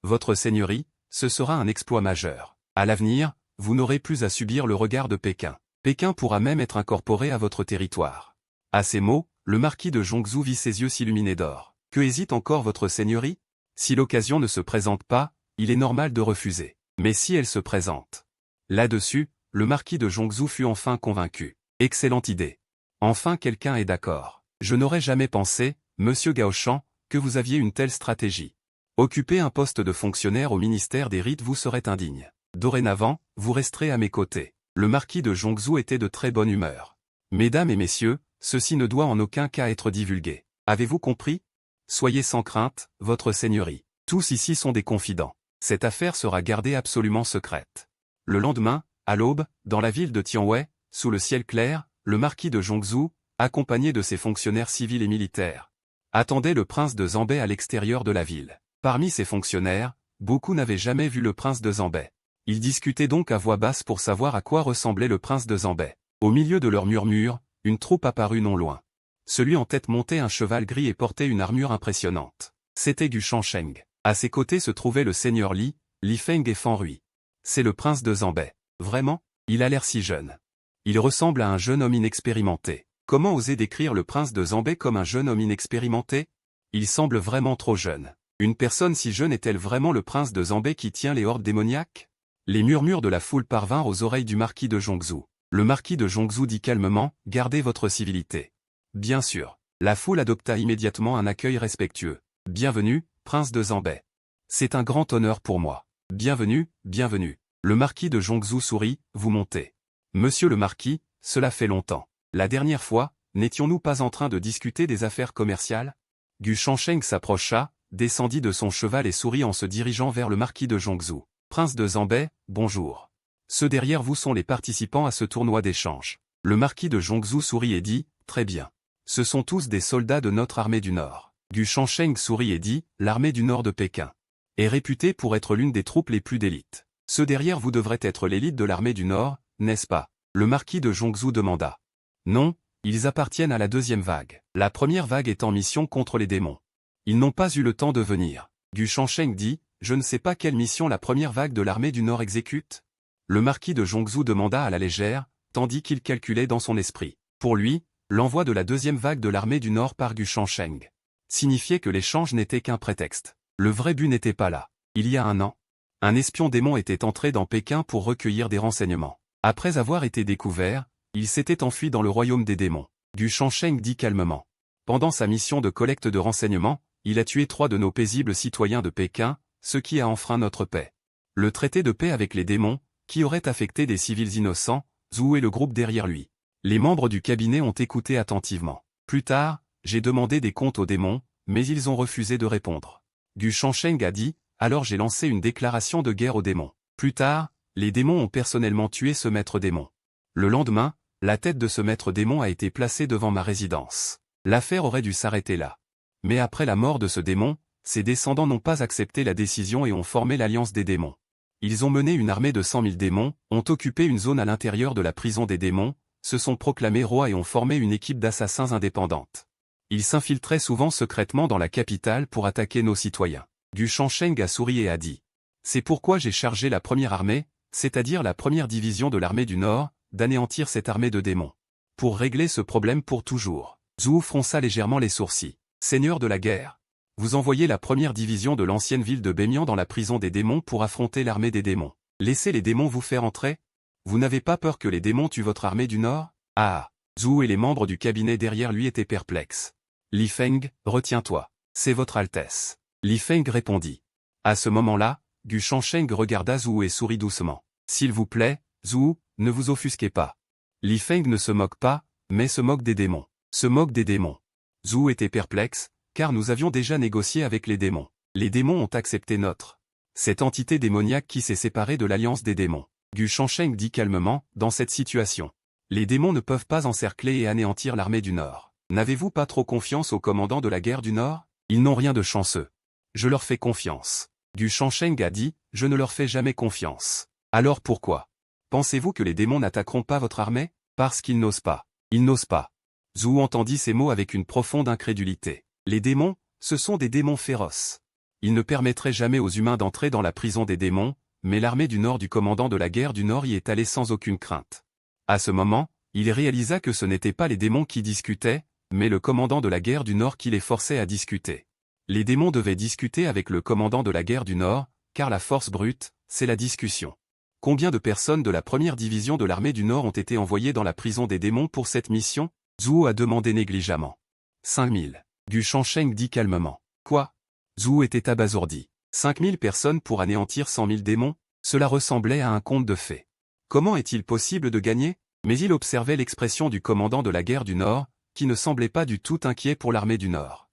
Votre seigneurie, ce sera un exploit majeur. À l'avenir, vous n'aurez plus à subir le regard de Pékin. Pékin pourra même être incorporé à votre territoire. À ces mots, le marquis de Zhongzhou vit ses yeux s'illuminer d'or. Que hésite encore votre seigneurie? Si l'occasion ne se présente pas, il est normal de refuser. Mais si elle se présente. Là-dessus, le marquis de Zhongzhou fut enfin convaincu. Excellente idée. Enfin quelqu'un est d'accord. Je n'aurais jamais pensé, monsieur Gaoshan, que vous aviez une telle stratégie. Occuper un poste de fonctionnaire au ministère des Rites vous serait indigne. Dorénavant, vous resterez à mes côtés. Le marquis de Zhongzhou était de très bonne humeur. Mesdames et messieurs, ceci ne doit en aucun cas être divulgué. Avez-vous compris? Soyez sans crainte, votre seigneurie. Tous ici sont des confidents. Cette affaire sera gardée absolument secrète. Le lendemain, à l'aube, dans la ville de Tianwei, sous le ciel clair, le marquis de Zhongzhou, accompagné de ses fonctionnaires civils et militaires, attendait le prince de Zanbei à l'extérieur de la ville. Parmi ces fonctionnaires, beaucoup n'avaient jamais vu le prince de Zanbei. Ils discutaient donc à voix basse pour savoir à quoi ressemblait le prince de Zanbei. Au milieu de leurs murmures, une troupe apparut non loin. Celui en tête montait un cheval gris et portait une armure impressionnante. C'était Gu Shansheng. À ses côtés se trouvaient le seigneur Li Feng et Fan Rui. C'est le prince de Zanbei. Vraiment? Il a l'air si jeune. Il ressemble à un jeune homme inexpérimenté. Comment oser décrire le prince de Zanbei comme un jeune homme inexpérimenté? Il semble vraiment trop jeune. Une personne si jeune est-elle vraiment le prince de Zanbei qui tient les hordes démoniaques? Les murmures de la foule parvinrent aux oreilles du marquis de Zhongzhou. Le marquis de Zhongzhou dit calmement, « Gardez votre civilité. » Bien sûr. La foule adopta immédiatement un accueil respectueux. « Bienvenue, prince de Zanbei. C'est un grand honneur pour moi. Bienvenue, bienvenue. » Le marquis de Zhongzhou sourit, « Vous montez. » Monsieur le marquis, cela fait longtemps. La dernière fois, n'étions-nous pas en train de discuter des affaires commerciales? Gu Shansheng s'approcha, descendit de son cheval et sourit en se dirigeant vers le marquis de Zhongzhou. « Prince de Zanbei, bonjour. Ceux derrière vous sont les participants à ce tournoi d'échange. » Le marquis de Zhongzhou sourit et dit, « Très bien. Ce sont tous des soldats de notre armée du Nord. » Gu Shansheng sourit et dit, « L'armée du Nord de Pékin est réputée pour être l'une des troupes les plus d'élite. Ceux derrière vous devraient être l'élite de l'armée du Nord, n'est-ce pas? » Le marquis de Zhongzhou demanda. « Non, ils appartiennent à la deuxième vague. La première vague est en mission contre les démons. Ils n'ont pas eu le temps de venir. » Gu Shansheng dit, « Je ne sais pas quelle mission la première vague de l'armée du Nord exécute. » Le marquis de Zhongzhou demanda à la légère, tandis qu'il calculait dans son esprit. Pour lui, l'envoi de la deuxième vague de l'armée du Nord par Gu Shansheng signifiait que l'échange n'était qu'un prétexte. Le vrai but n'était pas là. Il y a un an, un espion démon était entré dans Pékin pour recueillir des renseignements. Après avoir été découvert, il s'était enfui dans le royaume des démons. Gu Shansheng dit calmement. Pendant sa mission de collecte de renseignements, il a tué 3 de nos paisibles citoyens de Pékin, ce qui a enfreint notre paix. Le traité de paix avec les démons, qui aurait affecté des civils innocents, Zhou et le groupe derrière lui. Les membres du cabinet ont écouté attentivement. Plus tard, j'ai demandé des comptes aux démons, mais ils ont refusé de répondre. Gu Shansheng a dit, alors j'ai lancé une déclaration de guerre aux démons. Plus tard, les démons ont personnellement tué ce maître démon. Le lendemain, la tête de ce maître démon a été placée devant ma résidence. L'affaire aurait dû s'arrêter là. Mais après la mort de ce démon, ses descendants n'ont pas accepté la décision et ont formé l'Alliance des démons. Ils ont mené une armée de 100 000 démons, ont occupé une zone à l'intérieur de la prison des démons, se sont proclamés rois et ont formé une équipe d'assassins indépendante. Ils s'infiltraient souvent secrètement dans la capitale pour attaquer nos citoyens. Gu Shansheng a souri et a dit. C'est pourquoi j'ai chargé la première armée, c'est-à-dire la première division de l'armée du Nord, d'anéantir cette armée de démons. Pour régler ce problème pour toujours. Zhou fronça légèrement les sourcils. Seigneur de la guerre. Vous envoyez la première division de l'ancienne ville de Bemian dans la prison des démons pour affronter l'armée des démons. Laissez les démons vous faire entrer? Vous n'avez pas peur que les démons tuent votre armée du Nord? Ah! Zhou et les membres du cabinet derrière lui étaient perplexes. Li Feng, retiens-toi. C'est votre Altesse. Li Feng répondit. À ce moment-là, Gu Shansheng regarda Zhou et sourit doucement. S'il vous plaît, Zhou, ne vous offusquez pas. Li Feng ne se moque pas, mais se moque des démons. Se moque des démons. Zhou était perplexe, car nous avions déjà négocié avec les démons. Les démons ont accepté cette entité démoniaque qui s'est séparée de l'alliance des démons. Gu Shansheng dit calmement, dans cette situation, les démons ne peuvent pas encercler et anéantir l'armée du Nord. N'avez-vous pas trop confiance au commandant de la guerre du Nord? Ils n'ont rien de chanceux. Je leur fais confiance. Gu Shansheng a dit, je ne leur fais jamais confiance. Alors pourquoi? Pensez-vous que les démons n'attaqueront pas votre armée? Parce qu'ils n'osent pas. Ils n'osent pas. Zhou entendit ces mots avec une profonde incrédulité. Les démons, ce sont des démons féroces. Ils ne permettraient jamais aux humains d'entrer dans la prison des démons, mais l'armée du Nord du commandant de la guerre du Nord y est allée sans aucune crainte. À ce moment, il réalisa que ce n'étaient pas les démons qui discutaient, mais le commandant de la guerre du Nord qui les forçait à discuter. Les démons devaient discuter avec le commandant de la guerre du Nord, car la force brute, c'est la discussion. Combien de personnes de la première division de l'armée du Nord ont été envoyées dans la prison des démons pour cette mission? Zhou a demandé négligemment. 5000. Gu Shansheng dit calmement. Quoi? Zhou était abasourdi. 5000 personnes pour anéantir 100 000 démons? Cela ressemblait à un conte de fées. Comment est-il possible de gagner? Mais il observait l'expression du commandant de la guerre du Nord, qui ne semblait pas du tout inquiet pour l'armée du Nord.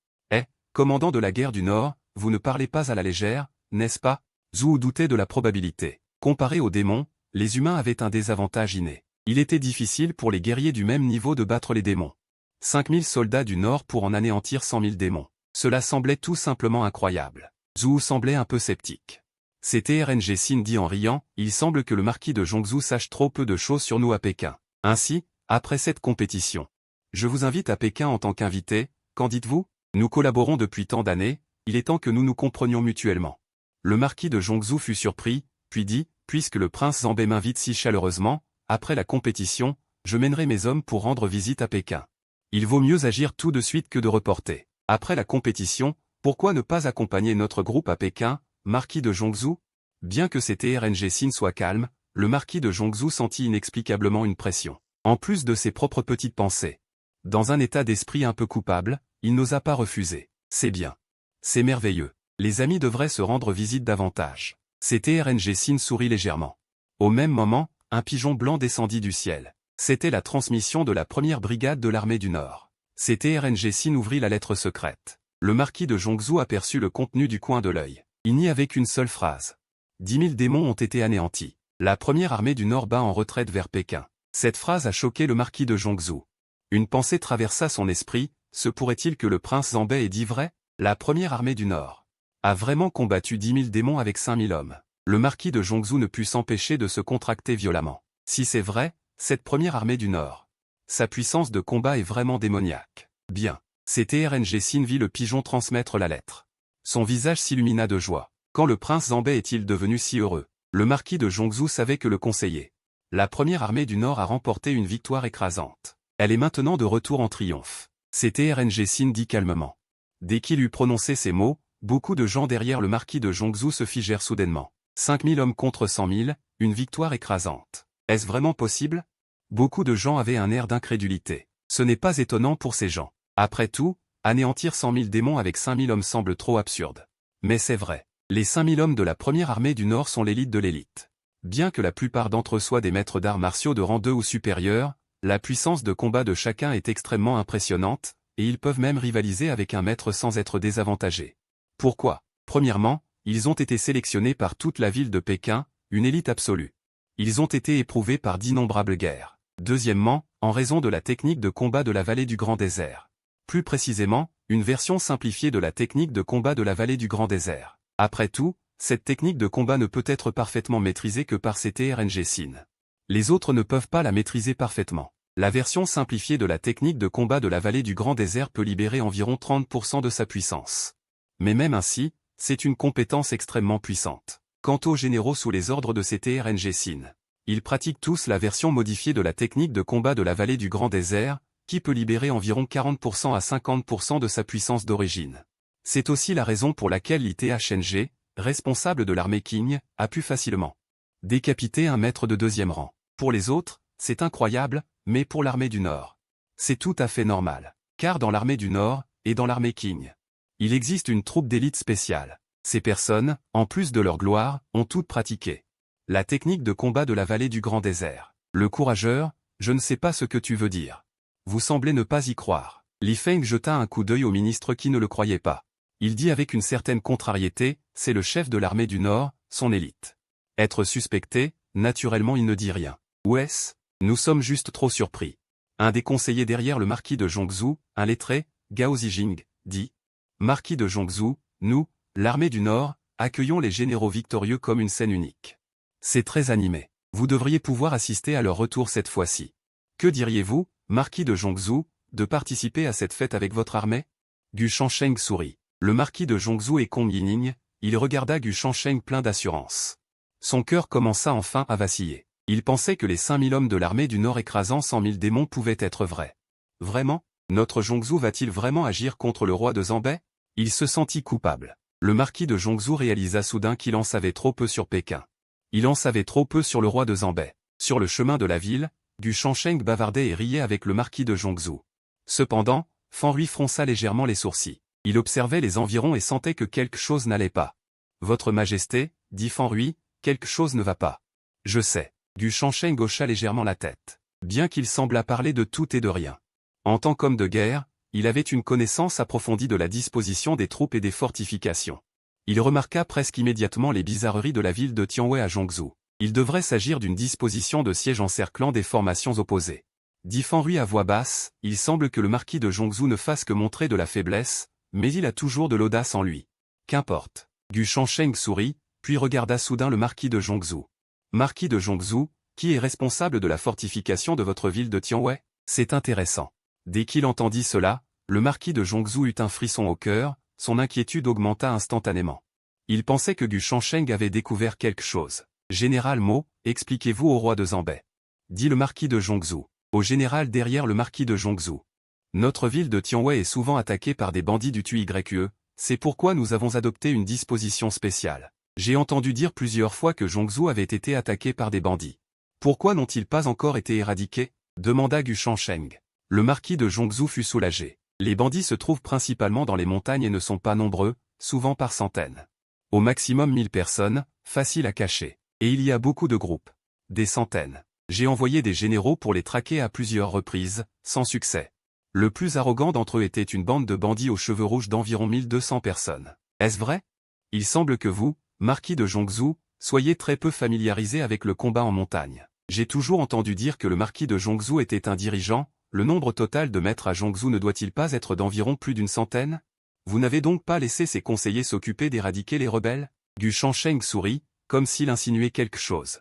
Commandant de la guerre du Nord, vous ne parlez pas à la légère, n'est-ce pas? Zhou doutait de la probabilité. Comparé aux démons, les humains avaient un désavantage inné. Il était difficile pour les guerriers du même niveau de battre les démons. 5000 soldats du Nord pour en anéantir 100 000 démons. Cela semblait tout simplement incroyable. Zhou semblait un peu sceptique. C'était RNG Sin dit en riant, il semble que le marquis de Zhongzhou sache trop peu de choses sur nous à Pékin. Ainsi, après cette compétition, je vous invite à Pékin en tant qu'invité, qu'en dites-vous? Nous collaborons depuis tant d'années, il est temps que nous nous comprenions mutuellement. Le marquis de Zhongzhou fut surpris, puis dit, puisque le prince Zambé m'invite si chaleureusement, après la compétition, je mènerai mes hommes pour rendre visite à Pékin. Il vaut mieux agir tout de suite que de reporter. Après la compétition, pourquoi ne pas accompagner notre groupe à Pékin, marquis de Zhongzhou? Bien que c'était RNG Sin soit calme, le marquis de Zhongzhou sentit inexplicablement une pression. En plus de ses propres petites pensées. Dans un état d'esprit un peu coupable, il n'osa pas refuser. C'est bien. C'est merveilleux. Les amis devraient se rendre visite davantage. C'était RNG Sin sourit légèrement. Au même moment, un pigeon blanc descendit du ciel. C'était la transmission de la première brigade de l'armée du Nord. C'était RNG Sin ouvrit la lettre secrète. Le marquis de Zhongzhou aperçut le contenu du coin de l'œil. Il n'y avait qu'une seule phrase. 10 000 démons ont été anéantis. La première armée du Nord bat en retraite vers Pékin. Cette phrase a choqué le marquis de Zhongzhou. Une pensée traversa son esprit, se pourrait-il que le prince Zambé ait dit vrai? La première armée du Nord a vraiment combattu 10 000 démons avec 5 000 hommes. Le marquis de Zhongzhou ne put s'empêcher de se contracter violemment. Si c'est vrai, cette première armée du Nord. Sa puissance de combat est vraiment démoniaque. Bien. C'était RNG Sin vit le pigeon transmettre la lettre. Son visage s'illumina de joie. Quand le prince Zambé est-il devenu si heureux? Le marquis de Zhongzhou savait que le conseiller. La première armée du Nord a remporté une victoire écrasante. Elle est maintenant de retour en triomphe. C'était RNG Sin dit calmement. Dès qu'il eut prononcé ces mots, beaucoup de gens derrière le marquis de Zhongzhou se figèrent soudainement. 5000 hommes contre 100 000, une victoire écrasante. Est-ce vraiment possible? Beaucoup de gens avaient un air d'incrédulité. Ce n'est pas étonnant pour ces gens. Après tout, anéantir 100 000 démons avec 5000 hommes semble trop absurde. Mais c'est vrai. Les 5000 hommes de la première armée du Nord sont l'élite de l'élite. Bien que la plupart d'entre eux soient des maîtres d'arts martiaux de rang 2 ou supérieur, la puissance de combat de chacun est extrêmement impressionnante, et ils peuvent même rivaliser avec un maître sans être désavantagés. Pourquoi? Premièrement, ils ont été sélectionnés par toute la ville de Pékin, une élite absolue. Ils ont été éprouvés par d'innombrables guerres. Deuxièmement, en raison de la technique de combat de la vallée du Grand Désert. Plus précisément, une version simplifiée de la technique de combat de la vallée du Grand Désert. Après tout, cette technique de combat ne peut être parfaitement maîtrisée que par RNG Sin. Les autres ne peuvent pas la maîtriser parfaitement. La version simplifiée de la technique de combat de la vallée du Grand Désert peut libérer environ 30% de sa puissance. Mais même ainsi, c'est une compétence extrêmement puissante. Quant aux généraux sous les ordres de RNG Sin, ils pratiquent tous la version modifiée de la technique de combat de la vallée du Grand Désert, qui peut libérer environ 40% à 50% de sa puissance d'origine. C'est aussi la raison pour laquelle l'ITHNG, responsable de l'armée Qing, a pu facilement décapiter un maître de deuxième rang. Pour les autres, c'est incroyable, mais pour l'armée du Nord, c'est tout à fait normal. Car dans l'armée du Nord, et dans l'armée Qing, il existe une troupe d'élite spéciale. Ces personnes, en plus de leur gloire, ont toutes pratiqué la technique de combat de la vallée du Grand Désert. Le courageur, je ne sais pas ce que tu veux dire. Vous semblez ne pas y croire. Li Feng jeta un coup d'œil au ministre qui ne le croyait pas. Il dit avec une certaine contrariété, c'est le chef de l'armée du Nord, son élite. Être suspecté, naturellement il ne dit rien. Où est-ce? Nous sommes juste trop surpris. Un des conseillers derrière le marquis de Zhongzhou, un lettré, Gao Zijing, dit. Marquis de Zhongzhou, nous, l'armée du Nord, accueillons les généraux victorieux comme une scène unique. C'est très animé. Vous devriez pouvoir assister à leur retour cette fois-ci. Que diriez-vous, Marquis de Zhongzhou, de participer à cette fête avec votre armée? Gu Shansheng sourit. Le marquis de Zhongzhou et Kong Yining, il regarda Gu Shansheng plein d'assurance. Son cœur commença enfin à vaciller. Il pensait que les 5000 hommes de l'armée du Nord écrasant 100 000 démons pouvaient être vrais. Vraiment? Notre Zhongzhou va-t-il vraiment agir contre le roi de Zambay? Il se sentit coupable. Le marquis de Zhongzhou réalisa soudain qu'il en savait trop peu sur Pékin. Il en savait trop peu sur le roi de Zambay. Sur le chemin de la ville, Gu Shansheng bavardait et riait avec le marquis de Zhongzhou. Cependant, Fan Rui fronça légèrement les sourcils. Il observait les environs et sentait que quelque chose n'allait pas. « Votre Majesté, dit Fan Rui, quelque chose ne va pas. »« Je sais. » Gu Shansheng hocha légèrement la tête. Bien qu'il semblât parler de tout et de rien. En tant qu'homme de guerre, il avait une connaissance approfondie de la disposition des troupes et des fortifications. Il remarqua presque immédiatement les bizarreries de la ville de Tianwei à Zhongzhou. Il devrait s'agir d'une disposition de siège encerclant des formations opposées. Dit Fan Rui à voix basse, il semble que le marquis de Zhongzhou ne fasse que montrer de la faiblesse, mais il a toujours de l'audace en lui. Qu'importe. Gu Shansheng sourit, puis regarda soudain le marquis de Zhongzhou. Marquis de Zhongzhou, qui est responsable de la fortification de votre ville de Tianwei? C'est intéressant. Dès qu'il entendit cela, le marquis de Zhongzhou eut un frisson au cœur, son inquiétude augmenta instantanément. Il pensait que Gu Shansheng avait découvert quelque chose. Général Mo, expliquez-vous au roi de Zambay. Dit le marquis de Zhongzhou. Au général derrière le marquis de Zhongzhou. Notre ville de Tianwei est souvent attaquée par des bandits du TUYE, c'est pourquoi nous avons adopté une disposition spéciale. J'ai entendu dire plusieurs fois que Zhongzhou avait été attaqué par des bandits. Pourquoi n'ont-ils pas encore été éradiqués? Demanda Gu Shansheng. Le marquis de Zhongzhou fut soulagé. Les bandits se trouvent principalement dans les montagnes et ne sont pas nombreux, souvent par centaines. Au maximum 1000 personnes, facile à cacher. Et il y a beaucoup de groupes. Des centaines. J'ai envoyé des généraux pour les traquer à plusieurs reprises, sans succès. Le plus arrogant d'entre eux était une bande de bandits aux cheveux rouges d'environ 1200 personnes. Est-ce vrai? Il semble que vous, marquis de Zhongzhou, soyez très peu familiarisé avec le combat en montagne. J'ai toujours entendu dire que le marquis de Zhongzhou était un dirigeant, le nombre total de maîtres à Zhongzhou ne doit-il pas être d'environ plus d'une centaine? Vous n'avez donc pas laissé ses conseillers s'occuper d'éradiquer les rebelles? Gu Shansheng sourit, comme s'il insinuait quelque chose.